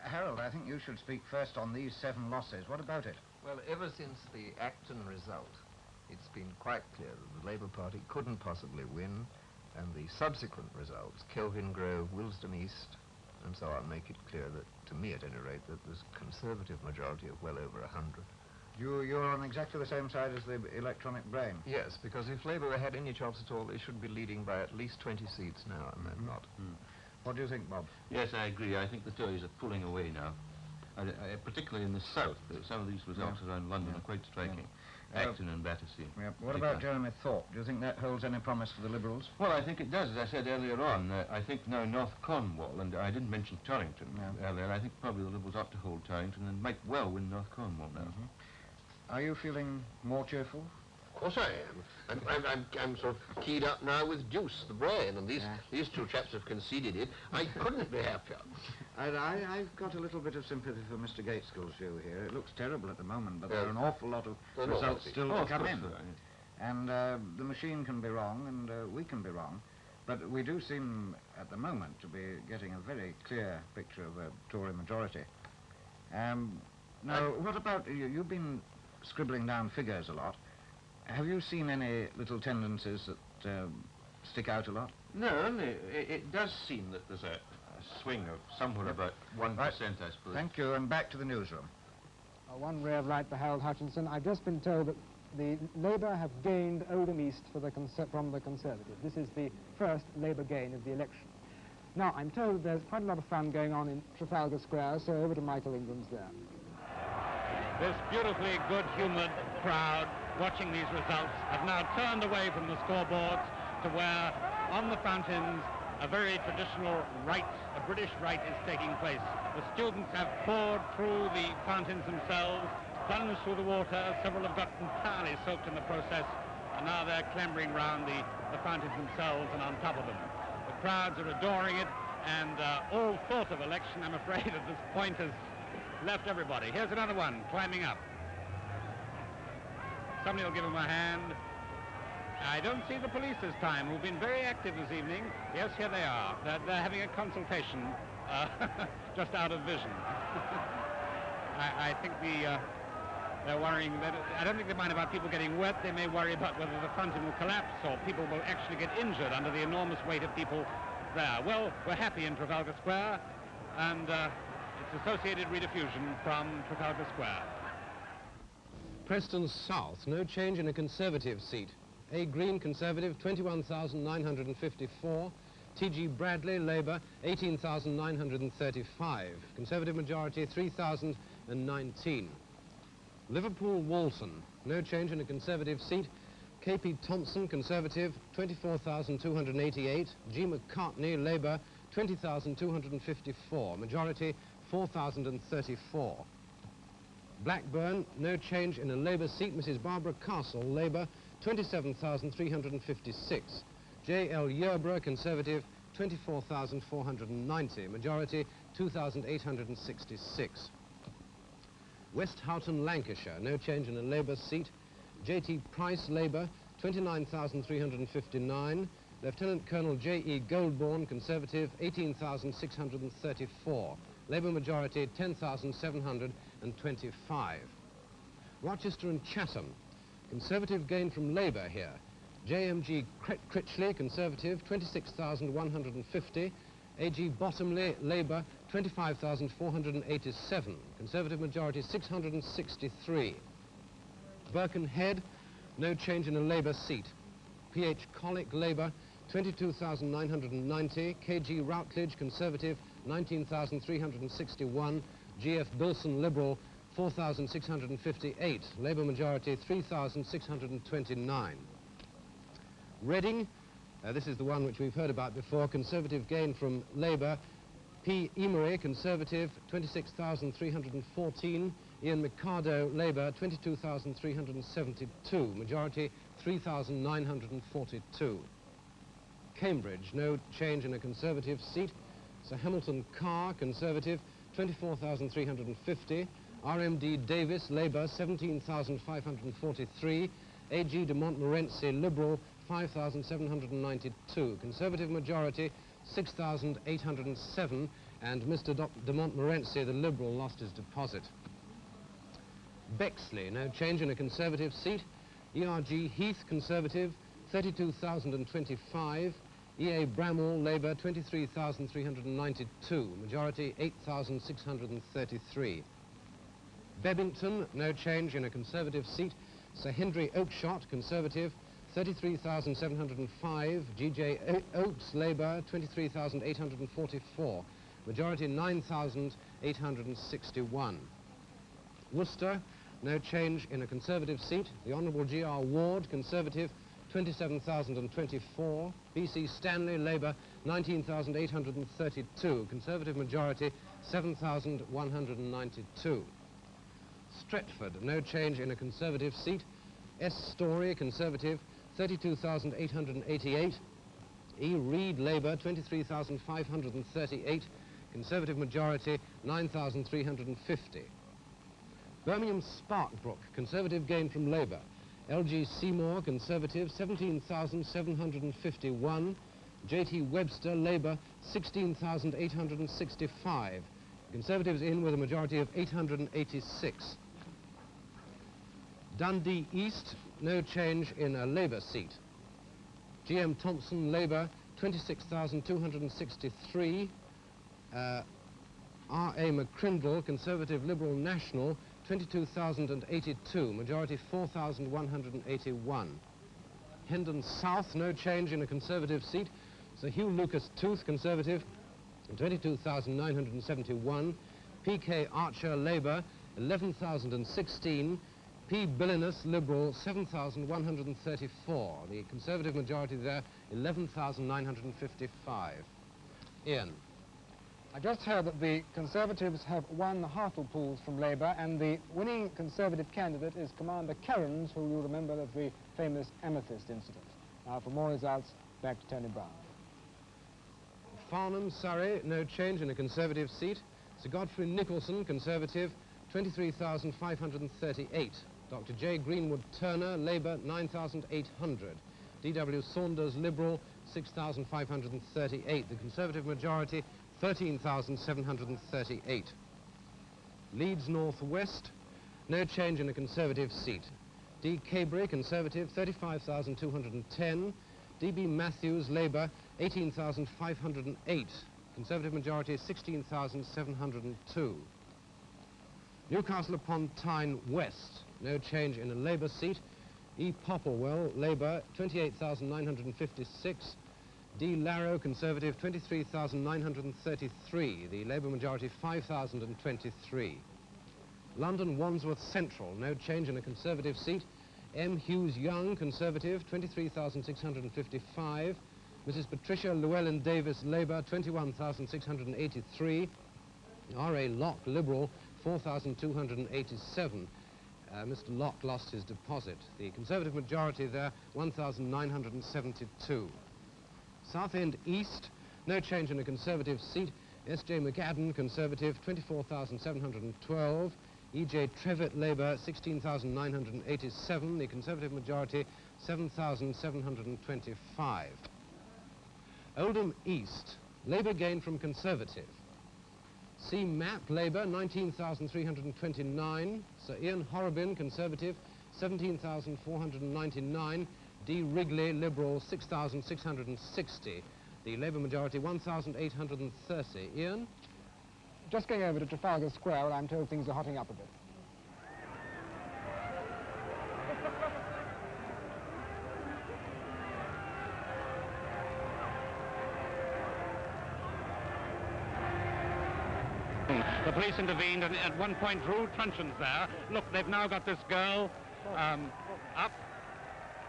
Harold, I think you should speak first on these 7 losses. What about it? Well, ever since the Acton result, it's been quite clear that the Labour Party couldn't possibly win, and the subsequent results, Kelvin Grove, Willesden East, and so on, make it clear that, to me at any rate, that there's a Conservative majority of well over 100. You're on exactly the same side as the electronic brain? Yes, because if Labour had any chance at all, they should be leading by at least 20 seats now, and they're not. What do you think, Bob? Yes, I agree. I think the Tories are pulling away now, particularly in the south. Some of these results around London are quite striking. Acton and Battersea. What about Jeremy Thorpe? Do you think that holds any promise for the Liberals? Well, I think it does. As I said earlier on, I think now North Cornwall, and I didn't mention Torrington earlier, I think probably the Liberals ought to hold Torrington and might well win North Cornwall now. Are you feeling more cheerful? Of course I am. I'm sort of keyed up now with Deuce, the brain, and these two chaps have conceded it. I couldn't be happier. I've got a little bit of sympathy for Mr. Gaitskell's view here. It looks terrible at the moment, but there are an awful lot of results still to come in. And the machine can be wrong, and we can be wrong. But we do seem, at the moment, to be getting a very clear picture of a Tory majority. Now, what about, you've been scribbling down figures a lot. Have you seen any little tendencies that stick out a lot? No, only it does seem that there's a swing of somewhere about 1%, I suppose. Thank you, and back to the newsroom. One ray of light for Harold Hutchinson. I've just been told that the Labour have gained Oldham East from the Conservative. This is the first Labour gain of the election. Now, I'm told there's quite a lot of fun going on in Trafalgar Square, so over to Michael Ingram's there. This beautifully good-humoured crowd watching these results have now turned away from the scoreboards to where, on the fountains, a very traditional rite, a British rite, is taking place. The students have poured through the fountains themselves, plunged through the water. Several have got entirely soaked in the process, and now they're clambering round the fountains themselves and on top of them. The crowds are adoring it, and all thought of election, I'm afraid, at this point has left everybody. Here's another one climbing up. Somebody will give him a hand. I don't see the police this time, who've been very active this evening. Yes, here they are. They're having a consultation just out of vision. I think they're worrying that, I don't think they mind about people getting wet. They may worry about whether the fountain will collapse or people will actually get injured under the enormous weight of people there. Well, we're happy in Trafalgar Square, and it's Associated Rediffusion from Trafalgar Square. Preston South, no change in a Conservative seat. A Green Conservative, 21,954. T.G. Bradley, Labour, 18,935. Conservative majority, 3,019. Liverpool Walton, no change in a Conservative seat. K.P. Thompson, Conservative, 24,288. G. McCartney, Labour, 20,254. Majority, 4,034. Blackburn, no change in a Labour seat. Mrs. Barbara Castle, Labour, 27,356. J.L. Yerborough, Conservative, 24,490. Majority, 2,866. West Houghton, Lancashire, no change in a Labour seat. J.T. Price, Labour, 29,359. Lieutenant Colonel J.E. Goldborn, Conservative, 18,634. Labour majority, 10,725. Rochester and Chatham, Conservative gain from Labour here. J.M.G. Critchley, Conservative, 26,150. A.G. Bottomley, Labour, 25,487. Conservative majority, 663. Birkenhead, no change in a Labour seat. P.H. Collick, Labour, 22,990. K.G. Routledge, Conservative, 19,361. G.F. Bilson, Liberal, 4,658. Labour majority, 3,629. Reading, this is the one which we've heard about before. Conservative gain from Labour. P. Emery, Conservative, 26,314. Ian Mikado, Labour, 22,372. Majority, 3,942. Cambridge, no change in a Conservative seat. Sir Hamilton Carr, Conservative, 24,350. R.M.D. Davis, Labour, 17,543. A.G. de Montmorency, Liberal, 5,792. Conservative majority, 6,807. And Mr. de Montmorency, the Liberal, lost his deposit. Bexley, no change in a Conservative seat. E.R.G. Heath, Conservative, 32,025. E.A. Bramall, Labour, 23,392. Majority, 8,633. Bebington, no change in a Conservative seat. Sir Henry Oakeshott, Conservative, 33,705. G.J. Oakes, Labour, 23,844. Majority, 9,861. Worcester, no change in a Conservative seat. The Honourable G.R. Ward, Conservative, 27,024. B.C. Stanley, Labour, 19,832. Conservative majority, 7,192. Stretford, no change in a Conservative seat. S. Story, Conservative, 32,888. E. Reed, Labour, 23,538. Conservative majority, 9,350. Birmingham Sparkbrook, Conservative gain from Labour. L.G. Seymour, Conservative, 17,751. J.T. Webster, Labour, 16,865. Conservatives in with a majority of 886. Dundee East, no change in a Labour seat. G.M. Thompson, Labour, 26,263. R.A. McCrindle, Conservative Liberal National, 22,082, majority 4,181. Hendon South, no change in a Conservative seat. Sir Hugh Lucas Tooth, Conservative, 22,971. P.K. Archer, Labour, 11,016. P. Billinus, Liberal, 7,134. The Conservative majority there, 11,955. Ian. I just heard that the Conservatives have won the Hartlepool from Labour, and the winning Conservative candidate is Commander Kerrins, who you'll remember of the famous Amethyst incident. Now, for more results, back to Tony Brown. Farnham, Surrey, no change in a Conservative seat. Sir Godfrey Nicholson, Conservative, 23,538. Dr. J. Greenwood Turner, Labour, 9,800. D.W. Saunders, Liberal, 6,538. The Conservative majority, 13,738. Leeds North West, no change in a Conservative seat. D. Cabry, Conservative, 35,210. D.B. Matthews, Labour, 18,508. Conservative majority, 16,702. Newcastle upon Tyne West, no change in a Labour seat. E. Popplewell, Labour, 28,956. D. Larrow, Conservative, 23,933. The Labour majority, 5,023. London Wandsworth Central, no change in a Conservative seat. M. Hughes Young, Conservative, 23,655. Mrs. Patricia Llewellyn Davis, Labour, 21,683. R.A. Locke, Liberal, 4,287. Mr. Locke lost his deposit. The Conservative majority there, 1,972. Southend East, no change in a Conservative seat. S.J. McAdden, Conservative, 24,712. E.J. Trevitt, Labour, 16,987. The Conservative majority, 7,725. Oldham East, Labour gained from Conservative. C. Mapp, Labour, 19,329. Sir Ian Horrobin, Conservative, 17,499. D. Wrigley, Liberal, 6,660. The Labour majority, 1,830. Ian? Just going over to Trafalgar Square, where I'm told things are hotting up a bit. The police intervened and at one point drew truncheons there. Look, they've now got this girl up,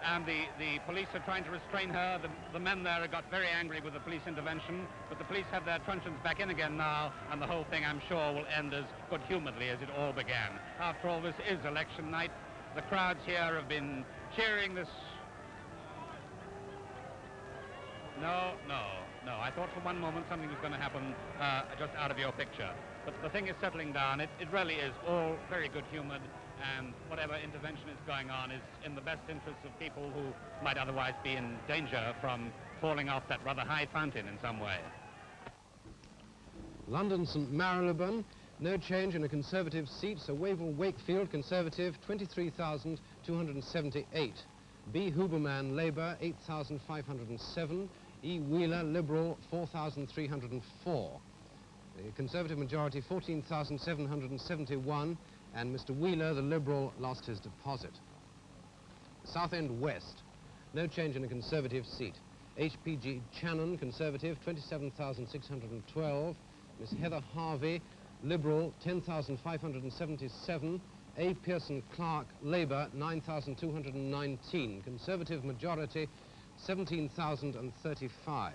and the police are trying to restrain her. The men there got very angry with the police intervention, but the police have their truncheons back in again now, and the whole thing, I'm sure, will end as good-humouredly as it all began. After all, this is election night. The crowds here have been cheering this... No. I thought for one moment something was going to happen just out of your picture. But the thing is settling down. It really is all very good-humoured, and whatever intervention is going on is in the best interests of people who might otherwise be in danger from falling off that rather high fountain in some way. London St Marylebone, no change in a Conservative seat. Sir Wavell Wakefield, Conservative, 23,278. B. Huberman, Labour, 8,507. E. Wheeler, Liberal, 4,304. The Conservative majority, 14,771, and Mr. Wheeler, the Liberal, lost his deposit. Southend West, no change in a Conservative seat. H.P.G. Channon, Conservative, 27,612. Miss Heather Harvey, Liberal, 10,577. A. Pearson Clark, Labour, 9,219. Conservative majority, 17,035.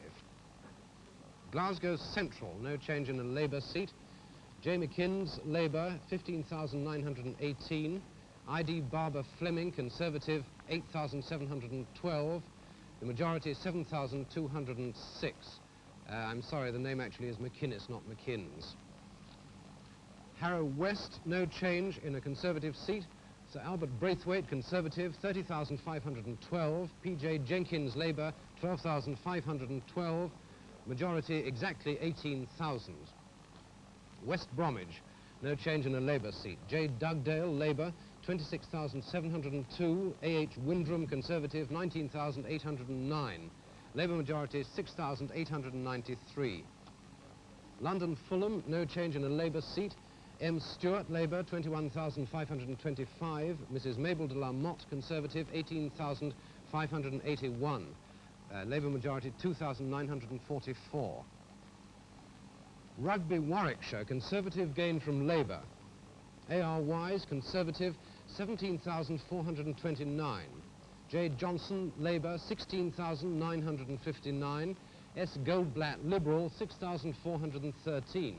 Glasgow Central, no change in a Labour seat. J. McInnes, Labour, 15,918. I.D. Barber Fleming, Conservative, 8,712. The majority is 7,206. I'm sorry, the name actually is McInnes, not McInnes. Harrow West, no change in a Conservative seat. Sir Albert Braithwaite, Conservative, 30,512. P.J. Jenkins, Labour, 12,512. Majority exactly 18,000. West Bromwich, no change in a Labour seat. J. Dugdale, Labour, 26,702. A.H. Windram, Conservative, 19,809. Labour majority, 6,893. London Fulham, no change in a Labour seat. M. Stewart, Labour, 21,525. Mrs. Mabel de la Motte, Conservative, 18,581. Labour majority, 2,944. Rugby, Warwickshire, Conservative gain from Labour. A.R. Wise, Conservative, 17,429. J. Johnson, Labour, 16,959. S. Goldblatt, Liberal, 6,413.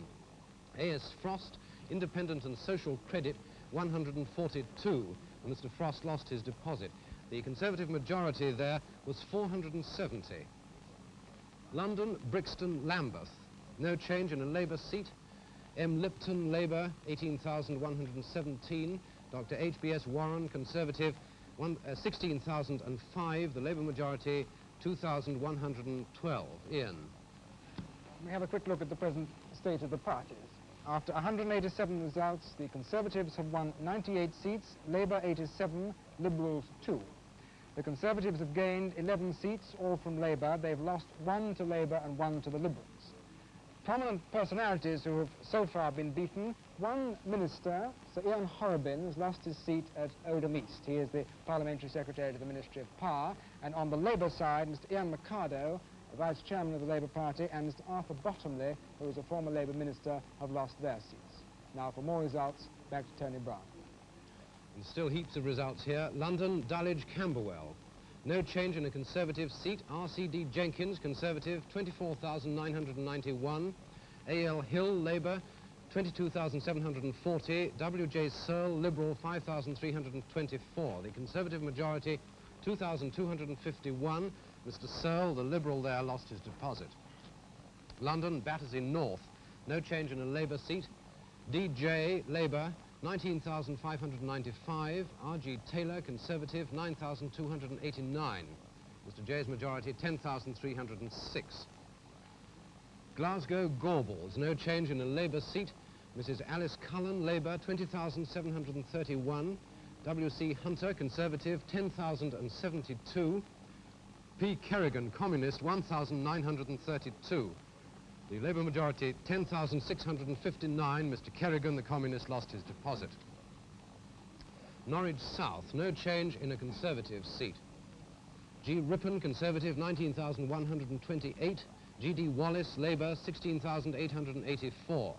A.S. Frost, Independent and Social Credit, 142. And Mr. Frost lost his deposit. The Conservative majority there was 470. London, Brixton, Lambeth. No change in a Labour seat. M. Lipton, Labour, 18,117. Dr. H.B.S. Warren, Conservative, 16,005. The Labour majority, 2,112. Ian. We have a quick look at the present state of the parties. After 187 results, the Conservatives have won 98 seats, Labour 87, Liberals 2. The Conservatives have gained 11 seats, all from Labour. They've lost 1 to Labour and 1 to the Liberals. Prominent personalities who have so far been beaten: one minister, Sir Ian Horrobin, has lost his seat at Oldham East. He is the Parliamentary Secretary to the Ministry of Power. And on the Labour side, Mr. Ian Mercado, the Vice Chairman of the Labour Party, and Mr. Arthur Bottomley, who is a former Labour Minister, have lost their seats. Now, for more results, back to Tony Brown. And still heaps of results here. London, Dulwich, Camberwell. No change in a Conservative seat. R.C.D. Jenkins, Conservative, 24,991. A.L. Hill, Labour, 22,740. W.J. Searle, Liberal, 5,324. The Conservative majority, 2,251. Mr. Searle, the Liberal there, lost his deposit. London, Battersea North. No change in a Labour seat. D.J. Labour, 19,595. R.G. Taylor, Conservative, 9,289. Mr. J's majority, 10,306. Glasgow, Gorbals, no change in a Labour seat. Mrs. Alice Cullen, Labour, 20,731. W.C. Hunter, Conservative, 10,072. P. Kerrigan, Communist, 1,932. The Labour majority, 10,659. Mr. Kerrigan, the Communist, lost his deposit. Norwich South, no change in a Conservative seat. G. Ripon, Conservative, 19,128. G.D. Wallace, Labour, 16,884.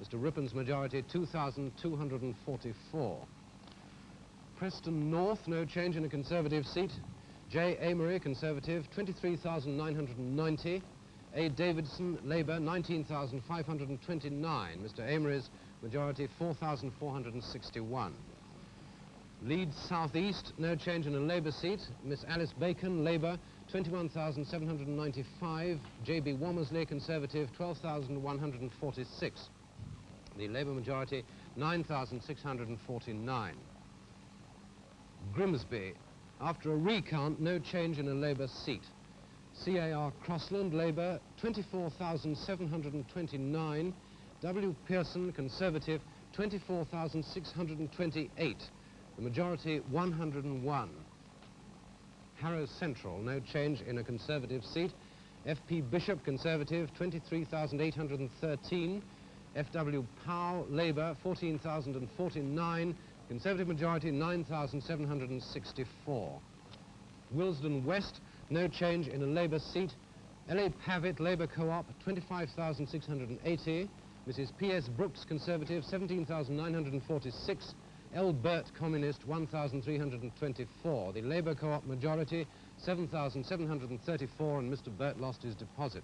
Mr. Ripon's majority, 2,244. Preston North, no change in a Conservative seat. J. Amory, Conservative, 23,990. A. Davidson, Labour, 19,529. Mr. Amory's majority, 4,461. Leeds South East, no change in a Labour seat. Miss Alice Bacon, Labour, 21,795. J.B. Womersley, Conservative, 12,146. The Labour majority, 9,649. Grimsby, after a recount, no change in a Labour seat. C.A.R. Crossland, Labour, 24,729. W. Pearson, Conservative, 24,628. The majority, 101. Harrow Central, no change in a Conservative seat. F.P. Bishop, Conservative, 23,813. F.W. Powell, Labour, 14,049. Conservative majority, 9,764. Willesden West, no change in a Labour seat. L.A. Pavitt, Labour Co-op, 25,680. Mrs. P.S. Brooks, Conservative, 17,946. L. Burt, Communist, 1,324. The Labour Co-op majority, 7,734, and Mr. Burt lost his deposit.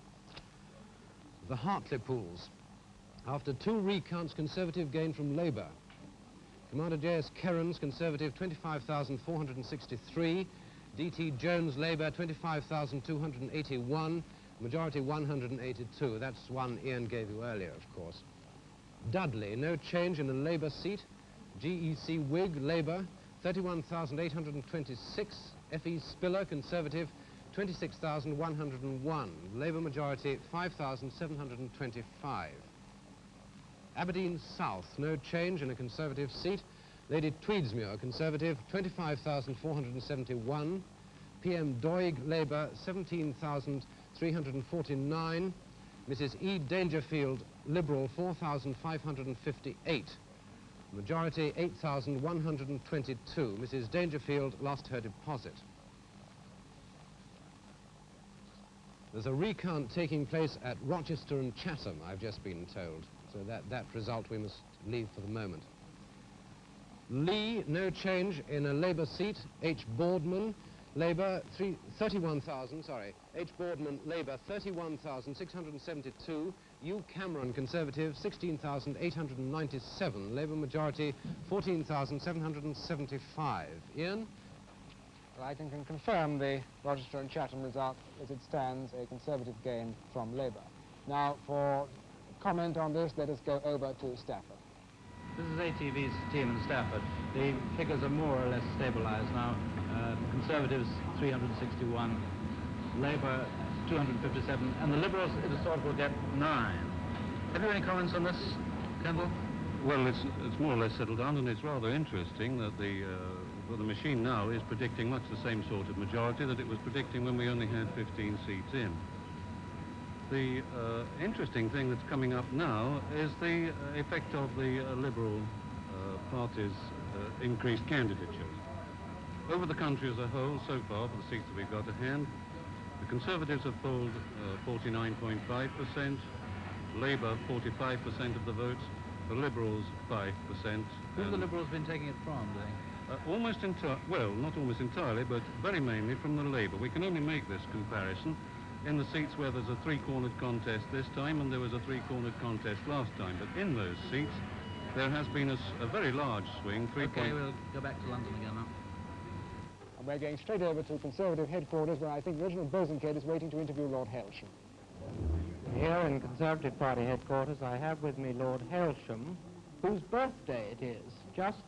The Hartlepool. After 2 recounts, Conservative gained from Labour. Commander J.S. Kerrans, Conservative, 25,463. D.T. Jones, Labour, 25,281. Majority, 182. That's one Ian gave you earlier, of course. Dudley, no change in a Labour seat. G.E.C. Whig, Labour, 31,826. F.E. Spiller, Conservative, 26,101. Labour majority, 5,725. Aberdeen South, no change in a Conservative seat. Lady Tweedsmuir, Conservative, 25,471. P.M. Doig, Labour, 17,349. Mrs. E. Dangerfield, Liberal, 4,558. Majority, 8,122. Mrs. Dangerfield lost her deposit. There's a recount taking place at Rochester and Chatham, I've just been told. So that result we must leave for the moment. Lee, no change in a Labour seat. H. Boardman, Labour, 31,000, sorry. H. Boardman, Labour, 31,672. U. Cameron, Conservative, 16,897. Labour majority, 14,775. Ian? Well, I can confirm the Rochester and Chatham result as it stands, a Conservative gain from Labour. Now, for comment on this, let us go over to Stafford. This is ATV's team in Stafford. The figures are more or less stabilised now. Conservatives 361, Labour 257, and the Liberals it is thought will get 9. Have you any comments on this, Kendall? Well, it's more or less settled down, and it's rather interesting that the machine now is predicting much the same sort of majority that it was predicting when we only had 15 seats in. The interesting thing that's coming up now is the effect of the Liberal Party's increased candidatures. Over the country as a whole, so far, for the seats that we've got at hand, the Conservatives have polled 49.5%, Labour 45% of the votes, the Liberals 5%. Who have the Liberals been taking it from, do you think? Almost entirely, well, not almost entirely, but very mainly from the Labour. We can only make this comparison in the seats where there's a three-cornered contest this time and there was a three-cornered contest last time. But in those seats, there has been a very large swing. Okay, we'll go back to London again now. And we're going straight over to Conservative headquarters, where I think Reginald Bosanquet is waiting to interview Lord Hailsham. Here in Conservative Party headquarters, I have with me Lord Hailsham, whose birthday it is. Just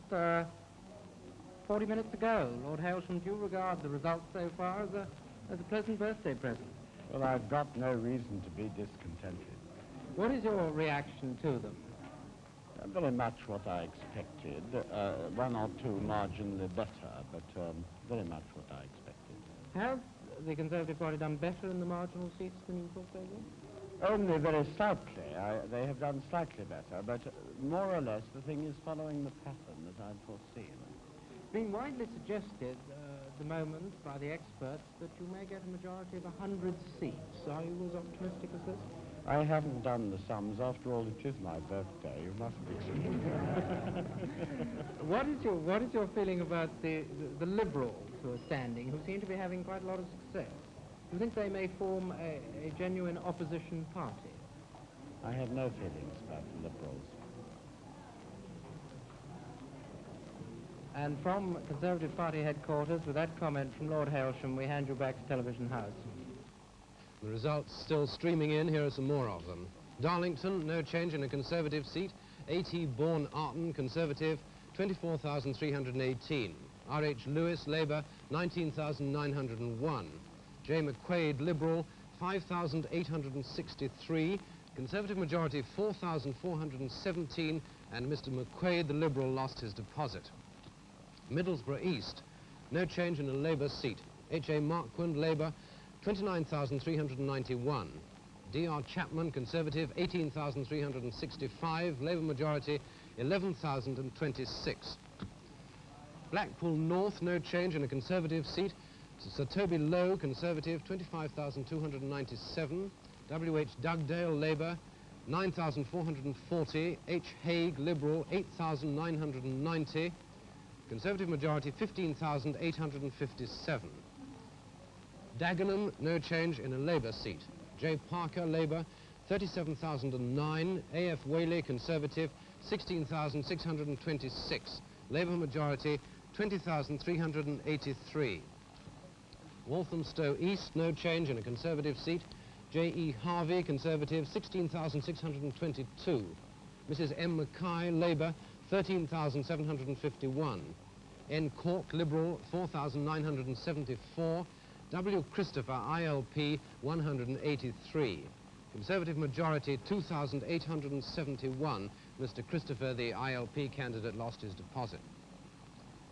40 minutes ago. Lord Hailsham, do you regard the results so far as a pleasant birthday present? Well, I've got no reason to be discontented. What is your reaction to them? Very much what I expected. One or two marginally better, but very much what I expected. Has the Conservative Party done better in the marginal seats than you thought they would? Only very slightly. They have done slightly better, but more or less the thing is following the pattern that I'd foreseen. It's been widely suggested at the moment by the experts that you may get a majority of 100 seats. Are you as optimistic as this? I haven't done the sums. After all, it is my birthday. You must be. What is your feeling about the Liberals who are standing, who seem to be having quite a lot of success? Do you think they may form a genuine opposition party? I have no feelings about the Liberals. And from Conservative Party headquarters, with that comment from Lord Hailsham, we hand you back to Television House. The results still streaming in. Here are some more of them. Darlington, no change in a Conservative seat. A.T. Bourne Arton, Conservative, 24,318. R.H. Lewis, Labour, 19,901. J. McQuaid, Liberal, 5,863. Conservative majority, 4,417. And Mr. McQuaid, the Liberal, lost his deposit. Middlesbrough East, no change in a Labour seat. H.A. Marquand, Labour, 29,391. D.R. Chapman, Conservative, 18,365. Labour majority, 11,026. Blackpool North, no change in a Conservative seat. Sir Toby Lowe, Conservative, 25,297. W.H. Dugdale, Labour, 9,440. H. Haig, Liberal, 8,990. Conservative majority, 15,857. Dagenham, no change in a Labour seat. J. Parker, Labour, 37,009. A.F. Whaley, Conservative, 16,626. Labour majority, 20,383. Walthamstow East, no change in a Conservative seat. J.E. Harvey, Conservative, 16,622. Mrs. M. Mackay, Labour, 13,751. N. Cork, Liberal, 4,974. W. Christopher, ILP, 183. Conservative majority, 2,871. Mr. Christopher, the ILP candidate, lost his deposit.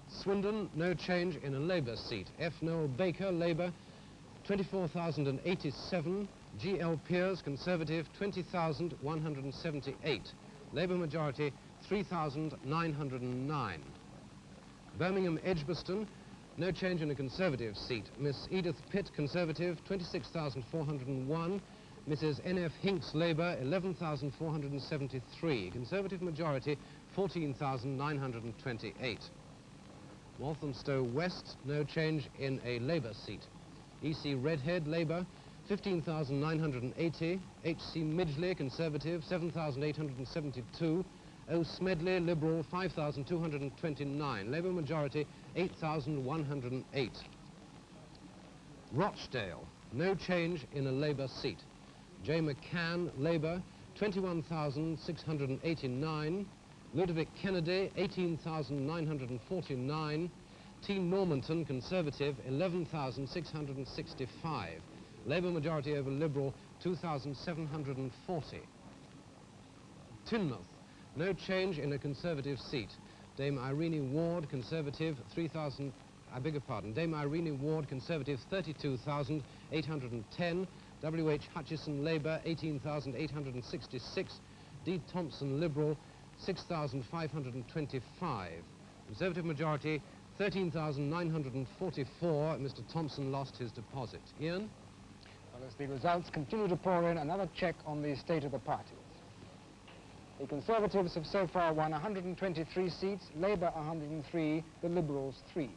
Swindon, no change in a Labour seat. F. Noel Baker, Labour, 24,087. G.L. Peers, Conservative, 20,178. Labour majority, 3,909. Birmingham Edgbaston, no change in a Conservative seat. Miss Edith Pitt, Conservative, 26,401. Mrs. N.F. Hinks, Labour, 11,473. Conservative majority, 14,928. Walthamstow West, no change in a Labour seat. E.C. Redhead, Labour, 15,980. H.C. Midgley, Conservative, 7,872. O. Smedley, Liberal, 5,229. Labour majority, 8,108. Rochdale, no change in a Labour seat. J. McCann, Labour, 21,689. Ludovic Kennedy, 18,949. T. Normanton, Conservative, 11,665. Labour majority over Liberal, 2,740. Teignmouth, no change in a Conservative seat. Dame Irene Ward, Conservative, Dame Irene Ward, Conservative, 32,810. W.H. Hutchison, Labour, 18,866. D. Thompson, Liberal, 6,525. Conservative majority, 13,944. Mr. Thompson lost his deposit. Ian? Well, as the results continue to pour in, another check on the state of the parties. The Conservatives have so far won 123 seats, Labour 103, the Liberals 3.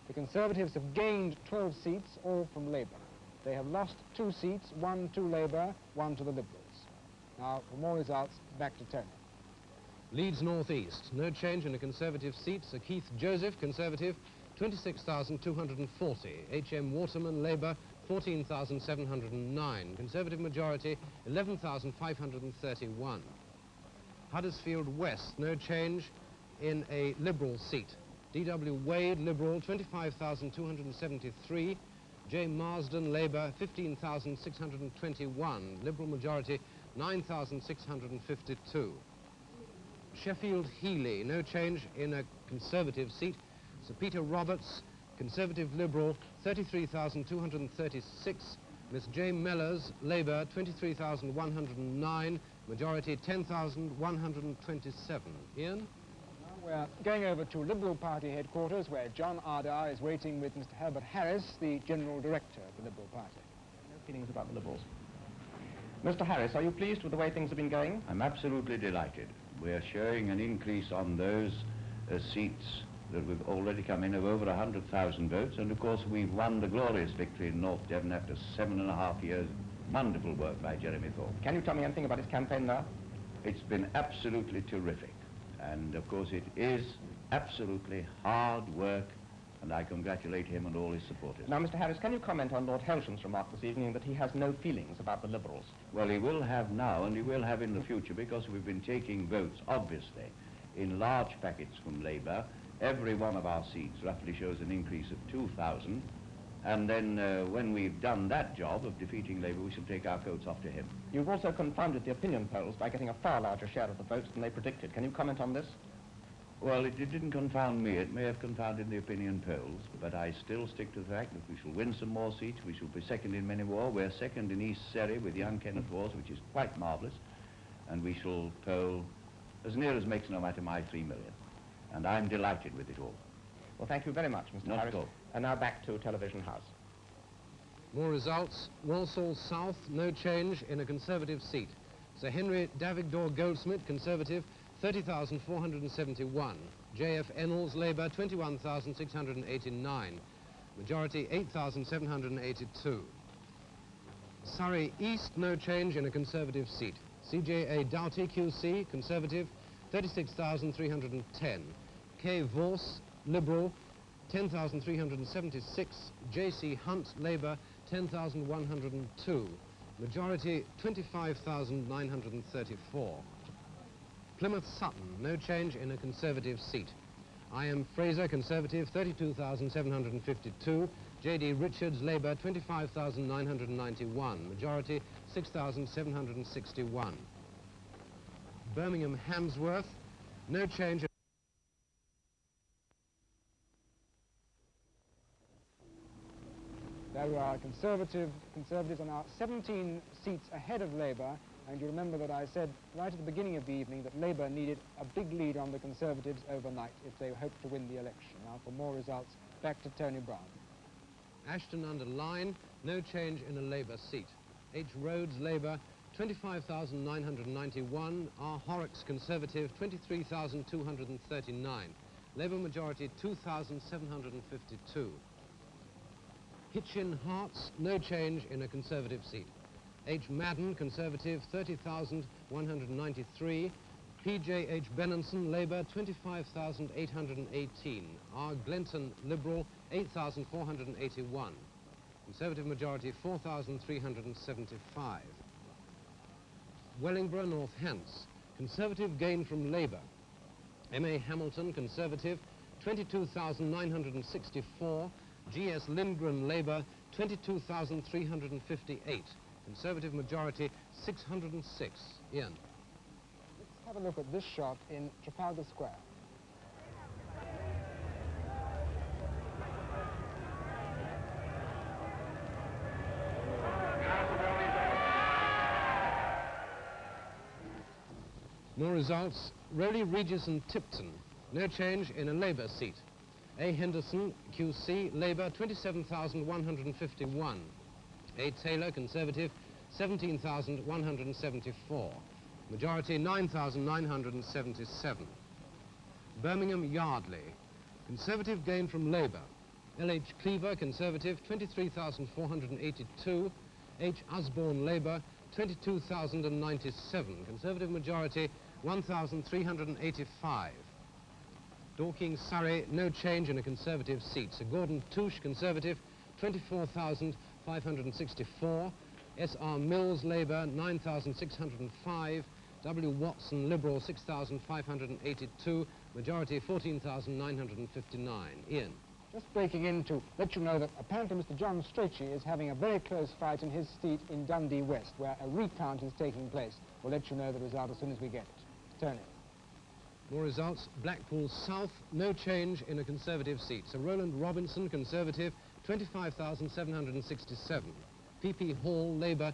The Conservatives have gained 12 seats, all from Labour. They have lost 2 seats, 1 to Labour, 1 to the Liberals. Now, for more results, back to Tony. Leeds North East, no change in a Conservative seat. Sir Keith Joseph, Conservative, 26,240. H.M. Waterman, Labour, 14,709. Conservative majority, 11,531. Huddersfield West, no change in a Liberal seat. D.W. Wade, Liberal, 25,273. J. Marsden, Labour, 15,621. Liberal majority, 9,652. Sheffield Heeley, no change in a Conservative seat. Sir Peter Roberts, Conservative Liberal, 33,236. Miss J. Mellors, Labour, 23,109. Majority, 10,127. Ian? We're going over to Liberal Party headquarters, where John Ardagh is waiting with Mr. Herbert Harris, the General Director of the Liberal Party. No feelings about the Liberals. Mr. Harris, are you pleased with the way things have been going? I'm absolutely delighted. We're showing an increase on those seats that we've already come in of over 100,000 votes, and of course we've won the glorious victory in North Devon after 7.5 years. Wonderful work by Jeremy Thorpe. Can you tell me anything about his campaign now? It's been absolutely terrific, and of course it is absolutely hard work, and I congratulate him and all his supporters. Now, Mr. Harris, can you comment on Lord Hailsham's remark this evening that he has no feelings about the Liberals? Well, he will have now, and he will have in the future, because we've been taking votes, obviously, in large packets from Labour. Every one of our seats roughly shows an increase of 2,000, and then when we've done that job of defeating Labour, we shall take our coats off to him. You've also confounded the opinion polls by getting a far larger share of the votes than they predicted. Can you comment on this? Well, it didn't confound me. It may have confounded the opinion polls, but I still stick to the fact that we shall win some more seats. We shall be second in many more. We're second in East Surrey with young Kenneth Wars, which is quite marvellous, and we shall poll as near as makes no matter my 3 million. And I'm delighted with it all. Well, thank you very much, Mr. Not Harris. at all. And now back to Television House. More results. Walsall South, no change in a Conservative seat. Sir Henry Davigdor Goldsmith, Conservative, 30,471. J.F. Ennals, Labour, 21,689. Majority, 8,782. Surrey East, no change in a Conservative seat. C.J.A. Doughty, QC, Conservative, 36,310. K. Vorse, Liberal, 10,376. J.C. Hunt, Labour, 10,102. Majority, 25,934. Plymouth Sutton, no change in a Conservative seat. I.M. Fraser, Conservative, 32,752. J.D. Richards, Labour, 25,991. Majority, 6,761. Birmingham Hamsworth, no change. There we are. Conservatives are now 17 seats ahead of Labour, and you remember that I said right at the beginning of the evening that Labour needed a big lead on the Conservatives overnight if they hoped to win the election. Now for more results, back to Tony Brown. Ashton under Lyne, no change in a Labour seat. H. Rhodes, Labour, 25,991. R. Horrocks, Conservative, 23,239. Labour majority, 2,752. Hitchin Hearts, no change in a Conservative seat. H. Madden, Conservative, 30,193. P.J.H. Benenson, Labour, 25,818. R. Glenton, Liberal, 8,481. Conservative majority, 4,375. Wellingborough, North Hants, Conservative gain from Labour. M.A. Hamilton, Conservative, 22,964. G.S. Lindgren, Labour, 22,358. Conservative majority, 606. Ian. Let's have a look at this shot in Trafalgar Square. More results. Rowley, Regis and Tipton, no change in a Labour seat. A. Henderson, QC, Labour, 27,151. A. Taylor, Conservative, 17,174. Majority, 9,977. Birmingham, Yardley, Conservative gain from Labour. L.H. Cleaver, Conservative, 23,482. H. Usborne, Labour, 22,097. Conservative majority, 1,385. Dorking, Surrey, no change in a Conservative seat. Sir Gordon Touche, Conservative, 24,564. S.R. Mills, Labour, 9,605. W. Watson, Liberal, 6,582. Majority, 14,959. Ian. Just breaking in to let you know that apparently Mr. John Strachey is having a very close fight in his seat in Dundee West, where a recount is taking place. We'll let you know the result as soon as we get it. Tony. More results. Blackpool South, no change in a Conservative seat. Sir Roland Robinson, Conservative, 25,767. P.P. Hall, Labour,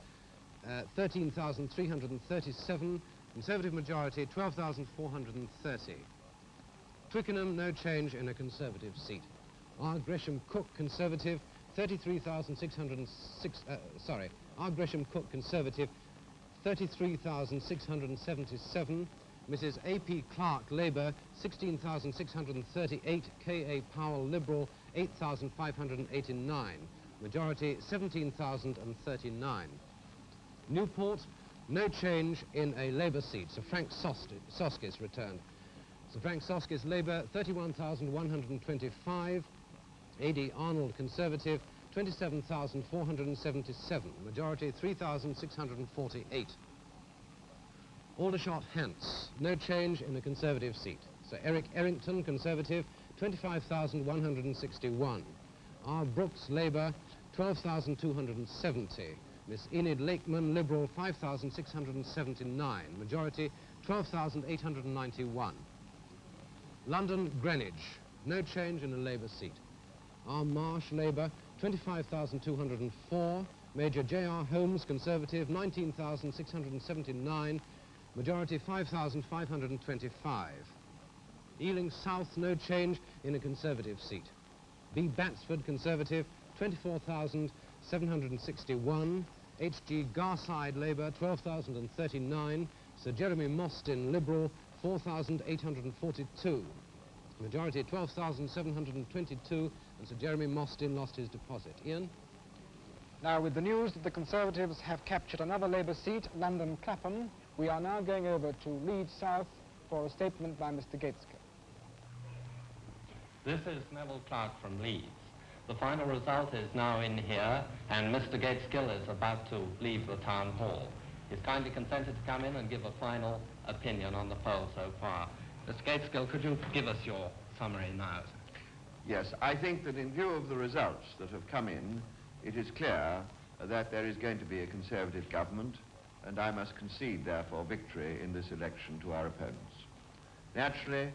13,337. Conservative majority, 12,430. Twickenham, no change in a Conservative seat. R. Gresham Cook, Conservative, 33,606, R. Gresham Cook, Conservative, 33,677. Mrs. A.P. Clark, Labour, 16,638. K.A. Powell, Liberal, 8,589. Majority, 17,039. Newport, no change in a Labour seat. Sir Frank Soskis returned. Sir Frank Soskis, Labour, 31,125. A.D. Arnold, Conservative, 27,477. Majority, 3,648. Aldershot Hants, no change in a Conservative seat. Sir Eric Errington, Conservative, 25,161. R. Brooks, Labour, 12,270. Miss Enid Lakeman, Liberal, 5,679. Majority, 12,891. London Greenwich, no change in a Labour seat. R. Marsh, Labour, 25,204. Major J.R. Holmes, Conservative, 19,679. Majority, 5,525. Ealing South, no change in a Conservative seat. B. Batsford, Conservative, 24,761. H.G. Garside, Labour, 12,039. Sir Jeremy Mostyn, Liberal, 4,842. Majority, 12,722, and Sir Jeremy Mostyn lost his deposit. Ian? Now, with the news that the Conservatives have captured another Labour seat, London Clapham, we are now going over to Leeds South for a statement by Mr. Gaitskell. This is Neville Clark from Leeds. The final result is now in here, and Mr. Gaitskell is about to leave the town hall. He's kindly consented to come in and give a final opinion on the poll so far. Mr. Gaitskell, could you give us your summary now. Yes, I think that in view of the results that have come in, it is clear that there is going to be a Conservative government, and I must concede, therefore, victory in this election to our opponents. Naturally,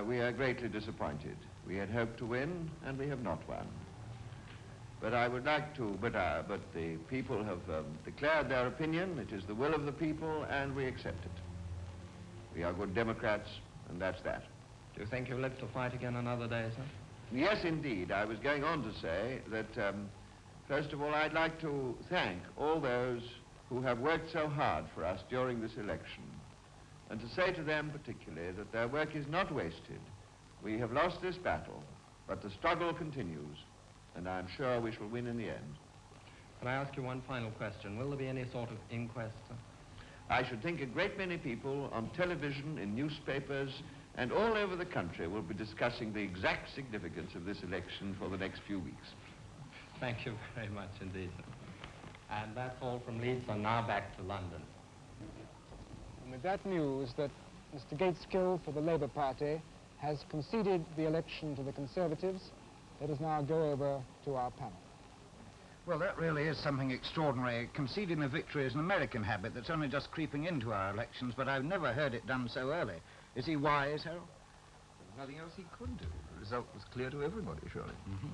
we are greatly disappointed. We had hoped to win, and we have not won. But I would like to, but the people have declared their opinion. It is the will of the people, and we accept it. We are good Democrats, and that's that. Do you think you'll live to fight again another day, sir? Yes, indeed. I was going on to say that, first of all, I'd like to thank all those who have worked so hard for us during this election, and to say to them particularly that their work is not wasted. We have lost this battle, but the struggle continues, and I'm sure we shall win in the end. Can I ask you one final question? Will there be any sort of inquest, sir? I should think a great many people on television, in newspapers, and all over the country will be discussing the exact significance of this election for the next few weeks. Thank you very much indeed, sir. And that's all from Leeds, and now back to London. And with that news that Mr. Gaitskell for the Labour Party has conceded the election to the Conservatives, let us now go over to our panel. Well, that really is something extraordinary. Conceding a victory is an American habit that's only just creeping into our elections, but I've never heard it done so early. Is he wise, Harold? There's nothing else he could do. The result was clear to everybody, surely. Mm-hmm.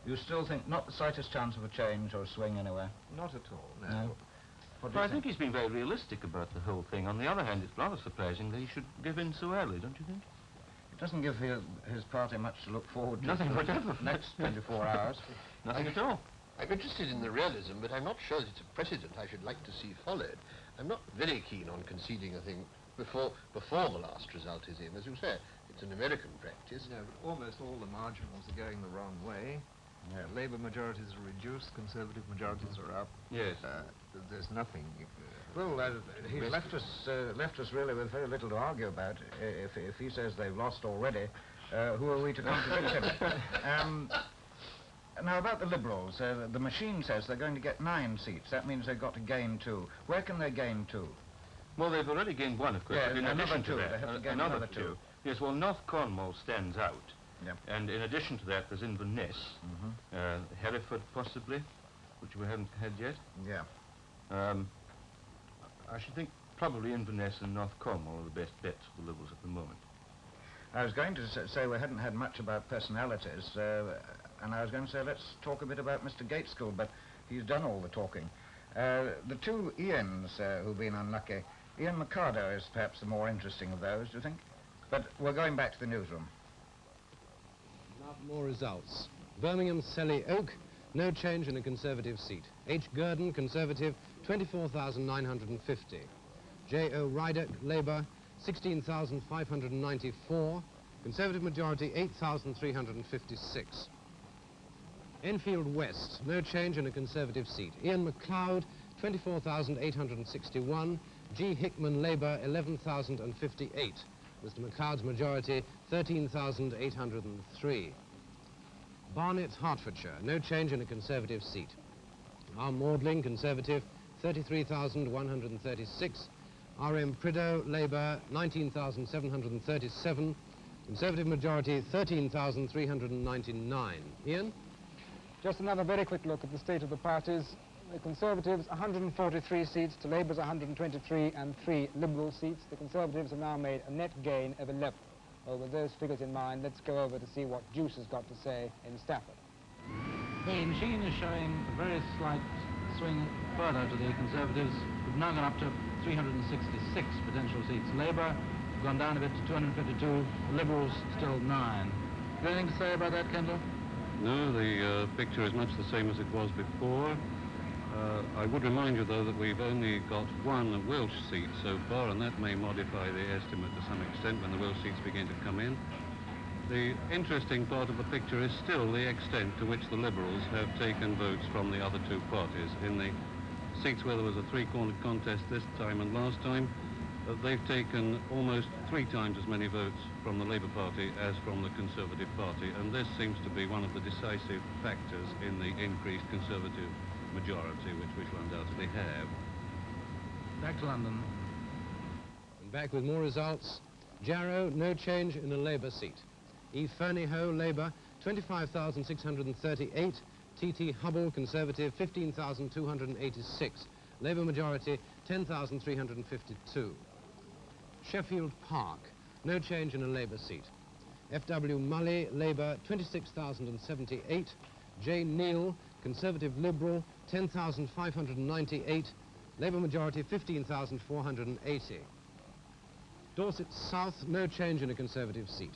You still think not the slightest chance of a change or a swing anywhere? Not at all, no. No. What do Well, you I think he's been very realistic about the whole thing. On the other hand, it's rather surprising that he should give in so early, don't you think? It doesn't give his party much to look forward to. Nothing for the whatever. next 24 hours. Nothing at all. I'm interested in the realism, but I'm not sure that it's a precedent I should like to see followed. I'm not very keen on conceding a thing before the last result is in. As you say, it's an American practice. No, but almost all the marginals are going the wrong way. Yeah. Labour majorities are reduced, Conservative majorities are up. Yes. There's nothing. Well, he's left us really with very little to argue about. If he says they've lost already, who are we to contradict him? Now, about the Liberals, the machine says they're going to get 9 seats. That means they've got to gain 2. Where can they gain 2? Well, they've already gained 1, of course. Yeah, but in another addition to 2. that, They have to gain another 2. Yes, well, North Cornwall stands out. Yep. And in addition to that, there's Inverness, Hereford possibly, which we haven't had yet. Yeah. I should think probably Inverness and North Cornwall are the best bets for the Liberals at the moment. I was going to say we hadn't had much about personalities, and I was going to say let's talk a bit about Mr. Gaitskell, but he's done all the talking. The 2 Ians who've been unlucky, Ian Mercado is perhaps the more interesting of those, do you think? But we're going back to the newsroom. Now for more results. Birmingham Selly Oak, no change in a Conservative seat. H. Gurdon, Conservative, 24,950. J. O. Rydock, Labour, 16,594. Conservative majority, 8,356. Enfield West, no change in a Conservative seat. Ian MacLeod, 24,861. G. Hickman, Labour, 11,058. Mr. MacLeod's majority, 13,803. Barnet, Hertfordshire, no change in a Conservative seat. R. Maudling, Conservative, 33,136. R.M. Prideaux, Labour, 19,737. Conservative majority, 13,399. Ian? Just another very quick look at the state of the parties. The Conservatives, 143 seats to Labour's 123 and 3 Liberal seats. The Conservatives have now made a net gain of 11. Well, with those figures in mind, let's go over to see what Juice has got to say in Stafford. The machine is showing a very slight swing further to the Conservatives. We've now gone up to 366 potential seats. Labour have gone down a bit to 252. Liberals still 9. Got anything to say about that, Kendall? No, the picture is much the same as it was before. I would remind you, though, that we've only got 1 Welsh seat so far, and that may modify the estimate to some extent when the Welsh seats begin to come in. The interesting part of the picture is still the extent to which the Liberals have taken votes from the other 2 parties. In the seats where there was a 3-cornered contest this time and last time, they've taken almost 3 times as many votes from the Labour Party as from the Conservative Party, and this seems to be one of the decisive factors in the increased Conservative majority, which we shall undoubtedly have. Back to London. And back with more results. Jarrow, no change in a Labour seat. E. Fernyhoe, Labour, 25,638. T.T. Hubble, Conservative, 15,286. Labour majority, 10,352. Sheffield Park, no change in a Labour seat. F.W. Mully, Labour, 26,078. J. Neal, Conservative Liberal, 10,598. Labour majority, 15,480. Dorset South, no change in a Conservative seat.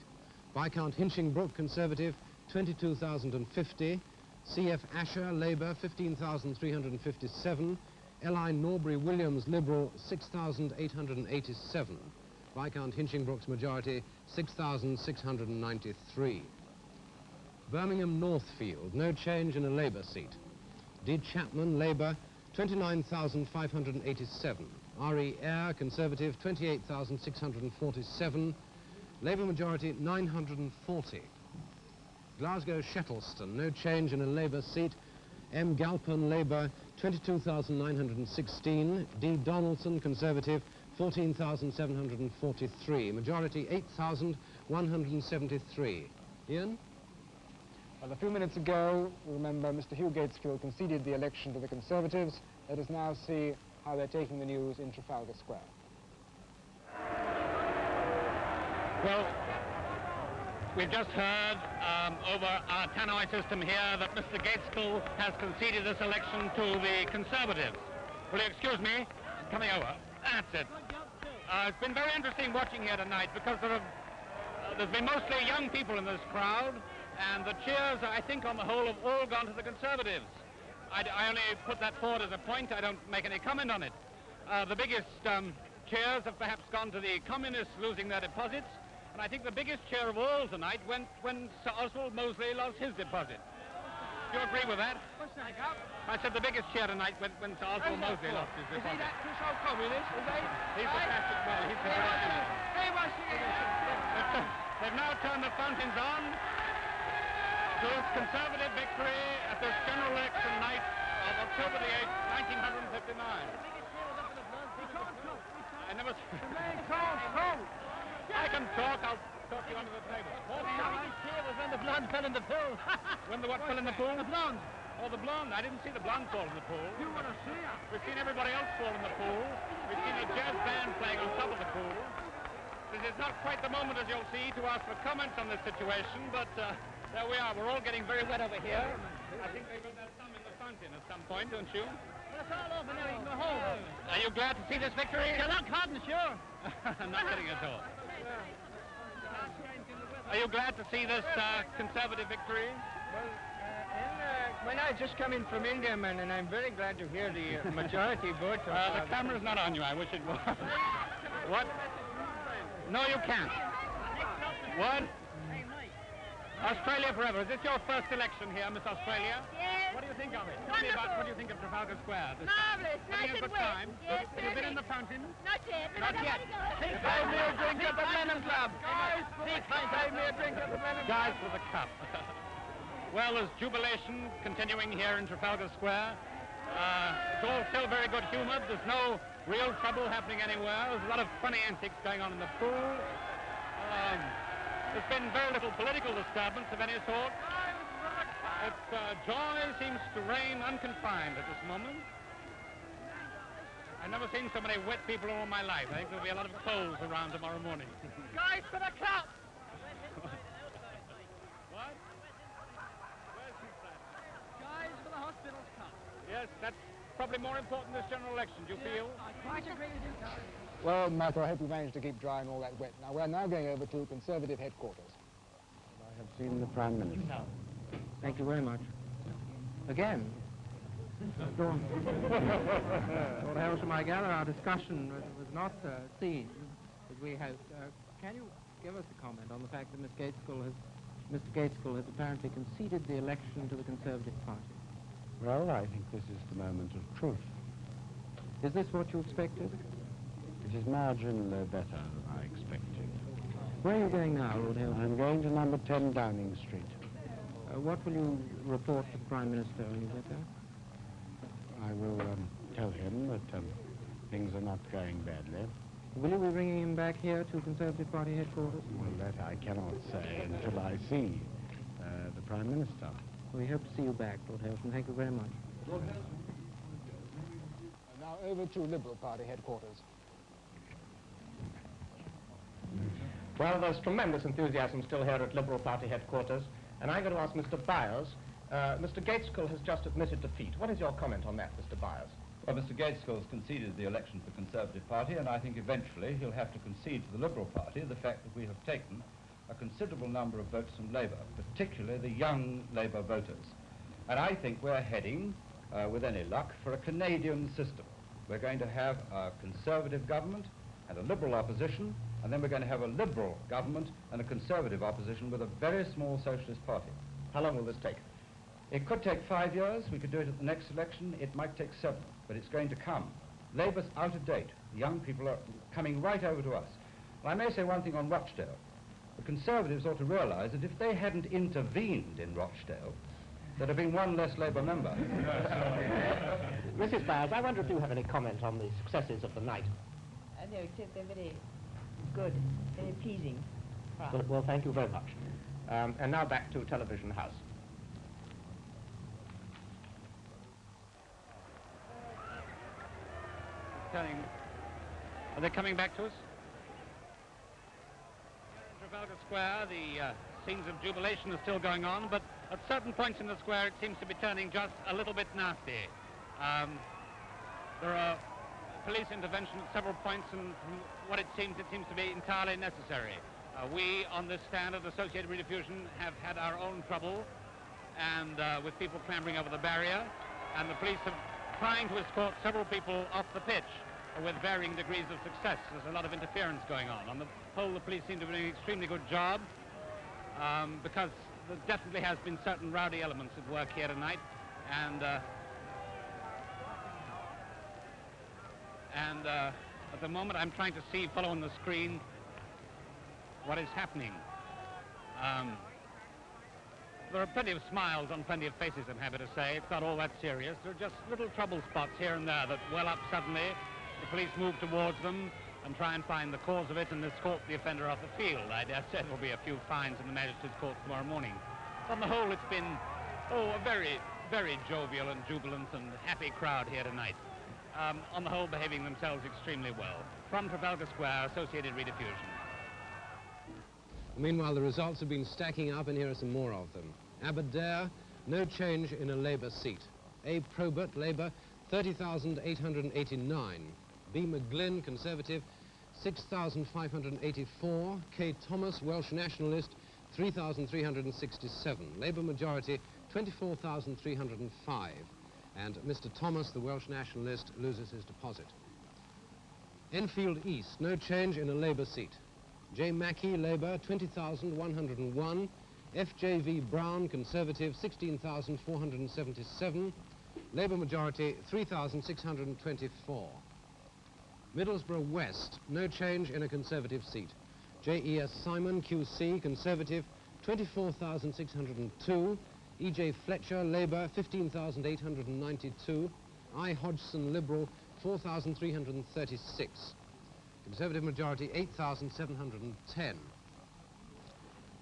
Viscount Hinchingbrook, Conservative, 22,050. C.F. Asher, Labour, 15,357. L.I. Norbury Williams, Liberal, 6,887. Viscount Hinchingbrook's majority, 6,693. Birmingham Northfield, no change in a Labour seat. D. Chapman, Labour, 29,587. R.E. Eyre, Conservative, 28,647. Labour majority, 940. Glasgow Shettleston, no change in a Labour seat. M. Galpin, Labour, 22,916. D. Donaldson, Conservative, 14,743. Majority, 8,173. Ian? Well, a few minutes ago, remember, Mr. Hugh Gaitskell conceded the election to the Conservatives. Let us now see how they're taking the news in Trafalgar Square. Well, we've just heard over our tannoy system here that Mr. Gaitskell has conceded this election to the Conservatives. Will you excuse me? Coming over. That's it. It's been very interesting watching here tonight because there's been mostly young people in this crowd, and the cheers, I think, on the whole, have all gone to the Conservatives. I only put that forward as a point. I don't make any comment on it. The biggest cheers have perhaps gone to the Communists losing their deposits, and I think the biggest cheer of all tonight went when Sir Oswald Mosley lost his deposit. Do you agree with that? What's that? I said the biggest cheer tonight when Sir Oswald Mosley lost his deposit. Is he that Chris communist? Is he? He's the classic, well, he's the He was They've now turned the fountains on to its Conservative victory at this general election night of October the 8th, 1959. I never... I can talk. I'll talk you under the table. The biggest cheer was when the blonde fell in the pool. When the what fell in the pool? The blonde. Oh, the blonde. I didn't see the blonde fall in the pool. You want to see her? We've seen everybody else fall in the pool. We've seen a jazz band playing on top of the pool. This is not quite the moment, as you'll see, to ask for comments on this situation, but there we are. We're all getting very wet over here. I think they will have some in the fountain at some point, don't you? Well, it's all over now. You can go home. Are you glad to see this victory? You're not hardly sure. Not kidding at all. Are you glad to see this Conservative victory? Well, I just come in from India, man, and I'm very glad to hear the majority vote. The camera's not on you. I wish it was. What? No, you can't. What? Australia forever. Is this your first election here, Miss Australia? Yes. What do you think of it? Tell me about what do you think of Trafalgar Square? Marvellous. Nice and good wet. time. Yes, Have you been in the fountain? Not yet. Not yet. Buy me a drink at the Blenheim Club. Guys, buy me a drink at the Blenheim Club. Guys with a cup. Well, there's jubilation continuing here in Trafalgar Square. It's all still very good humor. There's no real trouble happening anywhere. There's a lot of funny antics going on in the pool. There's been very little political disturbance of any sort. Joy seems to reign unconfined at this moment. I've never seen so many wet people in all my life. I think there'll be a lot of clothes around tomorrow morning. Guys for the cup. What? Guys for the hospital's cup. Yes, that's probably more important this general election, do you feel? I quite agree with you, guys. Well, Matthew, I hope you managed to keep dry and all that wet. Now, we're now going over to Conservative headquarters. I have seen the Prime Minister. No. Thank you very much. Again. Lord Hailsham, I gather our discussion was not seen as we hoped. Can you give us a comment on the fact that Mr. Gaitskell has apparently conceded the election to the Conservative Party? Well, I think this is the moment of truth. Is this what you expected? It is marginally better than I expected. Where are you going now, Lord Hailsham? I'm going to number 10 Downing Street. What will you report to the Prime Minister when you get there? I will tell him that things are not going badly. Will you be bringing him back here to Conservative Party headquarters? Well, that I cannot say until I see the Prime Minister. We hope to see you back, Lord Hailsham. Thank you very much. Now over to Liberal Party headquarters. Well, there's tremendous enthusiasm still here at Liberal Party headquarters, and I'm going to ask Mr. Byers. Mr. Gaitskell has just admitted defeat. What is your comment on that, Mr. Byers? Well, Mr. Gaitskell has conceded the election for the Conservative Party, and I think eventually he'll have to concede to the Liberal Party the fact that we have taken a considerable number of votes from Labour, particularly the young Labour voters. And I think we're heading, with any luck, for a Canadian system. We're going to have a Conservative government and a Liberal opposition, and then we're going to have a Liberal government and a Conservative opposition with a very small Socialist party. How long will this take? It could take 5 years. We could do it at the next election. It might take 7, but it's going to come. Labour's out of date. The young people are coming right over to us. And I may say one thing on Rochdale. The Conservatives ought to realise that if they hadn't intervened in Rochdale, there'd have been one less Labour member. Mrs. Byers, I wonder if you have any comment on the successes of the night. No, except they're very good, very pleasing. Well, thank you very much. And now back to Television House. Are they coming back to us? Trafalgar Square, the scenes of jubilation are still going on, but at certain points in the square it seems to be turning just a little bit nasty. There are police intervention at several points, and from what it seems to be entirely necessary. We on this stand at Associated Rediffusion have had our own trouble, and with people clambering over the barrier, and the police are trying to escort several people off the pitch with varying degrees of success. There's a lot of interference going on. On the whole, the police seem to be doing an extremely good job, because there definitely has been certain rowdy elements at work here tonight, and at the moment I'm trying to see, follow on the screen, what is happening. There are plenty of smiles on plenty of faces, I'm happy to say. It's not all that serious. There are just little trouble spots here and there that well up suddenly. The police move towards them and try and find the cause of it and escort the offender off the field. I dare say there will be a few fines in the Magistrates' Court tomorrow morning. On the whole, it's been, a very, very jovial and jubilant and happy crowd here tonight. On the whole, behaving themselves extremely well. From Trafalgar Square, Associated Rediffusion. Meanwhile, the results have been stacking up, and here are some more of them. Aberdare, no change in a Labour seat. A. Probert, Labour, 30,889. B. McGlynn, Conservative, 6,584. K. Thomas, Welsh Nationalist, 3,367. Labour majority, 24,305. And Mr. Thomas, the Welsh Nationalist, loses his deposit. Enfield East, no change in a Labour seat. J. Mackey, Labour, 20,101. F.J.V. Brown, Conservative, 16,477. Labour majority, 3,624. Middlesbrough West, no change in a Conservative seat. J.E.S. Simon, QC, Conservative, 24,602. E.J. Fletcher, Labour, 15,892. I. Hodgson, Liberal, 4,336. Conservative majority, 8,710.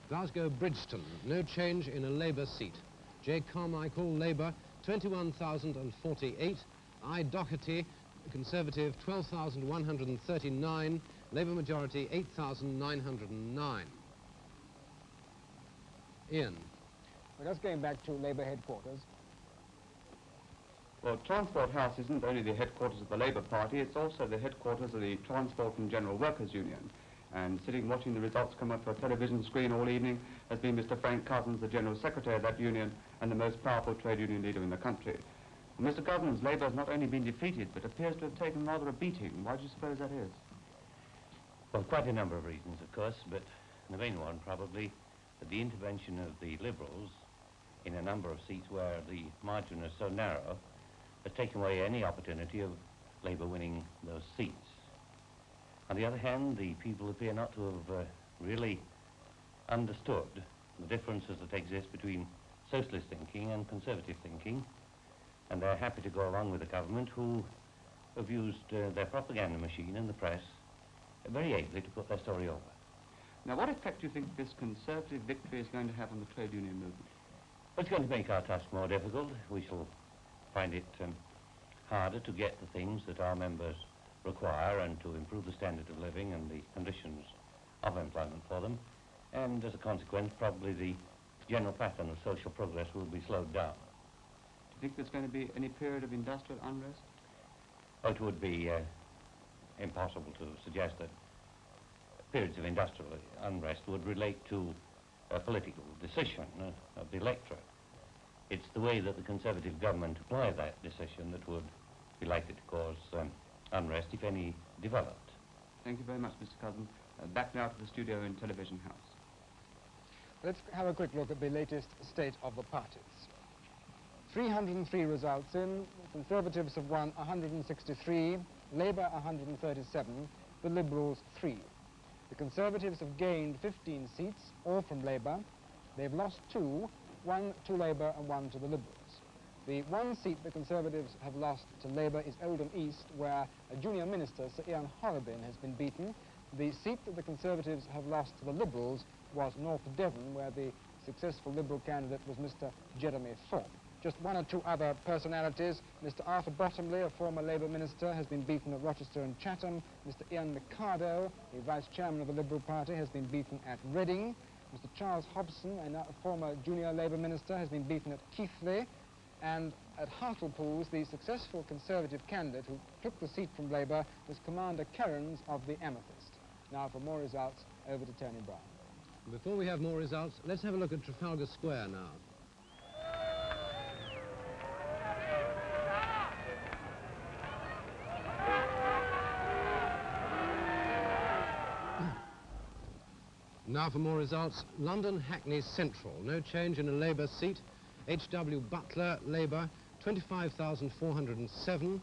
Glasgow Bridgeton, no change in a Labour seat. J. Carmichael, Labour, 21,048. I. Doherty, Conservative, 12,139. Labour majority, 8,909. Ian. We're just going back to Labour headquarters. Well, Transport House isn't only the headquarters of the Labour Party, it's also the headquarters of the Transport and General Workers Union. And sitting watching the results come up for a television screen all evening has been Mr. Frank Cousins, the General Secretary of that union and the most powerful trade union leader in the country. Well, Mr. Cousins, Labour has not only been defeated, but appears to have taken rather a beating. Why do you suppose that is? Well, quite a number of reasons, of course, but the main one probably that the intervention of the Liberals in a number of seats where the margin is so narrow has taken away any opportunity of Labour winning those seats. On the other hand, the people appear not to have really understood the differences that exist between socialist thinking and conservative thinking, and they're happy to go along with the government, who have used their propaganda machine and the press very ably to put their story over. Now, what effect do you think this Conservative victory is going to have on the trade union movement? Well, it's going to make our task more difficult. We shall find it harder to get the things that our members require and to improve the standard of living and the conditions of employment for them. And as a consequence, probably the general pattern of social progress will be slowed down. Do you think there's going to be any period of industrial unrest? Oh, it would be impossible to suggest that periods of industrial unrest would relate to a political decision of the electorate. It's the way that the Conservative government apply that decision that would be likely to cause unrest, if any, developed. Thank you very much, Mr. Cousin. Back now to the studio in Television House. Let's have a quick look at the latest state of the parties. 303 results in. The Conservatives have won 163, Labour 137, the Liberals 3. The Conservatives have gained 15 seats, all from Labour. They've lost 2, 1 to Labour and 1 to the Liberals. The one seat the Conservatives have lost to Labour is Oldham East, where a junior minister, Sir Ian Horrobin, has been beaten. The seat that the Conservatives have lost to the Liberals was North Devon, where the successful Liberal candidate was Mr. Jeremy Thorpe. Just one or two other personalities. Mr. Arthur Bottomley, a former Labour minister, has been beaten at Rochester and Chatham. Mr. Ian Ricardo, the vice chairman of the Liberal Party, has been beaten at Reading. Mr. Charles Hobson, a former junior Labour minister, has been beaten at Keighley. And at Hartlepool, the successful Conservative candidate who took the seat from Labour was Commander Kerrans of the Amethyst. Now, for more results, over to Tony Brown. Before we have more results, let's have a look at Trafalgar Square now. Now for more results. London Hackney Central, no change in a Labour seat. H.W. Butler, Labour, 25,407.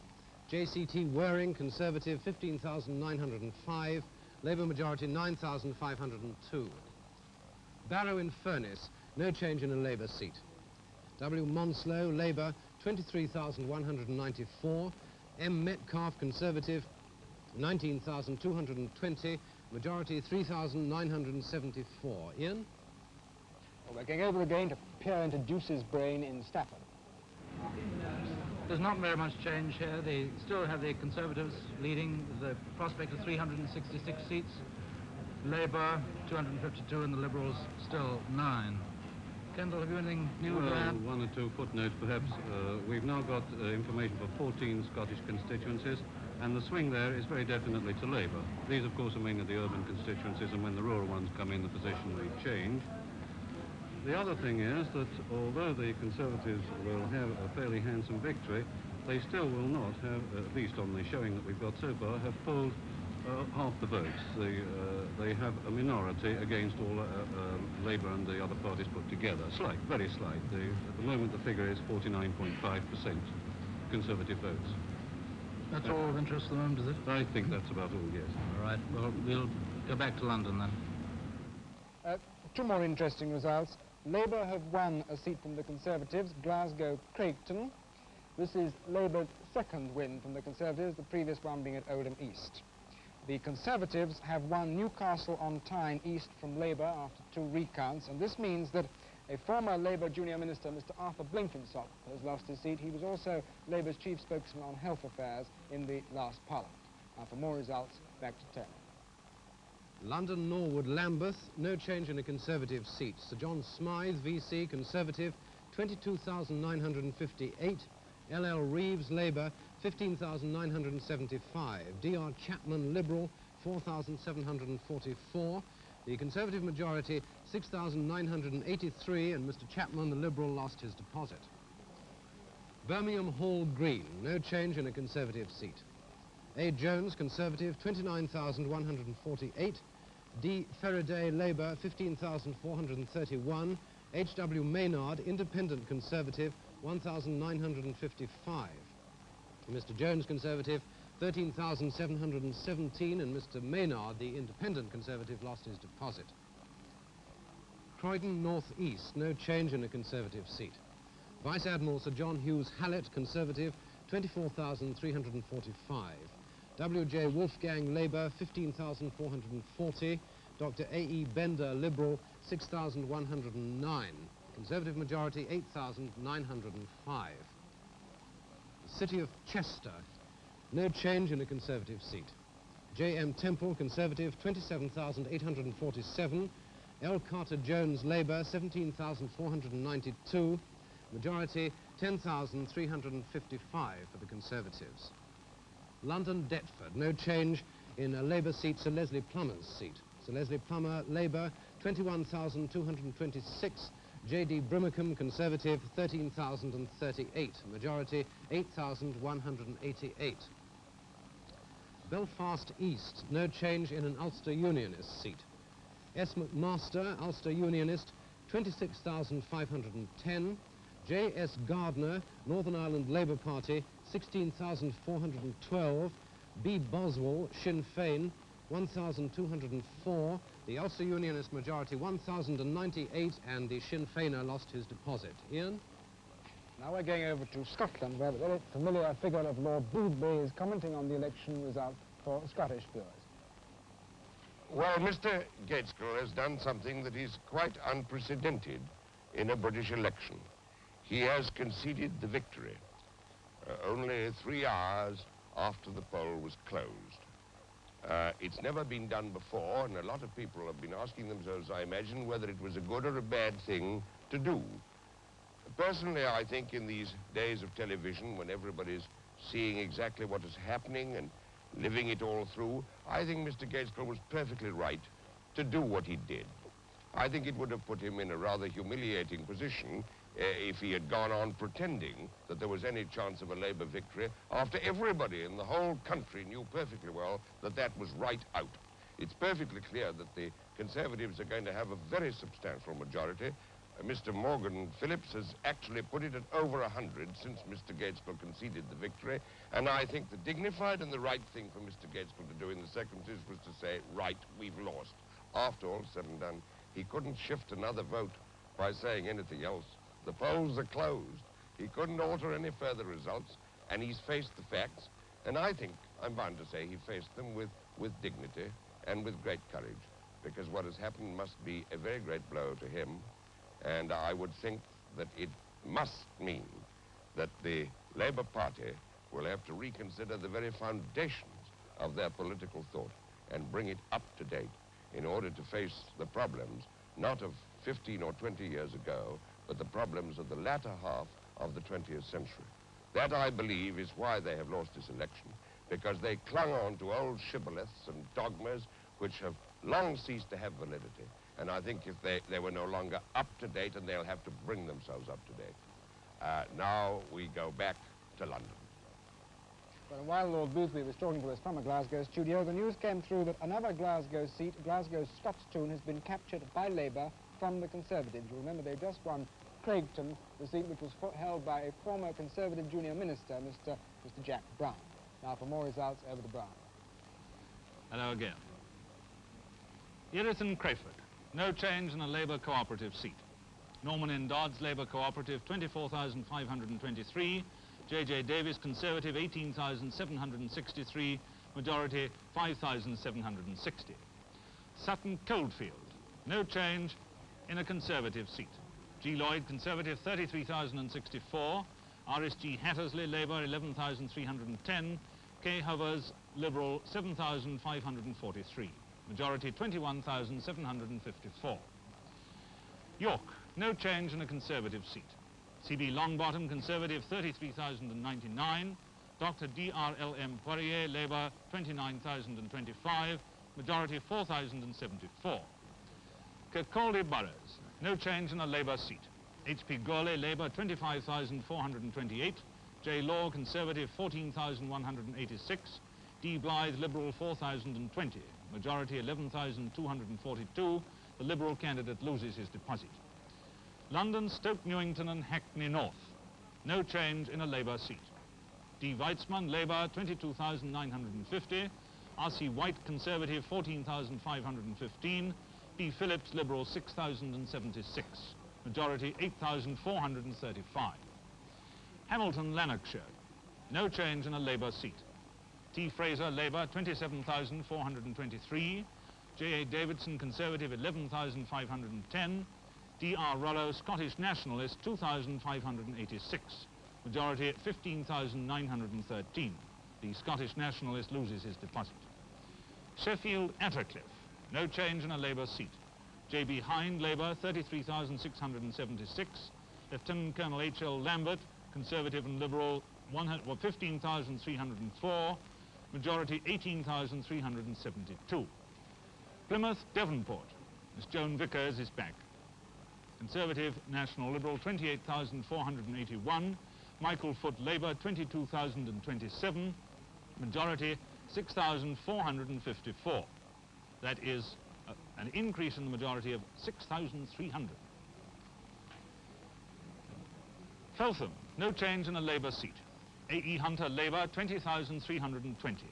J.C.T. Waring, Conservative, 15,905. Labour majority, 9,502. Barrow in Furness, no change in a Labour seat. W. Monslow, Labour, 23,194. M. Metcalfe, Conservative, 19,220. Majority, 3,974. Ian? Well, we're going over again to peer into Juice's brain in Stafford. There's not very much change here. They still have the Conservatives leading the prospect of 366 seats. Labour, 252, and the Liberals still 9. Kendall, have you anything new to add? One or two footnotes, perhaps. We've now got information for 14 Scottish constituencies, and the swing there is very definitely to Labour. These, of course, are mainly the urban constituencies, and when the rural ones come in, the position may change. The other thing is that although the Conservatives will have a fairly handsome victory, they still will not have, at least on the showing that we've got so far, have polled half the votes. They have a minority against all Labour and the other parties put together. Slight, very slight. At the moment the figure is 49.5% Conservative votes. That's all of interest at the moment, is it? I think that's about all, yes. All right, well, we'll go back to London then. Two more interesting results. Labour have won a seat from the Conservatives, Glasgow Craigton. This is Labour's second win from the Conservatives, the previous one being at Oldham East. The Conservatives have won Newcastle on Tyne East from Labour after 2 recounts, and this means that a former Labour junior minister, Mr. Arthur Blenkinsop, has lost his seat. He was also Labour's chief spokesman on health affairs in the last Parliament. Now for more results, back to Tony. London Norwood Lambeth, no change in a Conservative seat. Sir John Smythe, VC, Conservative, 22,958. L.L. Reeves, Labour, 15,975. D.R. Chapman, Liberal, 4,744. The Conservative majority, 6,983, and Mr. Chapman, the Liberal, lost his deposit. Birmingham Hall Green, no change in a Conservative seat. A. Jones, Conservative, 29,148. D. Faraday, Labour, 15,431. H.W. Maynard, Independent Conservative, 1,955. Mr. Jones, Conservative, 13,717, and Mr. Maynard, the Independent Conservative, lost his deposit. Croydon North East, no change in a Conservative seat. Vice Admiral Sir John Hughes Hallett, Conservative, 24,345. W.J. Wolfgang, Labour, 15,440. Dr. A.E. Bender, Liberal, 6,109. Conservative majority, 8,905. The city of Chester, no change in a Conservative seat. J.M. Temple, Conservative, 27,847. L. Carter Jones, Labour, 17,492. Majority, 10,355 for the Conservatives. London Deptford, no change in a Labour seat, Sir Leslie Plummer's seat. Sir Leslie Plummer, Labour, 21,226. J.D. Brimacombe, Conservative, 13,038. Majority, 8,188. Belfast East, no change in an Ulster Unionist seat. S. McMaster, Ulster Unionist, 26,510. J.S. Gardner, Northern Ireland Labour Party, 16,412. B. Boswell, Sinn Féin, 1,204. The Ulster Unionist majority, 1,098, and the Sinn Féiner lost his deposit. Ian? Now we're going over to Scotland, where the very familiar figure of Lord Boothby is commenting on the election result for Scottish viewers. Well, Mr. Gaitskell has done something that is quite unprecedented in a British election. He has conceded the victory only 3 hours after the poll was closed. It's never been done before, and a lot of people have been asking themselves, I imagine, whether it was a good or a bad thing to do. Personally, I think in these days of television, when everybody's seeing exactly what is happening and living it all through, I think Mr. Gaitskell was perfectly right to do what he did. I think it would have put him in a rather humiliating position if he had gone on pretending that there was any chance of a Labour victory after everybody in the whole country knew perfectly well that that was right out. It's perfectly clear that the Conservatives are going to have a very substantial majority. Mr. Morgan Phillips has actually put it at over 100 since Mr. Gaitskell conceded the victory, and I think the dignified and the right thing for Mr. Gaitskell to do in the circumstances was to say, right, we've lost. After all said and done, he couldn't shift another vote by saying anything else. The polls are closed. He couldn't alter any further results, and he's faced the facts, and I think, I'm bound to say, he faced them with dignity and with great courage, because what has happened must be a very great blow to him. And I would think that it must mean that the Labour Party will have to reconsider the very foundations of their political thought and bring it up to date in order to face the problems, not of 15 or 20 years ago, but the problems of the latter half of the 20th century. That, I believe, is why they have lost this election, because they clung on to old shibboleths and dogmas which have long ceased to have validity. And I think if they were no longer up to date, and they'll have to bring themselves up to date. Now we go back to London. Well, while Lord Boothby was talking to us from a Glasgow studio, the news came through that another Glasgow seat, Glasgow Scottstoun, has been captured by Labour from the Conservatives. You remember they just won Craigton, the seat which was held by a former Conservative junior minister, Mr. Jack Brown. Now for more results, over to Brown. Hello again. Erith and Crayford, no change in a Labour cooperative seat. Norman N. Dodds, Labour cooperative, 24,523. J.J. Davis, Conservative, 18,763. Majority, 5,760. Sutton Coldfield, no change in a Conservative seat. G. Lloyd, Conservative, 33,064. R.S.G. Hattersley, Labour, 11,310. K. Hovers, Liberal, 7,543. Majority, 21,754. York, no change in a Conservative seat. C.B. Longbottom, Conservative, 33,099. Dr. D.R.L.M. Poirier, Labour, 29,025. Majority, 4,074. Kirkcaldy Boroughs, no change in a Labour seat. H.P. Gourlay, Labour, 25,428. J. Law, Conservative, 14,186. D. Blythe, Liberal, 4,020. Majority, 11,242. The Liberal candidate loses his deposit. London, Stoke Newington and Hackney North, no change in a Labour seat. D. Weitzman, Labour, 22,950. R.C. White, Conservative, 14,515. B. Phillips, Liberal, 6,076. Majority, 8,435. Hamilton, Lanarkshire, no change in a Labour seat. T. Fraser, Labour, 27,423. J.A. Davidson, Conservative, 11,510. D.R. Rollo, Scottish Nationalist, 2,586. Majority, 15,913. The Scottish Nationalist loses his deposit. Sheffield, Attercliffe, no change in a Labour seat. J.B. Hind, Labour, 33,676. Lieutenant Colonel H.L. Lambert, Conservative and Liberal, 15,304. Majority, 18,372. Plymouth, Devonport, Miss Joan Vickers is back. Conservative, National Liberal, 28,481. Michael Foot, Labour, 22,027. Majority, 6,454. That is an increase in the majority of 6,300. Feltham, no change in a Labour seat. A.E. Hunter, Labour, 20,320.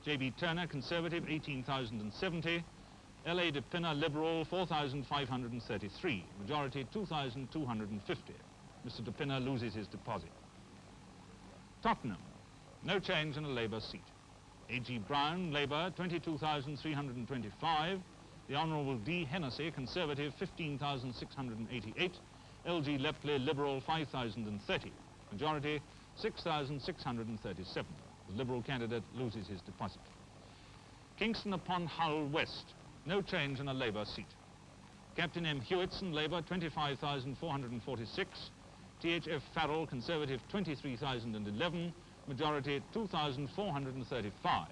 J.B. Turner, Conservative, 18,070. L.A. de Pinner, Liberal, 4,533. Majority, 2,250. Mr. de Pinner loses his deposit. Tottenham, no change in a Labour seat. A.G. Brown, Labour, 22,325. The Honourable D. Hennessy, Conservative, 15,688. L.G. Lepley, Liberal, 5,030. Majority, 6,637. The Liberal candidate loses his deposit. Kingston upon Hull West, no change in a Labour seat. Captain M. Hewitson, Labour, 25,446. T.H.F. Farrell, Conservative, 23,011. Majority, 2,435.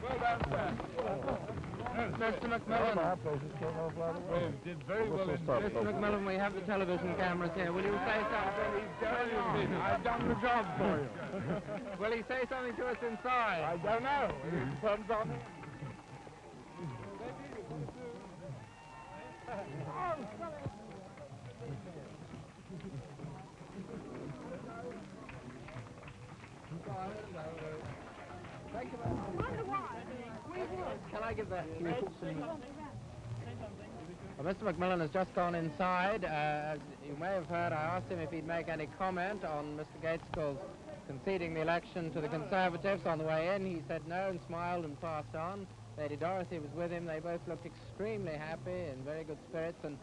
Well done, sir. Mr. McMillan. Well, did very well in Mr. McMillan, we have the television cameras here. Will you say something? I've done the job for you. Will he say something to us inside? I don't know. It depends on him. Thank you very much. Can I give that? Well, Mr. McMillan has just gone inside. As you may have heard, I asked him if he'd make any comment on Mr. Gaitskell's conceding the election to the Conservatives on the way in. He said no and smiled and passed on. Lady Dorothy was with him. They both looked extremely happy and very good spirits, and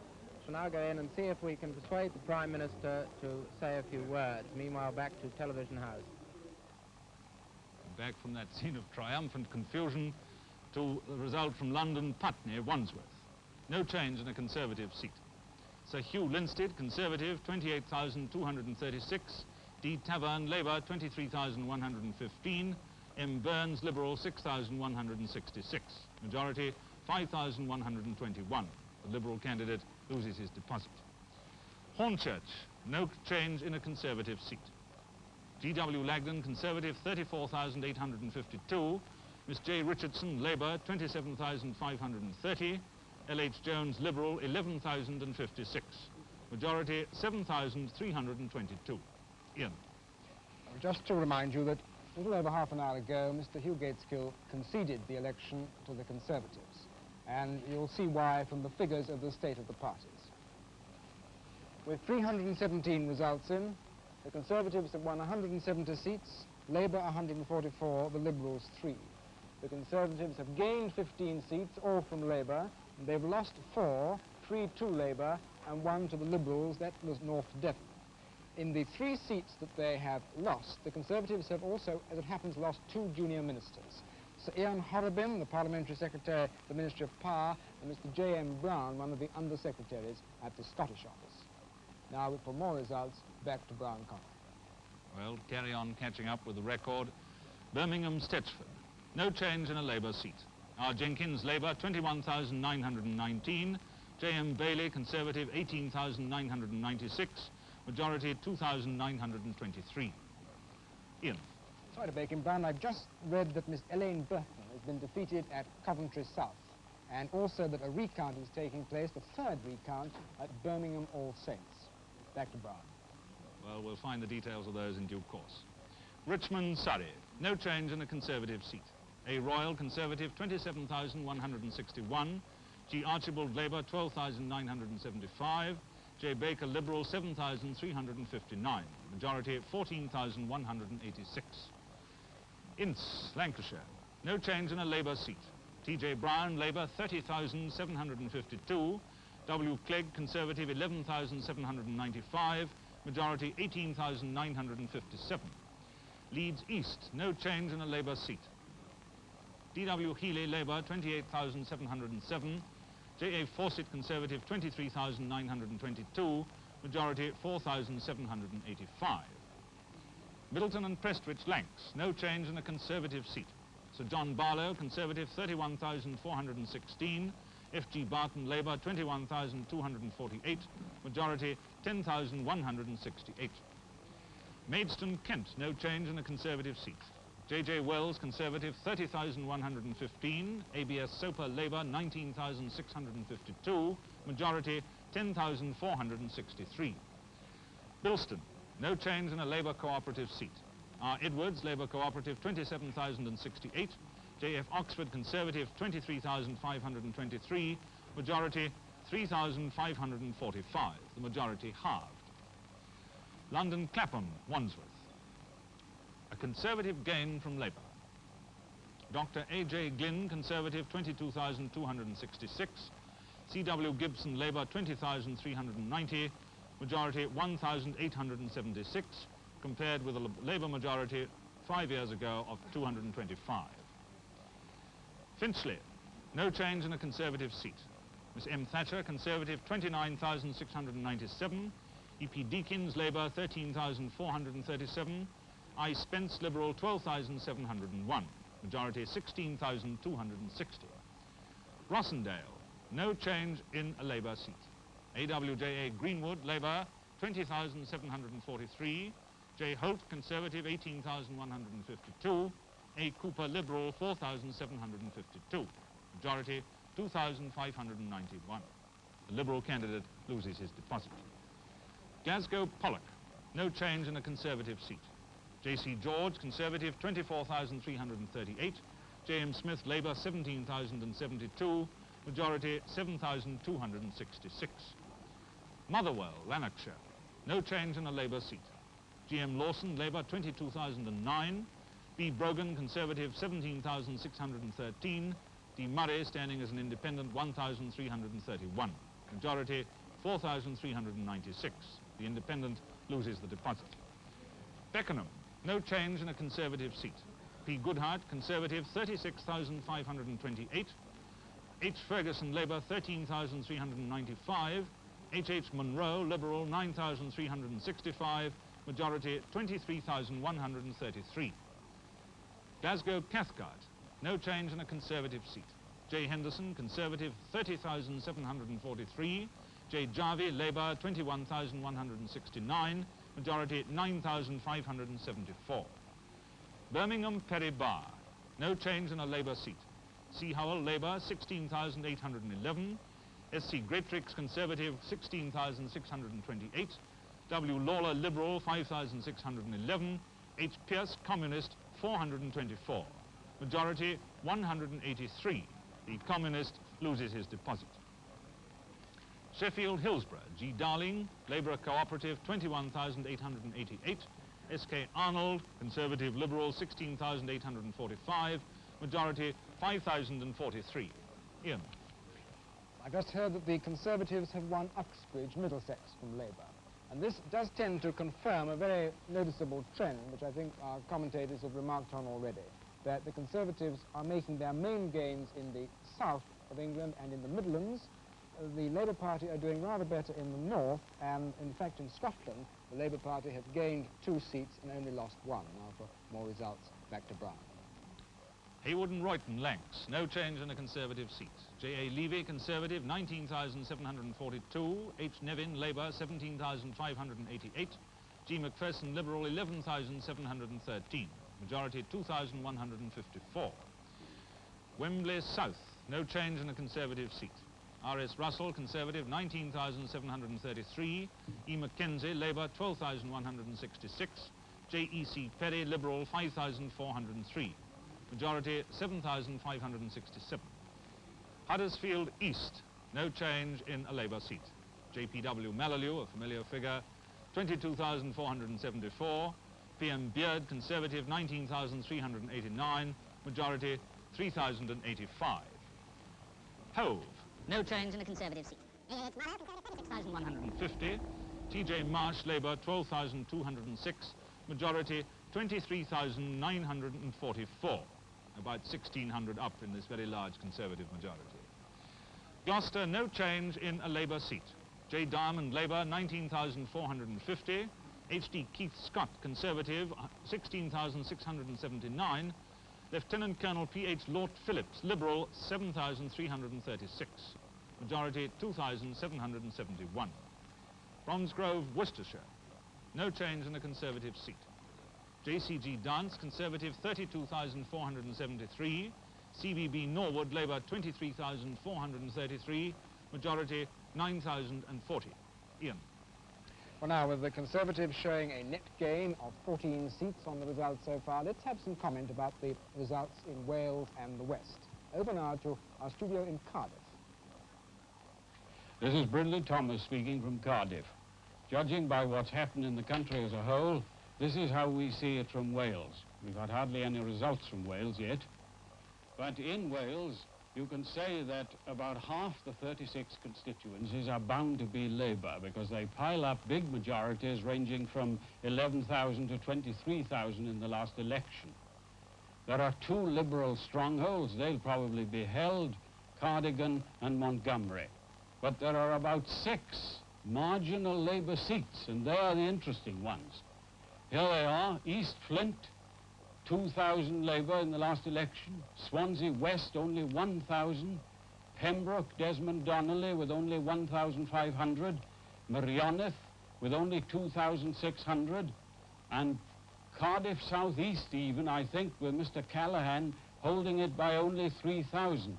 shall now go in and see if we can persuade the Prime Minister to say a few words. Meanwhile, back to Television House. Back from that scene of triumphant confusion to the result from London, Putney, Wandsworth. No change in a Conservative seat. Sir Hugh Linstead, Conservative, 28,236. D. Tavern, Labour, 23,115. M. Burns, Liberal, 6,166. Majority, 5,121. The Liberal candidate loses his deposit. Hornchurch, no change in a Conservative seat. G.W. Lagden, Conservative, 34,852. Miss J. Richardson, Labour, 27,530. L.H. Jones, Liberal, 11,056. Majority, 7,322. Ian. Just to remind you that a little over half an hour ago, Mr. Hugh Gaitskell conceded the election to the Conservatives. And you'll see why from the figures of the state of the parties. With 317 results in, the Conservatives have won 170 seats, Labour 144, the Liberals 3. The Conservatives have gained 15 seats, all from Labour, and they've lost 4, 3 to Labour and 1 to the Liberals. That was North Devon. In the 3 seats that they have lost, the Conservatives have also, as it happens, lost 2 junior ministers. Sir Ian Horrobin, the Parliamentary Secretary, the Ministry of Power, and Mr. J.M. Brown, one of the Under-Secretaries at the Scottish office. Now, for more results, back to Brown Connell. Well, carry on catching up with the record. Birmingham, Stetchford, no change in a Labour seat. R. Jenkins, Labour, 21,919. J.M. Bailey, Conservative, 18,996. Majority, 2,923. Ian. Sorry to beg him, Brown. I've just read that Miss Elaine Burton has been defeated at Coventry South, and also that a recount is taking place, the 3rd recount, at Birmingham All Saints. Back to Brown. Well, we'll find the details of those in due course. Richmond, Surrey, no change in a Conservative seat. A Royal, Conservative, 27,161. G. Archibald, Labour, 12,975. J. Baker, Liberal, 7,359. Majority, 14,186. Ince, Lancashire. No change in a Labour seat. T.J. Brown, Labour, 30,752. W. Clegg, Conservative, 11,795. Majority, 18,957. Leeds East, no change in a Labour seat. D.W. Healy, Labour, 28,707. J.A. Fawcett, Conservative, 23,922. Majority, 4,785. Middleton and Prestwich, Lancs, no change in a Conservative seat. Sir John Barlow, Conservative, 31,416. F.G. Barton, Labour, 21,248. Majority, 10,168. Maidstone, Kent, no change in a Conservative seat. J.J. Wells, Conservative, 30,115. A.B.S. Soper, Labour, 19,652. Majority, 10,463. Bilston, no change in a Labour cooperative seat. R. Edwards, Labour cooperative, 27,068. J.F. Oxford, Conservative, 23,523. Majority, 3,545. The majority halved. London Clapham, Wandsworth. A Conservative gain from Labour. Dr. A.J. Glynn, Conservative, 22,266. C.W. Gibson, Labour, 20,390. Majority, 1,876, compared with a Labour majority 5 years ago of 225. Finchley, no change in a Conservative seat. Miss M. Thatcher, Conservative, 29,697. E.P. Deakins, Labour, 13,437. I. Spence, Liberal, 12,701. Majority, 16,260. Rossendale, no change in a Labour seat. A.W.J.A. Greenwood, Labour, 20,743. J. Holt, Conservative, 18,152. A. Cooper, Liberal, 4,752. Majority, 2,591. The Liberal candidate loses his deposit. Glasgow Pollock, no change in a Conservative seat. J.C. George, Conservative, 24,338. J.M. Smith, Labour, 17,072. Majority, 7,266. Motherwell, Lanarkshire, no change in a Labour seat. G.M. Lawson, Labour, 22,009. B. Brogan, Conservative, 17,613. D. Murray, standing as an independent, 1,331. Majority, 4,396. The independent loses the deposit. Beckenham, no change in a Conservative seat. P. Goodhart, Conservative, 36,528. H. Ferguson, Labour, 13,395. H. Monroe, Liberal, 9,365. Majority, 23,133. Glasgow Cathcart, no change in a Conservative seat. J. Henderson, Conservative, 30,743. J. Jarvie, Labour, 21,169. Majority, 9,574. Birmingham Perry Bar, no change in a Labour seat. C. Howell, Labour, 16,811. S.C. Greatrix, Conservative, 16,628. W. Lawler, Liberal, 5,611. H. Pierce, Communist, 424. Majority, 183. The Communist loses his deposit. Sheffield Hillsborough, G. Darling, Labour Cooperative, 21,888. S.K. Arnold, Conservative Liberal, 16,845. Majority, 5,043. Ian. I just heard that the Conservatives have won Uxbridge, Middlesex from Labour. And this does tend to confirm a very noticeable trend, which I think our commentators have remarked on already, that the Conservatives are making their main gains in the south of England and in the Midlands. The Labour Party are doing rather better in the north, and in fact in Scotland, the Labour Party have gained 2 seats and only lost 1. Now for more results, back to Brown. Haywood and Royton, Lancs, no change in a Conservative seat. J.A. Levy, Conservative, 19,742. H. Nevin, Labour, 17,588. G. Macpherson, Liberal, 11,713. Majority, 2,154. Wembley South, no change in a Conservative seat. R.S. Russell, Conservative, 19,733. E. Mackenzie, Labour, 12,166. J.E.C. Perry, Liberal, 5,403. Majority, 7,567. Huddersfield East, no change in a Labour seat. JPW Mallaloo, a familiar figure, 22,474. PM Beard, Conservative, 19,389. Majority, 3,085. Hove. No change in the Conservative seat. 150. TJ Marsh, Labour, 12,206. Majority, 23,944. About 1,600 up in this very large Conservative majority. Gloucester, no change in a Labour seat. J. Diamond, Labour, 19,450. H.D. Keith Scott, Conservative, 16,679. Lieutenant Colonel P.H. Lord Phillips, Liberal, 7,336. Majority, 2,771. Bromsgrove, Worcestershire, no change in the Conservative seat. J.C.G. Dance, Conservative, 32,473. CBB Norwood, Labour, 23,433. Majority, 9,040. Ian. Well, now, with the Conservatives showing a net gain of 14 seats on the results so far, let's have some comment about the results in Wales and the West. Over now to our studio in Cardiff. This is Brindley Thomas speaking from Cardiff. Judging by what's happened in the country as a whole, this is how we see it from Wales. We've had hardly any results from Wales yet. But in Wales, you can say that about half the 36 constituencies are bound to be Labour because they pile up big majorities ranging from 11,000 to 23,000 in the last election. There are two Liberal strongholds. They'll probably be held, Cardigan and Montgomery. But there are about 6 marginal Labour seats, and they are the interesting ones. Here they are: East Flint, 2,000 Labour in the last election. Swansea West, only 1,000. Pembroke, Desmond Donnelly with only 1,500. Merioneth with only 2,600. And Cardiff South East even, I think, with Mr. Callaghan holding it by only 3,000.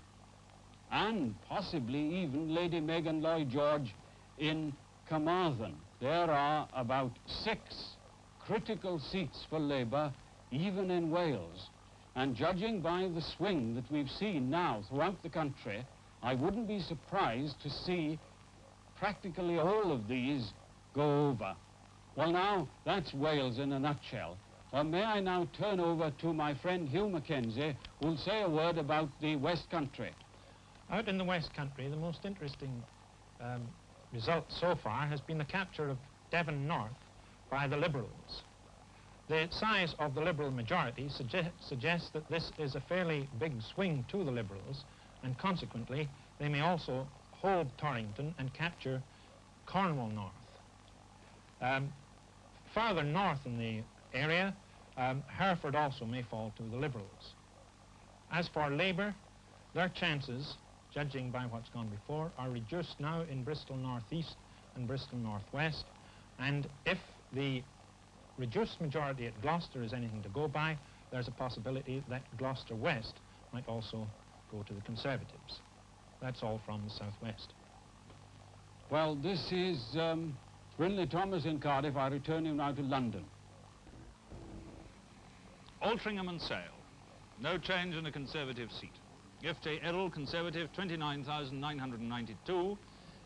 And possibly even Lady Megan Lloyd George in Carmarthen. There are about 6 critical seats for Labour, even in Wales. And judging by the swing that we've seen now throughout the country, I wouldn't be surprised to see practically all of these go over. Well, now, that's Wales in a nutshell. Well, may I now turn over to my friend Hugh Mackenzie, who'll say a word about the West Country. Out in the West Country, the most interesting result so far has been the capture of Devon North by the Liberals. The size of the Liberal majority suggests that this is a fairly big swing to the Liberals, and consequently they may also hold Torrington and capture Cornwall North. Farther north in the area, Hereford also may fall to the Liberals. As for Labour, their chances, judging by what's gone before, are reduced now in Bristol North East and Bristol North West, and if the reduced majority at Gloucester is anything to go by, there's a possibility that Gloucester West might also go to the Conservatives. That's all from the southwest. Well, this is Brindley Thomas in Cardiff. I return you now to London. Altrincham and Sale, no change in a Conservative seat. F.J. Errol, Conservative, 29,992.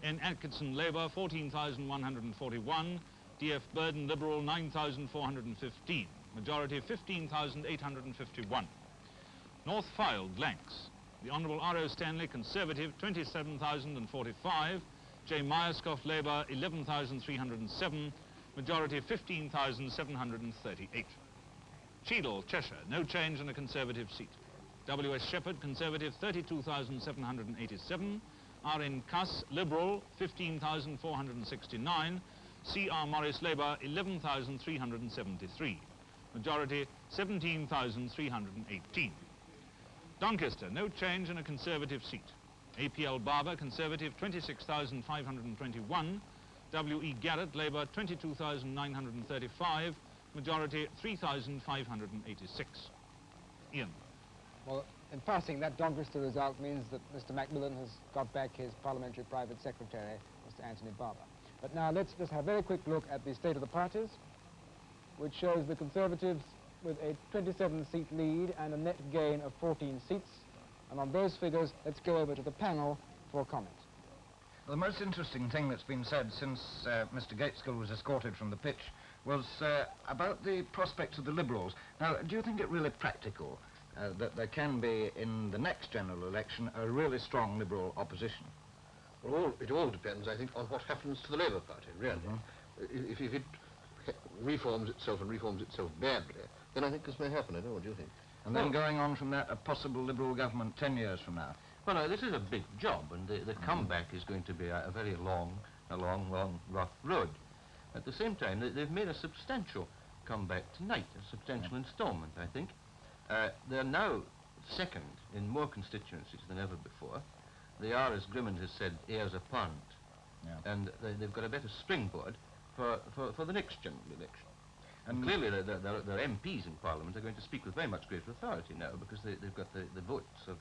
In Atkinson, Labour, 14,141. D.F. Burden, Liberal, 9,415. Majority, 15,851. North Fylde, Lancs. The Honourable R.O. Stanley, Conservative, 27,045. J. Myerscough, Labour, 11,307. Majority, 15,738. Cheadle, Cheshire, no change in a Conservative seat. W.S. Shepherd, Conservative, 32,787. R.N. Cuss, Liberal, 15,469. C.R. Morris, Labour, 11,373. Majority, 17,318. Doncaster, no change in a Conservative seat. A.P.L. Barber, Conservative, 26,521. W.E. Garrett, Labour, 22,935. Majority, 3,586. Ian. Well, in passing, that Doncaster result means that Mr. Macmillan has got back his parliamentary private secretary, Mr. Anthony Barber. But now let's just have a very quick look at the state of the parties, which shows the Conservatives with a 27-seat lead and a net gain of 14 seats. And on those figures, let's go over to the panel for comment. The most interesting thing that's been said since Mr. Gaitskell was escorted from the pitch was about the prospects of the Liberals. Now, do you think it really practical that there can be, in the next general election, a really strong Liberal opposition? Well, it all depends, I think, on what happens to the Labour Party, really. If it reforms itself and reforms itself badly, then I think this may happen. I don't know, what do you think? And then going on from that, a possible Liberal government 10 years from now. Well, no, this is a big job, and the comeback is going to be a very long, rough road. At the same time, they've made a substantial comeback tonight, a substantial installment, I think. They're now second in more constituencies than ever before. They are, as Grimmond has said, heirs apparent, and they've got a better springboard for the next general election. And clearly their MPs in Parliament are going to speak with very much greater authority now because they've got the votes of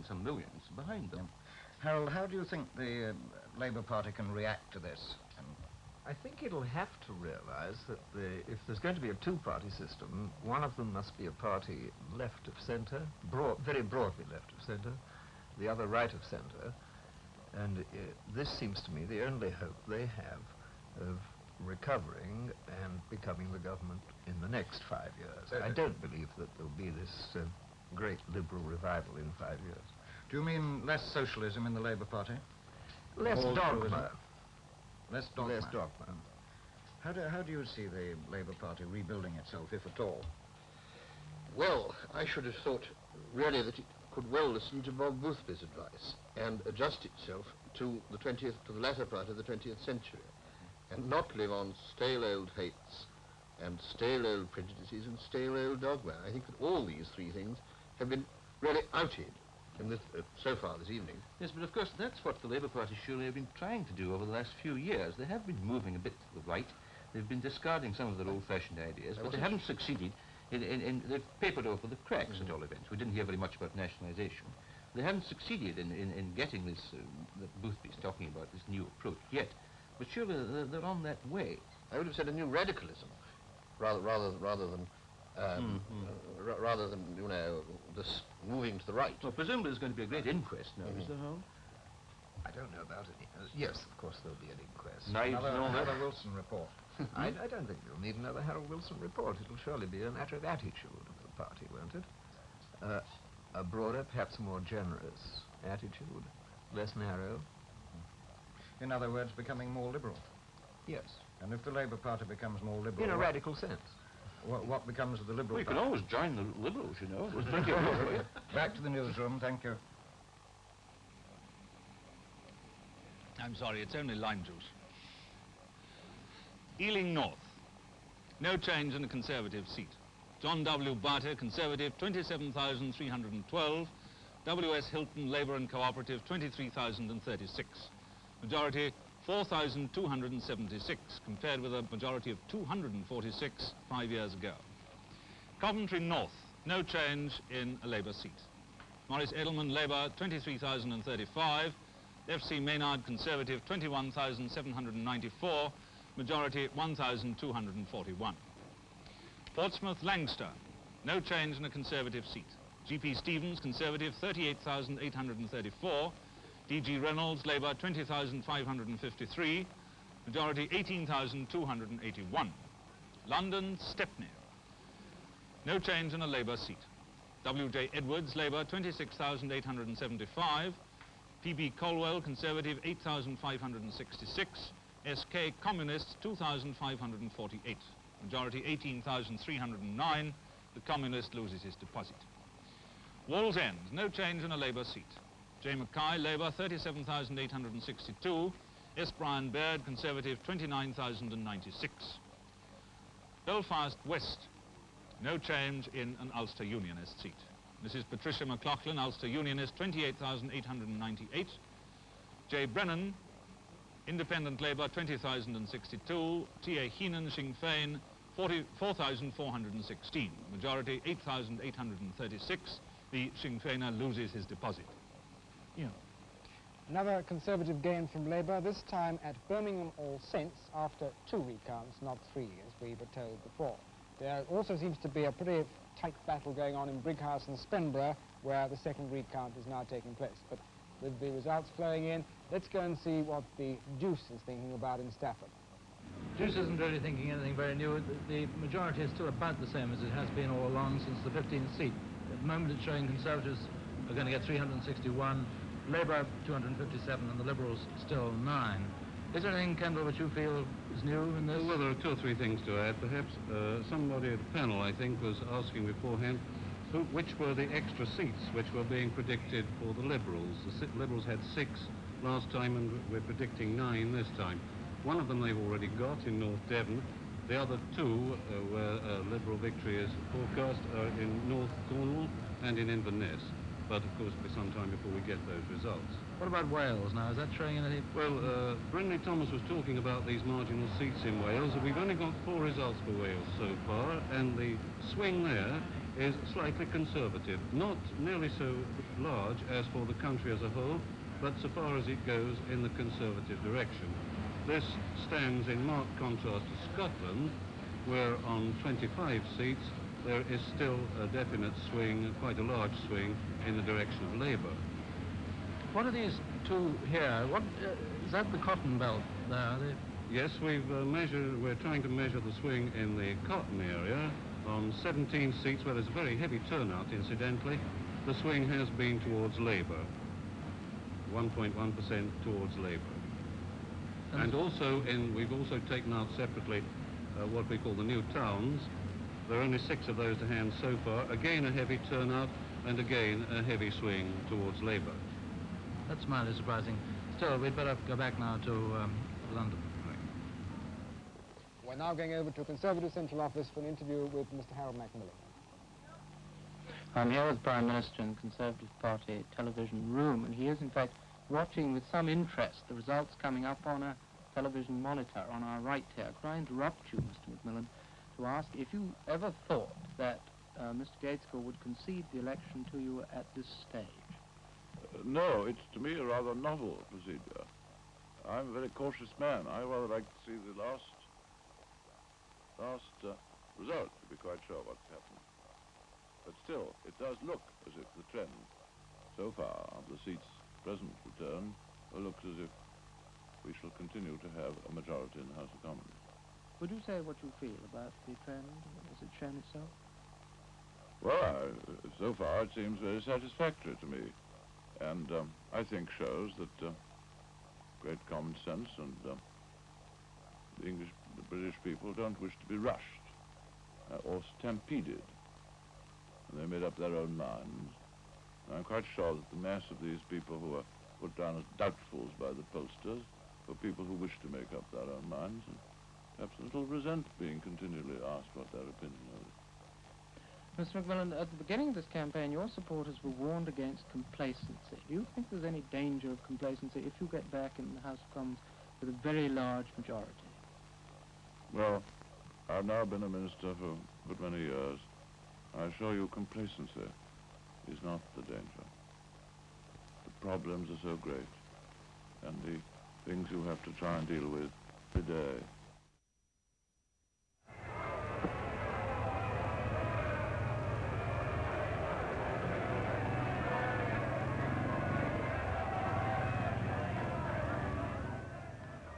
some millions behind them. Harold, how do you think the Labour Party can react to this? I think it'll have to realise that if there's going to be a two-party system, one of them must be a party left of centre, very broadly left of centre, the other right of centre, and this seems to me the only hope they have of recovering and becoming the government in the next 5 years. I don't believe that there'll be this great Liberal revival in 5 years. Do you mean less socialism in the Labour Party? Less dogma. Less dogma. Less dogma. How do you see the Labour Party rebuilding itself, if at all? Well, I should have thought, really, that it could well listen to Bob Boothby's advice and adjust itself to the latter part of the 20th century, and not live on stale old hates and stale old prejudices and stale old dogma. I think that all these three things have been really outed in this, so far this evening. Yes, but of course that's what the Labour Party surely have been trying to do over the last few years. They have been moving a bit to the right. They've been discarding some of their old-fashioned ideas, but they haven't succeeded they've papered over the cracks at all events. We didn't hear very much about nationalisation. They haven't succeeded in getting this, that Boothby's talking about, this new approach yet. But surely they're on that way. I would have said a new radicalism, rather than you know, this moving to the right. Well, presumably there's going to be a great inquest now, Mr. Hall. I don't know about it. Yes, of course there'll be an inquest. Another Wilson report. I don't think you'll need another Harold Wilson report. It'll surely be a matter of attitude of the party, won't it? A broader, perhaps more generous attitude, less narrow. In other words, becoming more liberal. Yes. And if the Labour Party becomes more liberal... In a radical sense. What becomes of the Liberal Party? We can always join the Liberals, you know. There's plenty of room for you. Back to the newsroom, thank you. I'm sorry, it's only lime juice. Ealing North. No change in the Conservative seat. John W. Barter, Conservative, 27,312. W.S. Hilton, Labour and Cooperative, 23,036. Majority, 4,276, compared with a majority of 246 5 years ago. Coventry North, no change in a Labour seat. Maurice Edelman, Labour, 23,035. F.C. Maynard, Conservative, 21,794. Majority, 1,241. Portsmouth Lancaster, no change in a Conservative seat. G.P. Stevens, Conservative, 38,834. D.G. Reynolds, Labour, 20,553. Majority, 18,281. London, Stepney. No change in a Labour seat. W.J. Edwards, Labour, 26,875. P.B. Colwell, Conservative, 8,566. S.K. Communists, 2,548. Majority, 18,309. The Communist loses his deposit. Wall's End, no change in a Labour seat. J. Mackay, Labour, 37,862. S. Brian Baird, Conservative, 29,096. Belfast West, no change in an Ulster Unionist seat. Mrs. Patricia McLaughlin, Ulster Unionist, 28,898. J. Brennan, Independent Labour, 20,062. T.A. Heenan, Sinn Féin, 4,416. Majority, 8,836. The Sinn Féiner loses his deposit. Yeah. Another Conservative gain from Labour, this time at Birmingham All Saints, after 2 recounts, not 3, as we were told before. There also seems to be a pretty tight battle going on in Brighouse and Spenborough, where the second recount is now taking place. But with the results flowing in. Let's go and see what the Juice is thinking about in Stafford. Juice isn't really thinking anything very new. The majority is still about the same as it has been all along since the 15th seat. At the moment it's showing Conservatives are going to get 361, Labour 257, and the Liberals still 9. Is there anything, Kendall, which you feel is new in this? Well, there are two or three things to add, perhaps. Somebody at the panel, I think, was asking beforehand which were the extra seats which were being predicted for the Liberals. The Liberals had 6 last time, and we're predicting 9 this time. One of them they've already got in North Devon. The other 2 where Liberal victory is forecast are in North Cornwall and in Inverness. But, of course, it'll be some time before we get those results. What about Wales now? Is that showing anything? Well, Brendan Thomas was talking about these marginal seats in Wales. We've only got 4 results for Wales so far, and the swing there is slightly conservative. Not nearly so large as for the country as a whole, but so far as it goes in the conservative direction. This stands in marked contrast to Scotland, where on 25 seats there is still a definite swing, quite a large swing, in the direction of Labour. What are these 2 here? What is that the cotton belt there? Yes, we're trying to measure the swing in the cotton area. On 17 seats, where there's a very heavy turnout, incidentally, the swing has been towards Labour, 1.1% towards Labour. And also, we've also taken out separately what we call the new towns. There are only 6 of those to hand so far. Again, a heavy turnout, and again, a heavy swing towards Labour. That's mildly surprising. Still, we'd better go back now to London. We're now going over to Conservative Central Office for an interview with Mr. Harold McMillan. I'm here with the Prime Minister in the Conservative Party television room, and he is, in fact, watching with some interest the results coming up on a television monitor on our right here. Could I interrupt you, Mr. McMillan, to ask if you ever thought that Mr. Gaitskell would concede the election to you at this stage? No, it's to me a rather novel procedure. I'm a very cautious man. I rather like to see the last result to be quite sure what's happened. But still, it does look as if the trend so far of the seats present return looks as if we shall continue to have a majority in the House of Commons. Would you say what you feel about the trend? Has it shown itself? Well, so far it seems very satisfactory to me, and I think shows that great common sense and the British people don't wish to be rushed or stampeded. And they made up their own minds. And I'm quite sure that the mass of these people who are put down as doubtfuls by the pollsters were people who wish to make up their own minds and perhaps a little resent being continually asked what their opinion is. Mr. McMillan, at the beginning of this campaign, your supporters were warned against complacency. Do you think there's any danger of complacency if you get back in the House of Commons with a very large majority? Well, I've now been a minister for a good many years. I assure you complacency is not the danger. The problems are so great, and the things you have to try and deal with today.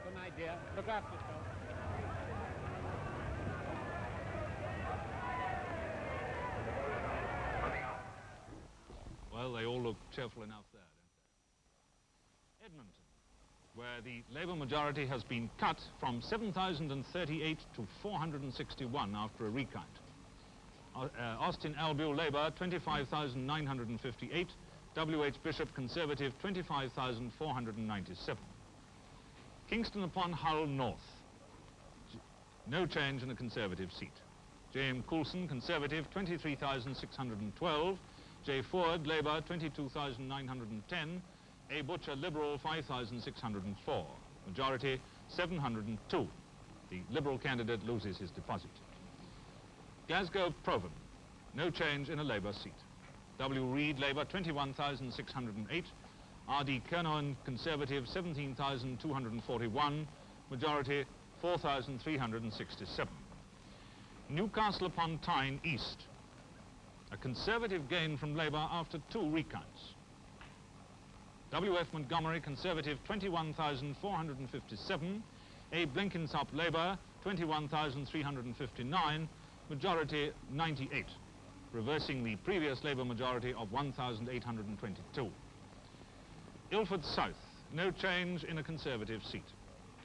Good night, dear. Look after yourself. Well, they all look cheerful enough there, don't they? Edmonton, where the Labour majority has been cut from 7,038 to 461 after a recount. Austin Albion Labour, 25,958. W.H. Bishop Conservative, 25,497. Kingston upon Hull North, no change in a Conservative seat. J.M. Coulson, Conservative, 23,612. J. Ford, Labour, 22,910. A. Butcher, Liberal, 5,604. Majority, 702. The Liberal candidate loses his deposit. Glasgow Provan, no change in a Labour seat. W. Reid, Labour, 21,608. R.D. Kernohan, Conservative, 17,241. Majority, 4,367. Newcastle upon Tyne East, a Conservative gain from Labour after 2 recounts. W.F. Montgomery, Conservative, 21,457. A. Blenkinsop, Labour, 21,359. Majority, 98, reversing the previous Labour majority of 1,822. Ilford South, no change in a Conservative seat.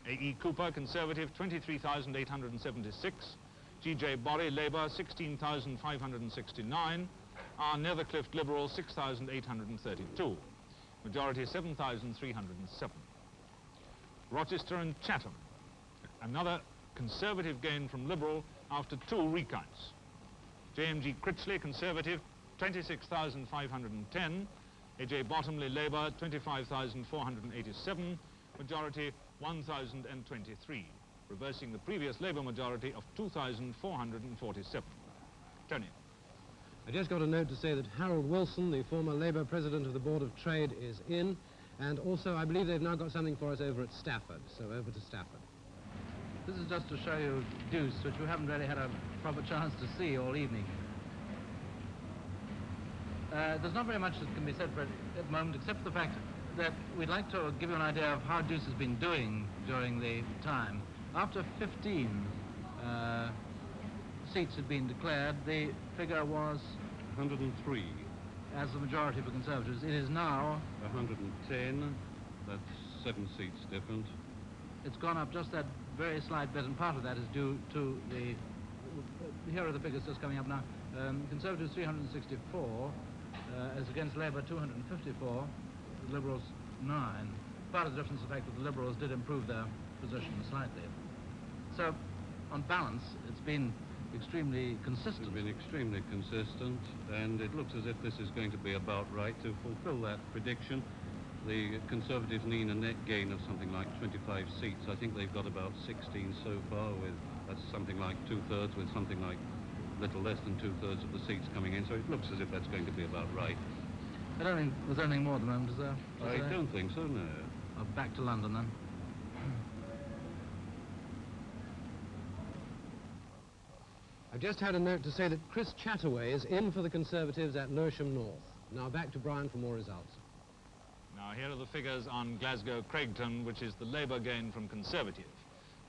A.E. Cooper, Conservative, 23,876. G.J. Borry, Labour, 16,569. R. Netherclift, Liberal, 6,832. Majority, 7,307. Rochester and Chatham, another Conservative gain from Liberal after 2 recounts. J.M.G. Critchley, Conservative, 26,510. A.J. Bottomley, Labour, 25,487. Majority, 1,023, reversing the previous Labour majority of 2,447. Tony. I just got a note to say that Harold Wilson, the former Labour President of the Board of Trade, is in, and also I believe they've now got something for us over at Stafford, so over to Stafford. This is just to show you Deuce, which we haven't really had a proper chance to see all evening. There's not very much that can be said for it at the moment, except for the fact that we'd like to give you an idea of how Deuce has been doing during the time. After 15 seats had been declared, the figure was 103. As the majority for Conservatives. It is now 110. That's 7 seats different. It's gone up just that very slight bit, and part of that is due to the... Here are the figures just coming up now. Conservatives 364, as against Labour 254, the Liberals 9. Part of the difference is the fact that the Liberals did improve their position slightly. So, on balance, it's been extremely consistent. It's been extremely consistent, and it looks as if this is going to be about right to fulfill that prediction. The Conservatives need a net gain of something like 25 seats. I think they've got about 16 so far, with that's something like 2/3, with something like little less than 2/3 of the seats coming in, so it looks as if that's going to be about right. I don't think there's anything more at the moment, is there? I don't think so, no. Back to London, then. I've just had a note to say that Chris Chataway is in for the Conservatives at Hailsham North. Now back to Brian for more results. Now here are the figures on Glasgow Craigton, which is the Labour gain from Conservative.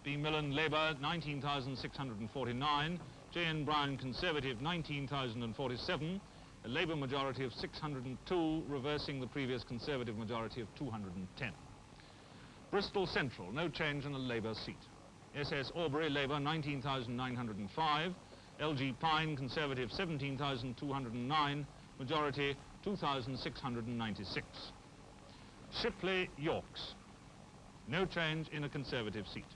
B. Millen, Labour, 19,649. J.N. Brown, Conservative, 19,047. A Labour majority of 602, reversing the previous Conservative majority of 210. Bristol Central, no change in a Labour seat. S.S. Aubrey, Labour, 19,905. L.G. Pine, Conservative, 17,209. Majority, 2,696. Shipley, Yorks, no change in a Conservative seat.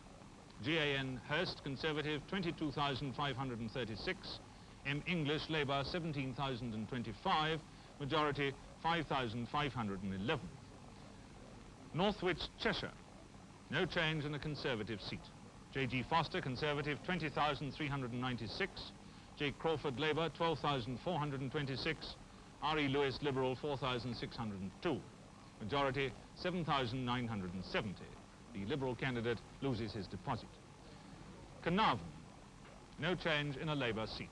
G.A.N. Hurst, Conservative, 22,536. M. English, Labour, 17,025. Majority, 5,511. Northwich, Cheshire, no change in a Conservative seat. J.G. Foster, Conservative, 20,396. J. Crawford, Labour, 12,426. R.E. Lewis, Liberal, 4,602. Majority, 7,970. The Liberal candidate loses his deposit. Carnarvon, no change in a Labour seat.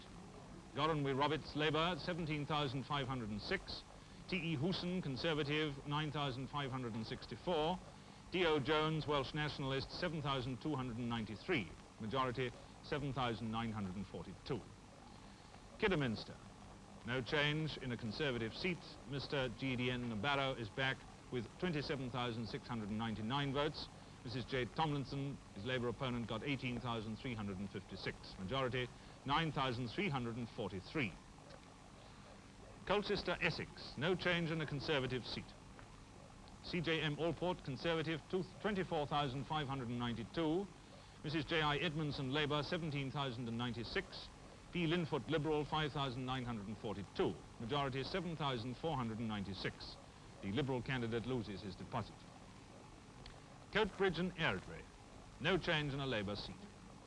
Goronwy Roberts, Labour, 17,506. T.E. Hooson, Conservative, 9,564. D.O. Jones, Welsh Nationalist, 7,293. Majority, 7,942. Kidderminster, no change in a Conservative seat. Mr. G.D.N. Nabarro is back with 27,699 votes. Mrs. J. Tomlinson, his Labour opponent, got 18,356. Majority, 9,343. Colchester, Essex, no change in a Conservative seat. C.J.M. Allport, Conservative, 24,592. Mrs. J.I. Edmondson, Labour, 17,096. P. Linfoot, Liberal, 5,942. Majority, 7,496. The Liberal candidate loses his deposit. Coatbridge and Airdrie, no change in a Labour seat.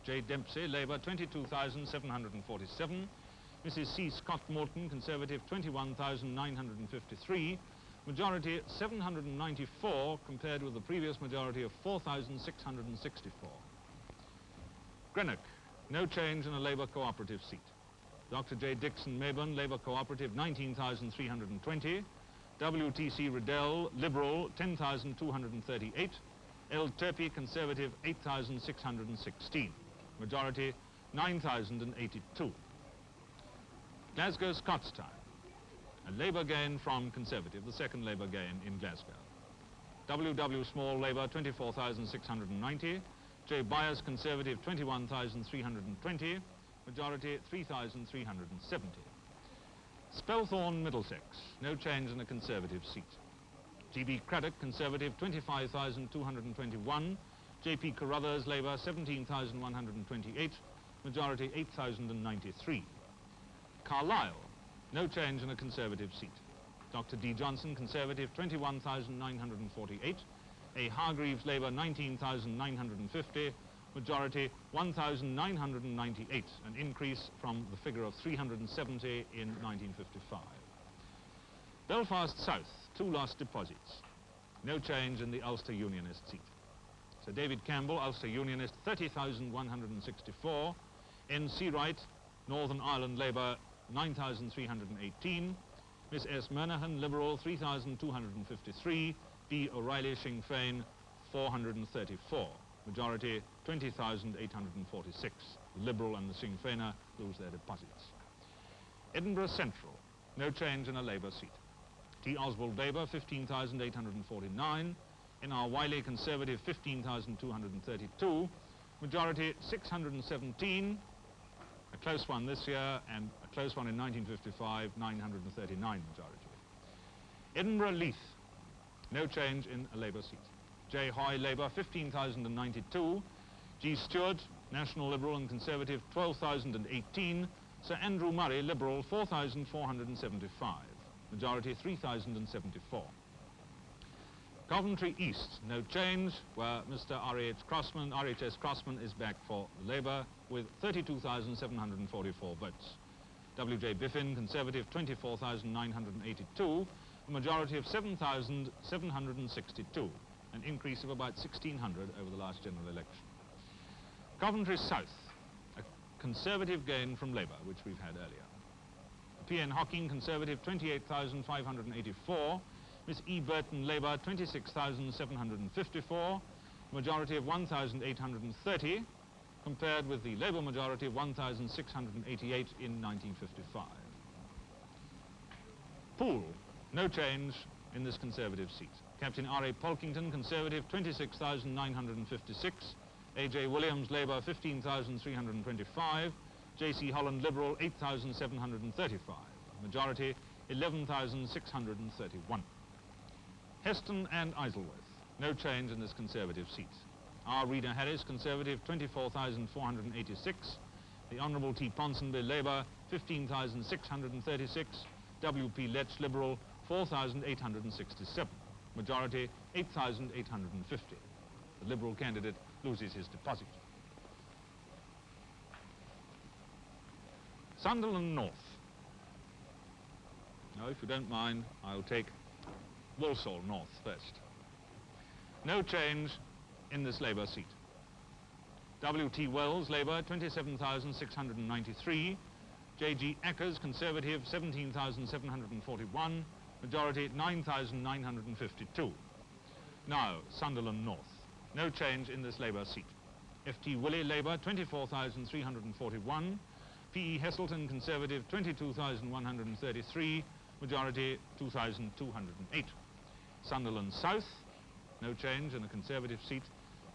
J. Dempsey, Labour, 22,747. Mrs. C. Scott Morton, Conservative, 21,953. Majority, 794, compared with the previous majority of 4,664. Greenock, no change in a Labour cooperative seat. Dr. J. Dixon Mayburn, Labour cooperative, 19,320. WTC Riddell, Liberal, 10,238. L. Turpey, Conservative, 8,616. Majority, 9,082. Glasgow Scottstown, a Labour gain from Conservative, the second Labour gain in Glasgow. W. Small, Labour, 24,690. J. Byers, Conservative, 21,320. Majority, 3,370. Spelthorne, Middlesex, no change in a Conservative seat. G.B. Craddock, Conservative, 25,221. J.P. Carruthers, Labour, 17,128. Majority, 8,093. Carlisle, no change in a Conservative seat. Dr. D. Johnson, Conservative, 21,948. A. Hargreaves, Labour, 19,950. Majority, 1,998, an increase from the figure of 370 in 1955. Belfast South, 2 lost deposits. No change in the Ulster Unionist seat. Sir David Campbell, Ulster Unionist, 30,164. N. Seawright, Northern Ireland Labour, 9,318. Miss S. Murnahan, Liberal, 3,253. B. O'Reilly, Sinn Féin, 434. Majority, 20,846. The Liberal and the Sinn Féiner lose their deposits. Edinburgh Central, no change in a Labour seat. T. Oswald, Labour, 15,849. N.R. Wiley, Conservative, 15,232. Majority, 617. A close one this year and a close one in 1955, 939 majority. Edinburgh Leith, no change in a Labour seat. J. Hoy, Labour, 15,092. G. Stewart, National Liberal and Conservative, 12,018. Sir Andrew Murray, Liberal, 4,475. Majority, 3,074. Coventry East, no change, where Mr. RHS Crossman is back for Labour with 32,744 votes. W.J. Biffin, Conservative, 24,982. A majority of 7,762. An increase of about 1,600 over the last general election. Coventry South, a Conservative gain from Labour, which we've had earlier. P.N. Hocking, Conservative, 28,584. Miss E. Burton, Labour, 26,754. Majority of 1,830, compared with the Labour majority of 1,688 in 1955. Poole, no change in this Conservative seat. Captain R.A. Polkington, Conservative, 26,956. A.J. Williams, Labour, 15,325. J.C. Holland, Liberal, 8,735. Majority, 11,631. Heston and Isleworth, no change in this Conservative seat. R. Reader Harris, Conservative, 24,486. The Honourable T. Ponsonby, Labour, 15,636. W.P. Letch, Liberal, 4,867. Majority, 8,850. The Liberal candidate loses his deposit. Sunderland North. Now, if you don't mind, I'll take Walsall North first. No change in this Labour seat. W.T. Wells, Labour, 27,693. J.G. Ackers, Conservative, 17,741. Majority, 9,952. Now, Sunderland North. No change in this Labour seat. F.T. Willey, Labour, 24,341. P.E. Heselton, Conservative, 22,133. Majority, 2,208. Sunderland South, no change in a Conservative seat.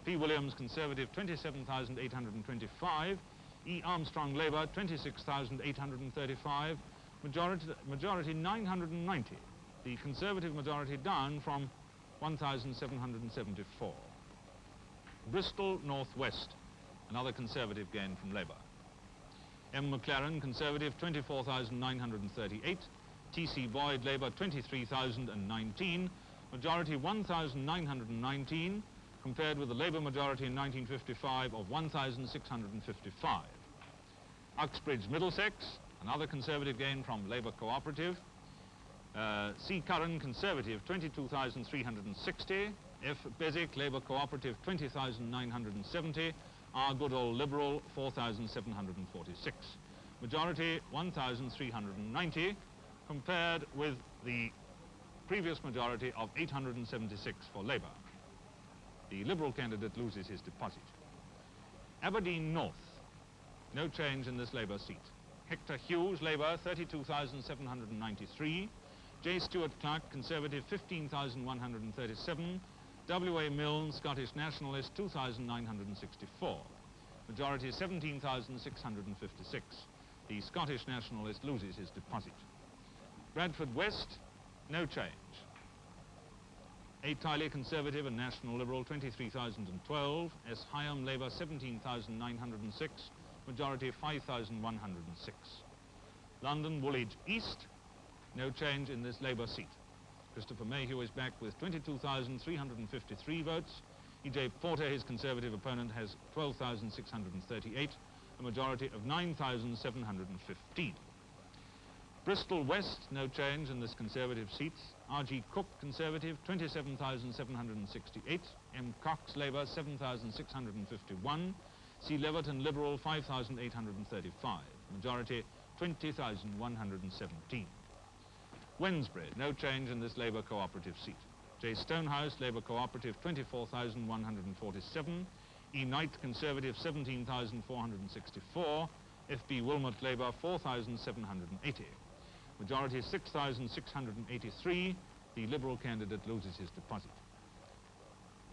P. Williams, Conservative, 27,825. E. Armstrong, Labour, 26,835. Majority 990. The Conservative majority down from 1,774. Bristol Northwest, another Conservative gain from Labour. M. McLaren, Conservative, 24,938. T.C. Boyd, Labour, 23,019. Majority 1,919, compared with the Labour majority in 1955 of 1,655. Uxbridge Middlesex, another Conservative gain from Labour Cooperative. C. Curran, Conservative, 22,360. F. Beswick, Labour Cooperative, 20,970. R. Goodall, Liberal, 4,746. Majority, 1,390, compared with the previous majority of 876 for Labour. The Liberal candidate loses his deposit. Aberdeen North, no change in this Labour seat. Hector Hughes, Labour, 32,793. J. Stuart Clark, Conservative, 15,137. W.A. Milne, Scottish Nationalist, 2,964. Majority 17,656. The Scottish Nationalist loses his deposit. Bradford West, no change. 8 Tyler, Conservative and National Liberal, 23,012. S. Hailsham, Labour, 17,906. Majority 5,106. London Woolwich East, no change in this Labour seat. Christopher Mayhew is back with 22,353 votes. E.J. Porter, his Conservative opponent, has 12,638, a majority of 9,715. Bristol West, no change in this Conservative seat. R.G. Cook, Conservative, 27,768. M. Cox, Labour, 7,651. C. Leverton, Liberal, 5,835. Majority, 20,117. Wednesbury, no change in this Labour cooperative seat. J. Stonehouse, Labour cooperative, 24,147. E. Knight, Conservative, 17,464. F.B. Wilmot, Labour, 4,780. Majority 6,683. The Liberal candidate loses his deposit.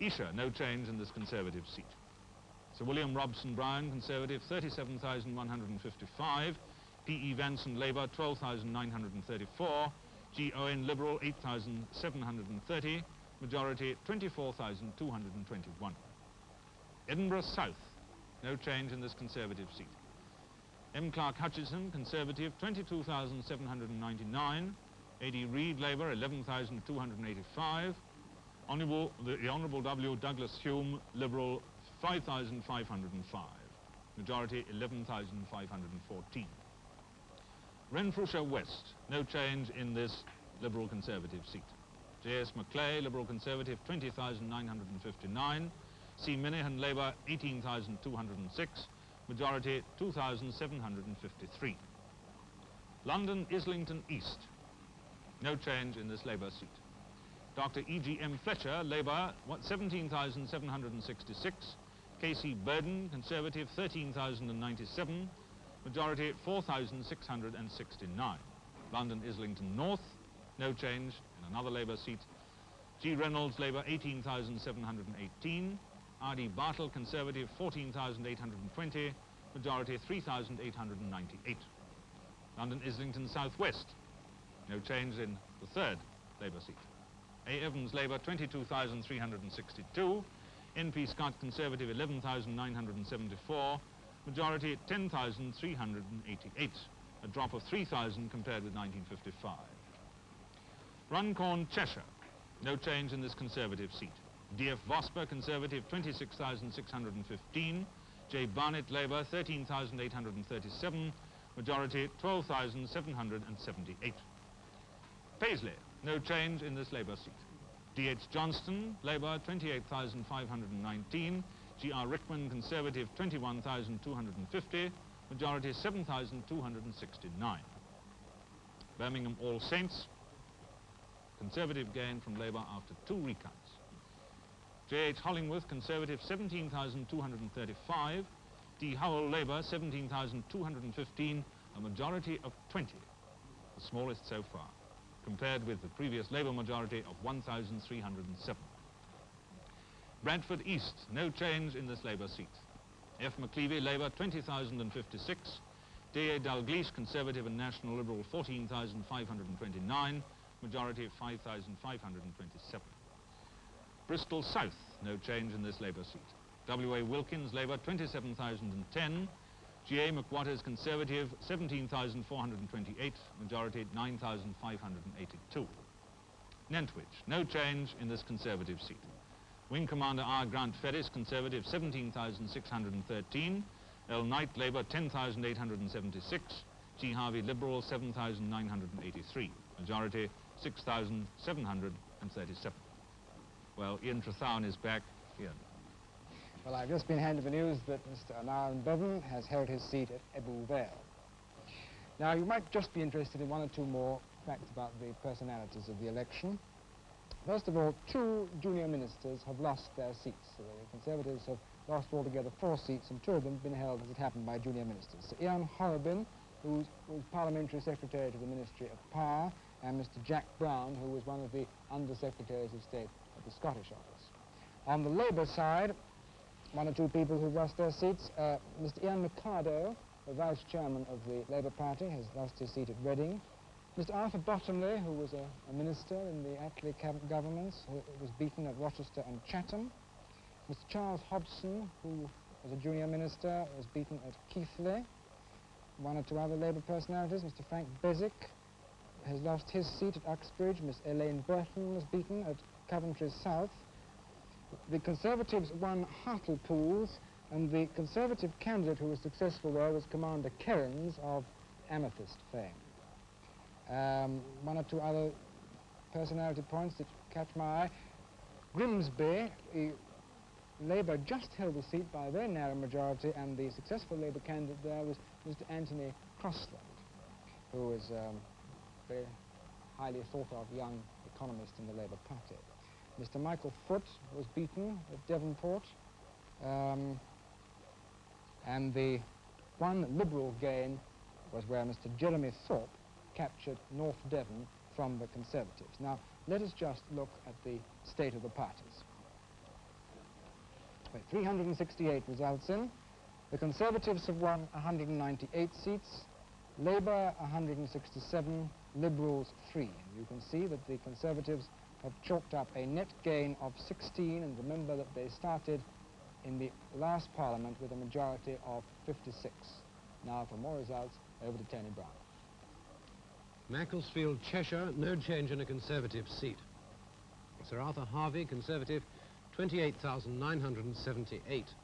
Esher, no change in this Conservative seat. Sir William Robson Brown, Conservative, 37,155. P.E. Vanson, Labour, 12,934. G. Owen, Liberal, 8,730. Majority 24,221. Edinburgh South, no change in this Conservative seat. M. Clark Hutchison, Conservative, 22,799. A.D. Reid, Labour, 11,285. The Honourable W. Douglas Hume, Liberal, 5,505. Majority 11,514. Renfrewshire West, no change in this Liberal Conservative seat. J.S. Maclay, Liberal Conservative, 20,959. C. Minahan, Labour, 18,206. Majority 2,753. London Islington East, no change in this Labour seat. Dr. E.G.M. Fletcher, Labour, 17,766. K.C. Burden, Conservative, 13,097. Majority 4,669. London Islington North, no change in another Labour seat. G. Reynolds, Labour, 18,718. R.D. Bartle, Conservative, 14,820. Majority 3,898. London Islington South West, no change in the third Labour seat. A. Evans, Labour, 22,362. N.P. Scott, Conservative, 11,974. Majority 10,388, a drop of 3,000 compared with 1955. Runcorn, Cheshire, no change in this Conservative seat. D.F. Vosper, Conservative, 26,615. J. Barnett, Labour, 13,837. Majority 12,778. Paisley, no change in this Labour seat. D.H. Johnston, Labour, 28,519. G.R. Rickman, Conservative, 21,250. Majority 7,269. Birmingham All Saints, Conservative gain from Labour after 2 recounts. J.H. Hollingworth, Conservative, 17,235. D. Howell, Labour, 17,215, a majority of 20, the smallest so far, compared with the previous Labour majority of 1,307. Bradford East, no change in this Labour seat. F. McLeavy, Labour, 20,056. D.A. Dalgleish, Conservative and National Liberal, 14,529. Majority 5,527. Bristol South, no change in this Labour seat. W.A. Wilkins, Labour, 27,010. G.A. McWatters, Conservative, 17,428. Majority 9,582. Nantwich, no change in this Conservative seat. Wing Commander R. Grant Ferris, Conservative, 17,613. L. Knight, Labour, 10,876. G. Harvey, Liberal, 7,983. Majority 6,737. Well, Ian Trethowan is back. Ian. Well, I've just been handed the news that Mr. Aneurin Bevan has held his seat at Ebbw Vale. Now, you might just be interested in one or two more facts about the personalities of the election. First of all, 2 junior ministers have lost their seats. So the Conservatives have lost altogether 4 seats, and 2 of them have been held, as it happened, by junior ministers. Sir Ian Horrobin, who was Parliamentary Secretary to the Ministry of Power, and Mr. Jack Brown, who was one of the Under-Secretaries of State at the Scottish office. On the Labour side, 1 or 2 people who've lost their seats. Mr. Ian Mercado, the Vice Chairman of the Labour Party, has lost his seat at Reading. Mr. Arthur Bottomley, who was a minister in the Attlee governments, was beaten at Rochester and Chatham. Mr. Charles Hobson, who was a junior minister, was beaten at Keighley. 1 or 2 other Labour personalities. Mr. Frank Beswick has lost his seat at Uxbridge. Miss Elaine Burton was beaten at Coventry South. The Conservatives won Hartlepool, and the Conservative candidate who was successful there was Commander Kerins of Amethyst fame. 1 or 2 other personality points that catch my eye. Grimsby, Labour just held the seat by a very narrow majority, and the successful Labour candidate there was Mr. Anthony Crossland, who was a very highly thought of young economist in the Labour Party. Mr. Michael Foote was beaten at Devonport, and the one Liberal gain was where Mr. Jeremy Thorpe captured North Devon from the Conservatives. Now, let us just look at the state of the parties. 368 results in. The Conservatives have won 198 seats, Labour 167, Liberals 3. And you can see that the Conservatives have chalked up a net gain of 16, and remember that they started in the last Parliament with a majority of 56. Now, for more results, over to Tony Brown. Macclesfield, Cheshire, no change in a Conservative seat. Sir Arthur Harvey, Conservative, 28,978.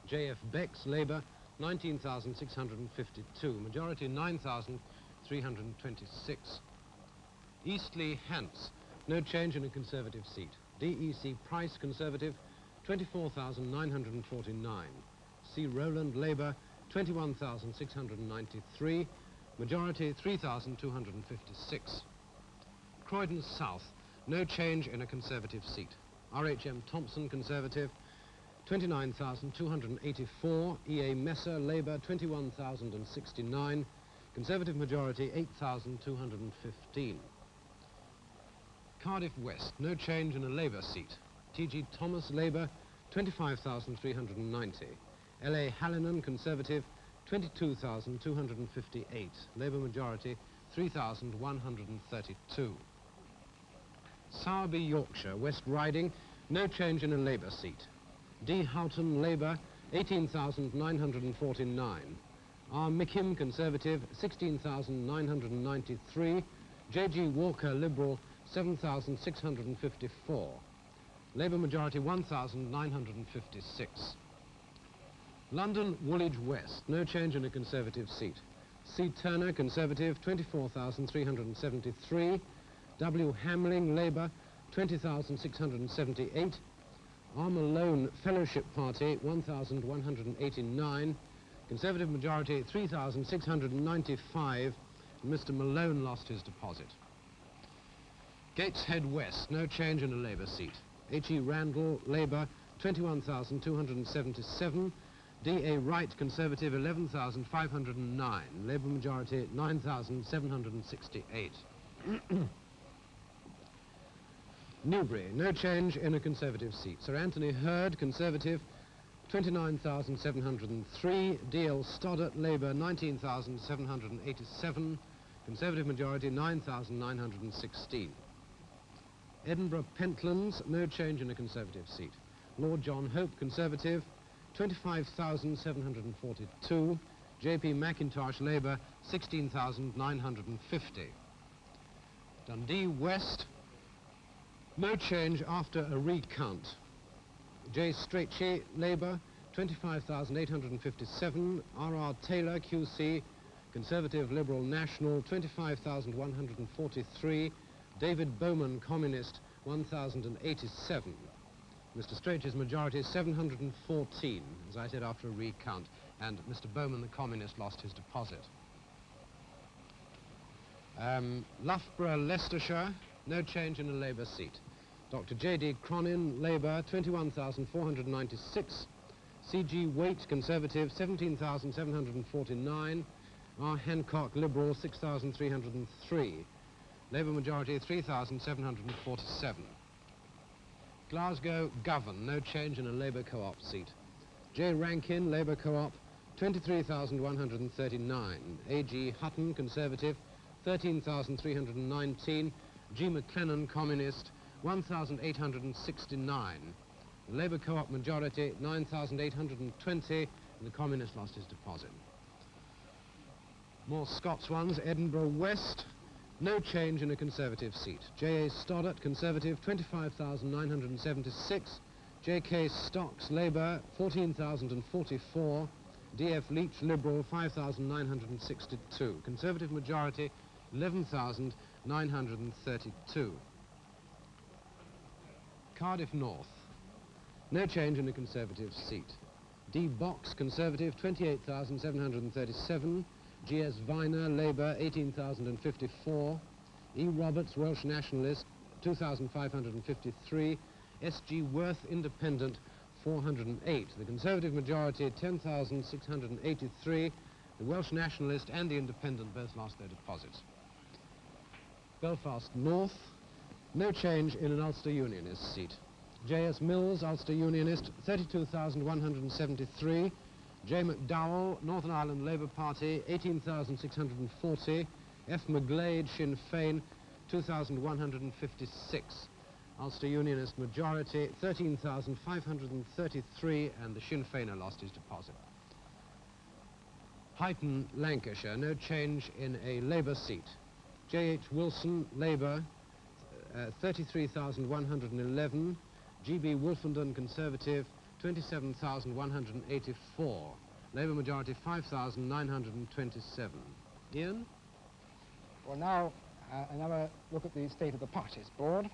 J.F. Beck's Labour, 19,652. Majority, 9,326. Eastleigh, Hants, no change in a Conservative seat. D.E.C. Price, Conservative, 24,949. C. Rowland, Labour, 21,693. Majority, 3,256. Croydon South, no change in a Conservative seat. R.H.M. Thompson, Conservative, 29,284. E.A. Messer, Labour, 21,069. Conservative majority, 8,215. Cardiff West, no change in a Labour seat. T.G. Thomas, Labour, 25,390. L.A. Hallinan, Conservative, 22,258. Labour majority, 3,132. Sowerby, Yorkshire, West Riding, no change in a Labour seat. D. Houghton, Labour, 18,949. R. Mickham, Conservative, 16,993. J.G. Walker, Liberal, 7,654. Labour majority, 1,956. London, Woolwich West, no change in a Conservative seat. C. Turner, Conservative, 24,373. W. Hamling, Labour, 20,678. R. Malone, Fellowship Party, 1,189. Conservative majority, 3,695. And Mr. Malone lost his deposit. Gateshead West, no change in a Labour seat. H.E. Randall, Labour, 21,277. D.A. Wright, Conservative, 11,509. Labour majority, 9,768. Newbury, no change in a Conservative seat. Sir Anthony Hurd, Conservative, 29,703. D.L. Stoddart, Labour, 19,787. Conservative majority, 9,916. Edinburgh Pentlands, no change in a Conservative seat. Lord John Hope, Conservative, 25,742. J.P. Mackintosh, Labour, 16,950. Dundee West, no change after a recount. J. Strachey, Labour, 25,857. R.R. Taylor, QC, Conservative Liberal National, 25,143. David Bowman, Communist, 1,087. Mr. Strachey's majority, 714, as I said, after a recount. And Mr. Bowman, the Communist, lost his deposit. Loughborough, Leicestershire, no change in a Labour seat. Dr. J.D. Cronin, Labour, 21,496. C.G. Waite, Conservative, 17,749. R. Hancock, Liberal, 6,303. Labour majority, 3,747. Glasgow, Govan, no change in a Labour co-op seat. J. Rankin, Labour co-op, 23,139. A.G. Hutton, Conservative, 13,319. G. McLennan, Communist, 1,869. The Labour co-op majority, 9,820, and the Communist lost his deposit. More Scots ones. Edinburgh West, no change in a Conservative seat. J.A. Stoddart, Conservative, 25,976. J.K. Stocks, Labour, 14,044. D.F. Leach, Liberal, 5,962. Conservative majority, 11,932. Cardiff North, no change in a Conservative seat. D. Box, Conservative, 28,737. G.S. Viner, Labour, 18,054. E. Roberts, Welsh Nationalist, 2,553. S.G. Worth, Independent, 408. The Conservative majority, 10,683. The Welsh Nationalist and the Independent both lost their deposits. Belfast North, no change in an Ulster Unionist seat. J.S. Mills, Ulster Unionist, 32,173. J. McDowell, Northern Ireland Labour Party, 18,640. F. McGlade, Sinn Féin, 2,156. Ulster Unionist majority, 13,533, and the Sinn Féiner lost his deposit. Huyton, Lancashire, no change in a Labour seat. J.H. Wilson, Labour, 33,111. G.B. Wolfenden, Conservative, 27,184. Labour majority, 5,927. Ian? Well, now another look at the state of the parties board.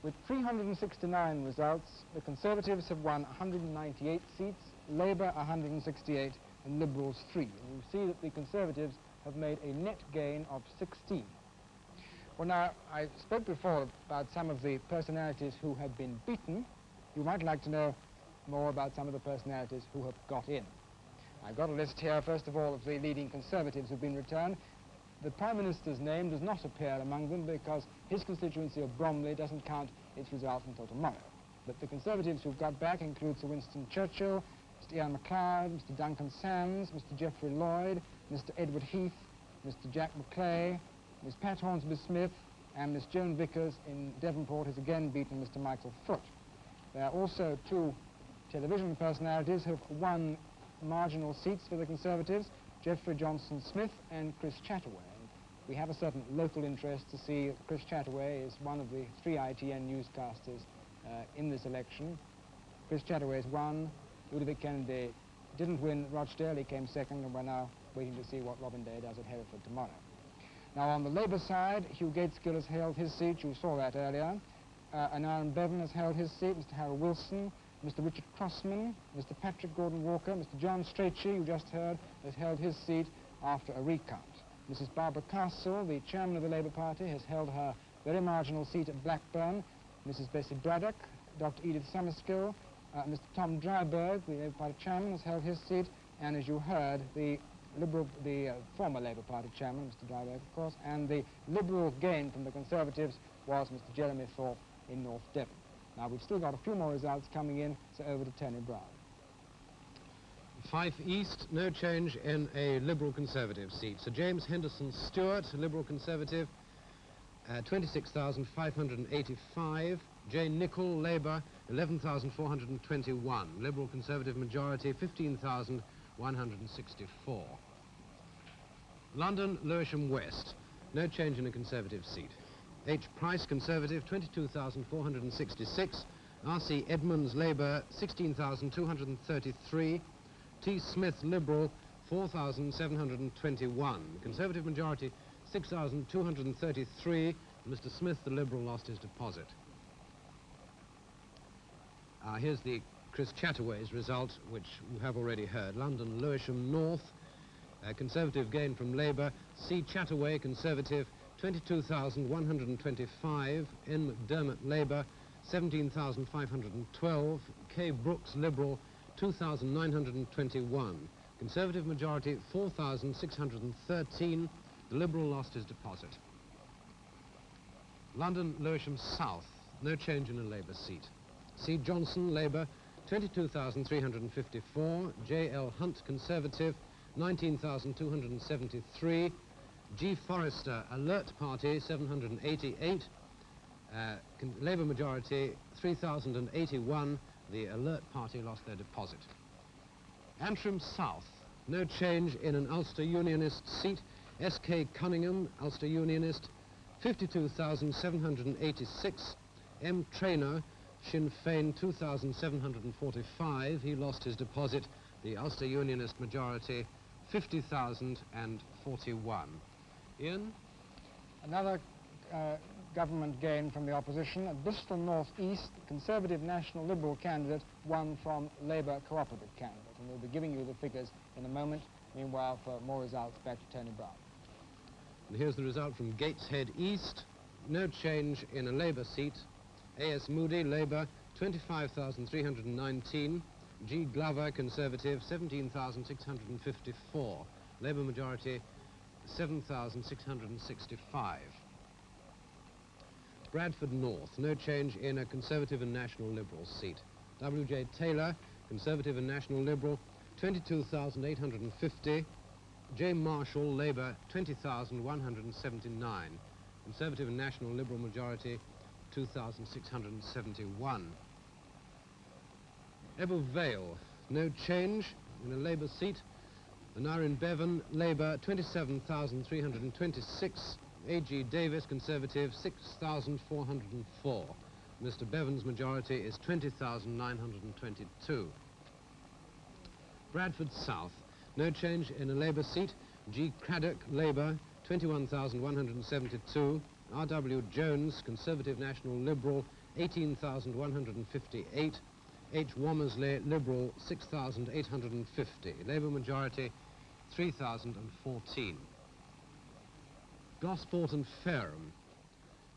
With 369 results, the Conservatives have won 198 seats, Labour 168, and Liberals 3. And you see that the Conservatives have made a net gain of 16. Well, now, I spoke before about some of the personalities who have been beaten. You might like to know more about some of the personalities who have got in. I've got a list here, first of all, of the leading Conservatives who've been returned. The Prime Minister's name does not appear among them because his constituency of Bromley doesn't count its result until tomorrow. But the Conservatives who've got back include Sir Winston Churchill, Mr. Ian MacLeod, Mr. Duncan Sands, Mr. Geoffrey Lloyd, Mr. Edward Heath, Mr. Jack Maclay, Miss Pat Hornsby-Smith, and Miss Joan Vickers in Devonport has again beaten Mr. Michael Foot. There are also two television personalities who have won marginal seats for the Conservatives, Geoffrey Johnson-Smith and Chris Chataway. And we have a certain local interest to see Chris Chataway is one of the 3 ITN newscasters in this election. Chris Chataway's won. Ludovic Kennedy didn't win Rochdale, he came second, and we're now waiting to see what Robin Day does at Hereford tomorrow. Now, on the Labour side, Hugh Gaitskell has held his seat. You saw that earlier. And Aaron Bevan has held his seat. Mr. Harold Wilson, Mr. Richard Crossman, Mr. Patrick Gordon-Walker, Mr. John Strachey, you just heard, has held his seat after a recount. Mrs. Barbara Castle, the chairman of the Labour Party, has held her very marginal seat at Blackburn. Mrs. Bessie Braddock, Dr. Edith Summerskill, Mr. Tom Dryburgh, the Labour Party chairman, has held his seat. And as you heard, the former Labour Party chairman, Mr. Dryburgh, of course, and the Liberal gain from the Conservatives was Mr. Jeremy Thorpe in North Devon. Now, we've still got a few more results coming in, so over to Tony Brown. Fife East, no change in a Liberal Conservative seat. Sir James Henderson Stewart, Liberal Conservative, 26,585. Jane Nichol, Labour, 11,421. Liberal Conservative majority, 15,164. London, Lewisham West, no change in a Conservative seat. H. Price, Conservative, 22,466. R.C. Edmonds, Labour, 16,233. T. Smith, Liberal, 4,721. Conservative majority, 6,233. Mr. Smith, the Liberal, lost his deposit. Here's the Chris Chataway's result, which you have already heard. London, Lewisham North, Conservative gain from Labour. C. Chataway, Conservative, 22,125. N. McDermott, Labour, 17,512. K. Brooks, Liberal, 2,921. Conservative majority, 4,613. The Liberal lost his deposit. London, Lewisham South, no change in a Labour seat. C. Johnson, Labour, 22,354. J. L. Hunt, Conservative, 19,273. G. Forrester, Alert Party, 788. Labour majority, 3,081. The Alert Party lost their deposit. Antrim South, no change in an Ulster Unionist seat. S.K. Cunningham, Ulster Unionist, 52,786. M. Traynor, Sinn Féin, 2,745. He lost his deposit. The Ulster Unionist majority, 50,041. Ian? Another government gain from the opposition. At Bristol North East, the Conservative National Liberal candidate won from Labour Cooperative candidate. And we'll be giving you the figures in a moment. Meanwhile, for more results, back to Tony Brown. And here's the result from Gateshead East. No change in a Labour seat. A.S. Moody, Labour, 25,319. G. Glover, Conservative, 17,654. Labour majority, 7,665. Bradford North, no change in a Conservative and National Liberal seat. W.J. Taylor, Conservative and National Liberal, 22,850. J. Marshall, Labour, 20,179. Conservative and National Liberal majority, 2,671. Ebbw Vale, no change in a Labour seat. Aneurin Bevan, Labour, 27,326. A.G. Davis, Conservative, 6,404. Mr. Bevan's majority is 20,922. Bradford South, no change in a Labour seat. G. Craddock, Labour, 21,172. R.W. Jones, Conservative National Liberal, 18,158. H. Womersley, Liberal, 6,850. Labour majority, 3,014. Gosport and Fareham,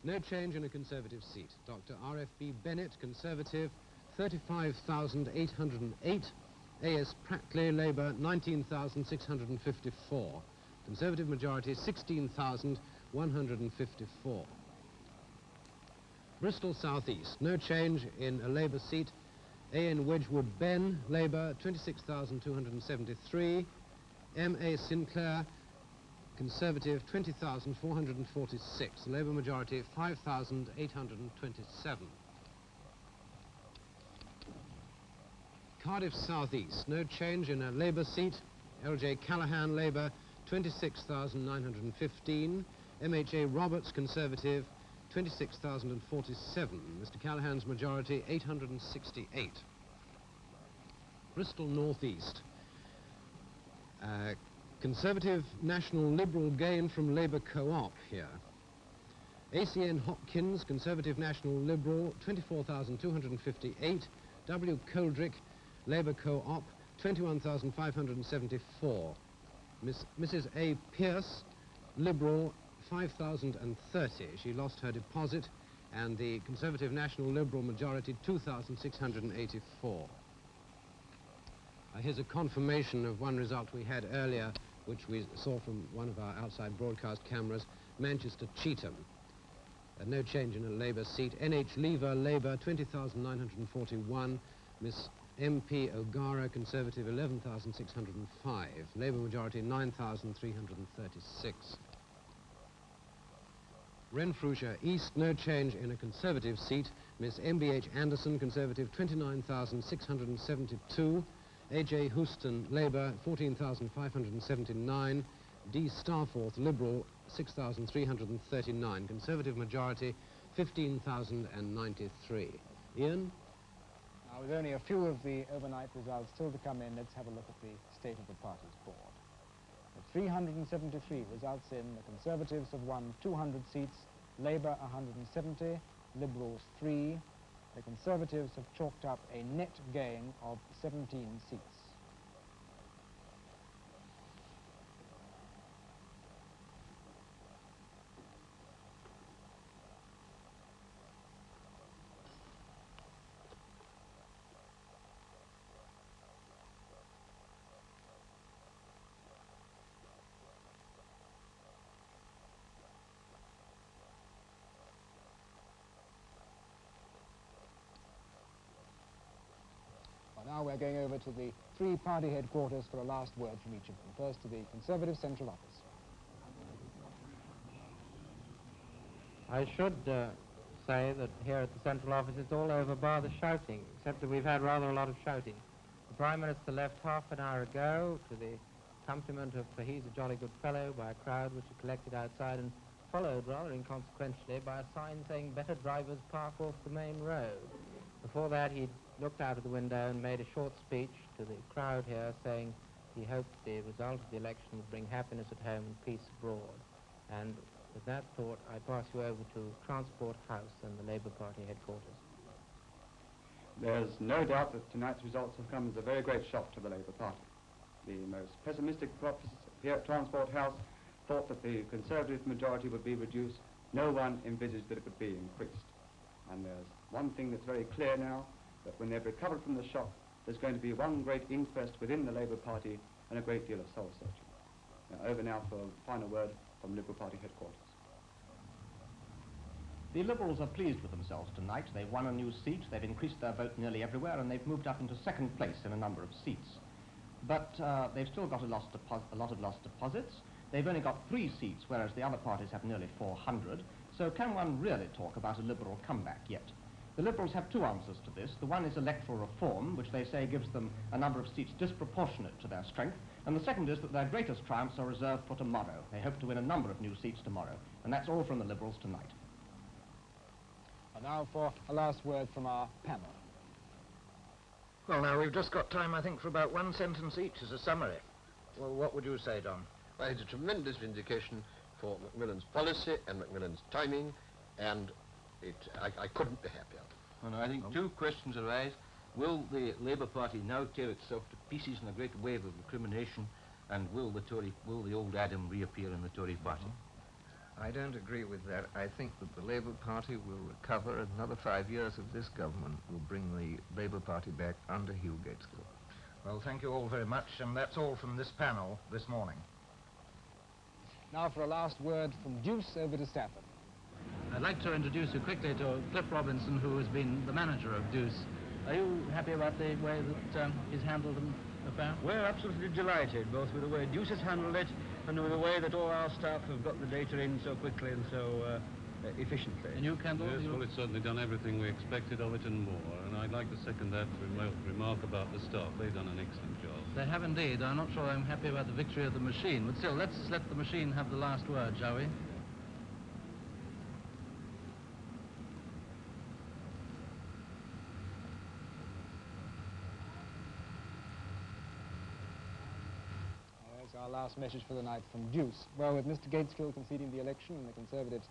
no change in a Conservative seat. Dr. R.F.B. Bennett, Conservative, 35,808. A.S. Prattley, Labour, 19,654. Conservative majority, 16,154. Bristol South East, no change in a Labour seat. A.N. Wedgwood Ben, Labour, 26,273. M.A. Sinclair, Conservative, 20,446. Labour majority, 5,827. Cardiff South East, no change in a Labour seat. L.J. Callaghan, Labour, 26,915. M.H.A. Roberts, Conservative, 26,047. Mr. Callaghan's majority, 868. Bristol North East. Conservative National Liberal gain from Labour Co-op here. A.C.N. Hopkins, Conservative National Liberal, 24,258. W. Coldrick, Labour Co-op, 21,574. Mrs. A. Pierce, Liberal, 5,030. She lost her deposit, and the Conservative National Liberal majority, 2,684. Here's a confirmation of one result we had earlier, which we saw from one of our outside broadcast cameras. Manchester Cheetham, no change in a Labour seat. N.H. Lever, Labour, 20,941. Miss M.P. O'Gara, Conservative, 11,605. Labour majority, 9,336. Renfrewshire East, no change in a Conservative seat. Miss M.B.H. Anderson, Conservative, 29,672. A.J. Houston, Labour, 14,579. D. Starforth, Liberal, 6,339. Conservative majority, 15,093. Ian? Now, with only a few of the overnight results still to come in, let's have a look at the state of the parties board. At 373 results in, the Conservatives have won 200 seats, Labour 170, Liberals 3. The Conservatives have chalked up a net gain of 17 seats. going over to the three party headquarters for a last word from each of them. First to the Conservative Central Office. I should say that here at the Central Office it's all over bar the shouting, except that we've had rather a lot of shouting. The Prime Minister left half an hour ago to the accompaniment of "For He's a Jolly Good Fellow" by a crowd which had collected outside, and followed rather inconsequentially by a sign saying "Better drivers park off the main road." Before that he'd looked out of the window and made a short speech to the crowd here saying he hoped the result of the election would bring happiness at home and peace abroad. And with that thought, I pass you over to Transport House and the Labour Party headquarters. There's no doubt that tonight's results have come as a very great shock to the Labour Party. The most pessimistic prophets here at Transport House thought that the Conservative majority would be reduced. No one envisaged that it would be increased. And there's one thing that's very clear now, that when they've recovered from the shock, there's going to be one great inquest within the Labour Party and a great deal of soul-searching. Now, over now for a final word from Liberal Party headquarters. The Liberals are pleased with themselves tonight. They've won a new seat, they've increased their vote nearly everywhere, and they've moved up into second place in a number of seats. But they've still got a lot of lost deposits. They've only got 3 seats, whereas the other parties have nearly 400. So can one really talk about a Liberal comeback yet? The Liberals have 2 answers to this. The one is electoral reform, which they say gives them a number of seats disproportionate to their strength. And the second is that their greatest triumphs are reserved for tomorrow. They hope to win a number of new seats tomorrow. And that's all from the Liberals tonight. And now for a last word from our panel. Well, now, we've just got time, I think, for about 1 sentence each as a summary. Well, what would you say, Don? Well, it's a tremendous vindication for Macmillan's policy and Macmillan's timing, and I couldn't be happier. Well, I think 2 questions arise. Will the Labour Party now tear itself to pieces in a great wave of recrimination, and will the old Adam reappear in the Tory party? I don't agree with that. I think that the Labour Party will recover, and another 5 years of this government will bring the Labour Party back under Hugh Gaitskell. Well, thank you all very much, and that's all from this panel this morning. Now for a last word from Deuce over to Stafford. I'd like to introduce you quickly to Cliff Robinson, who has been the manager of Deuce. Are you happy about the way that he's handled the affair? We're absolutely delighted, both with the way Deuce has handled it and with the way that all our staff have got the data in so quickly and so efficiently. And you, Kendall? Yes, well, it's certainly done everything we expected of it and more, and I'd like to second that remark about the staff. They've done an excellent job. They have indeed. I'm not sure I'm happy about the victory of the machine, but still, let's let the machine have the last word, shall we? Our last message for the night from Deuce. Well, with Mr. Gaitskell conceding the election and the Conservatives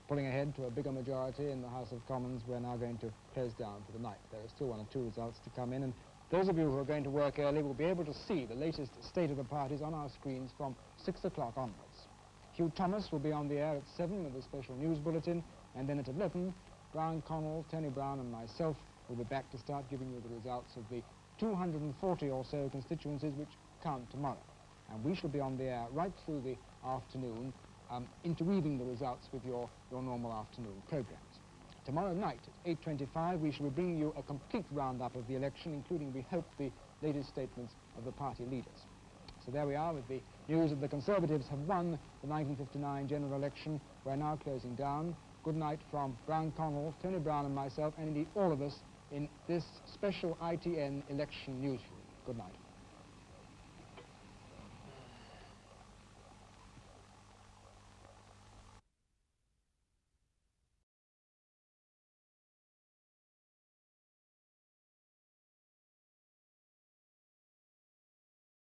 pulling ahead to a bigger majority in the House of Commons, we're now going to close down for the night. There are still 1 or 2 results to come in, and those of you who are going to work early will be able to see the latest state of the parties on our screens from 6 o'clock onwards. Hugh Thomas will be on the air at 7 with a special news bulletin, and then at 11, Brown Connell, Tony Brown and myself will be back to start giving you the results of the 240 or so constituencies which count tomorrow. And we shall be on the air right through the afternoon, interweaving the results with your normal afternoon programs. Tomorrow night at 8:25 we shall be bringing you a complete roundup of the election, including, we hope, the latest statements of the party leaders. So there we are with the news that the Conservatives have won the 1959 general election. We're now closing down. Good night from Brown Connell, Tony Brown and myself, and indeed all of us in this special ITN election newsroom. Good night.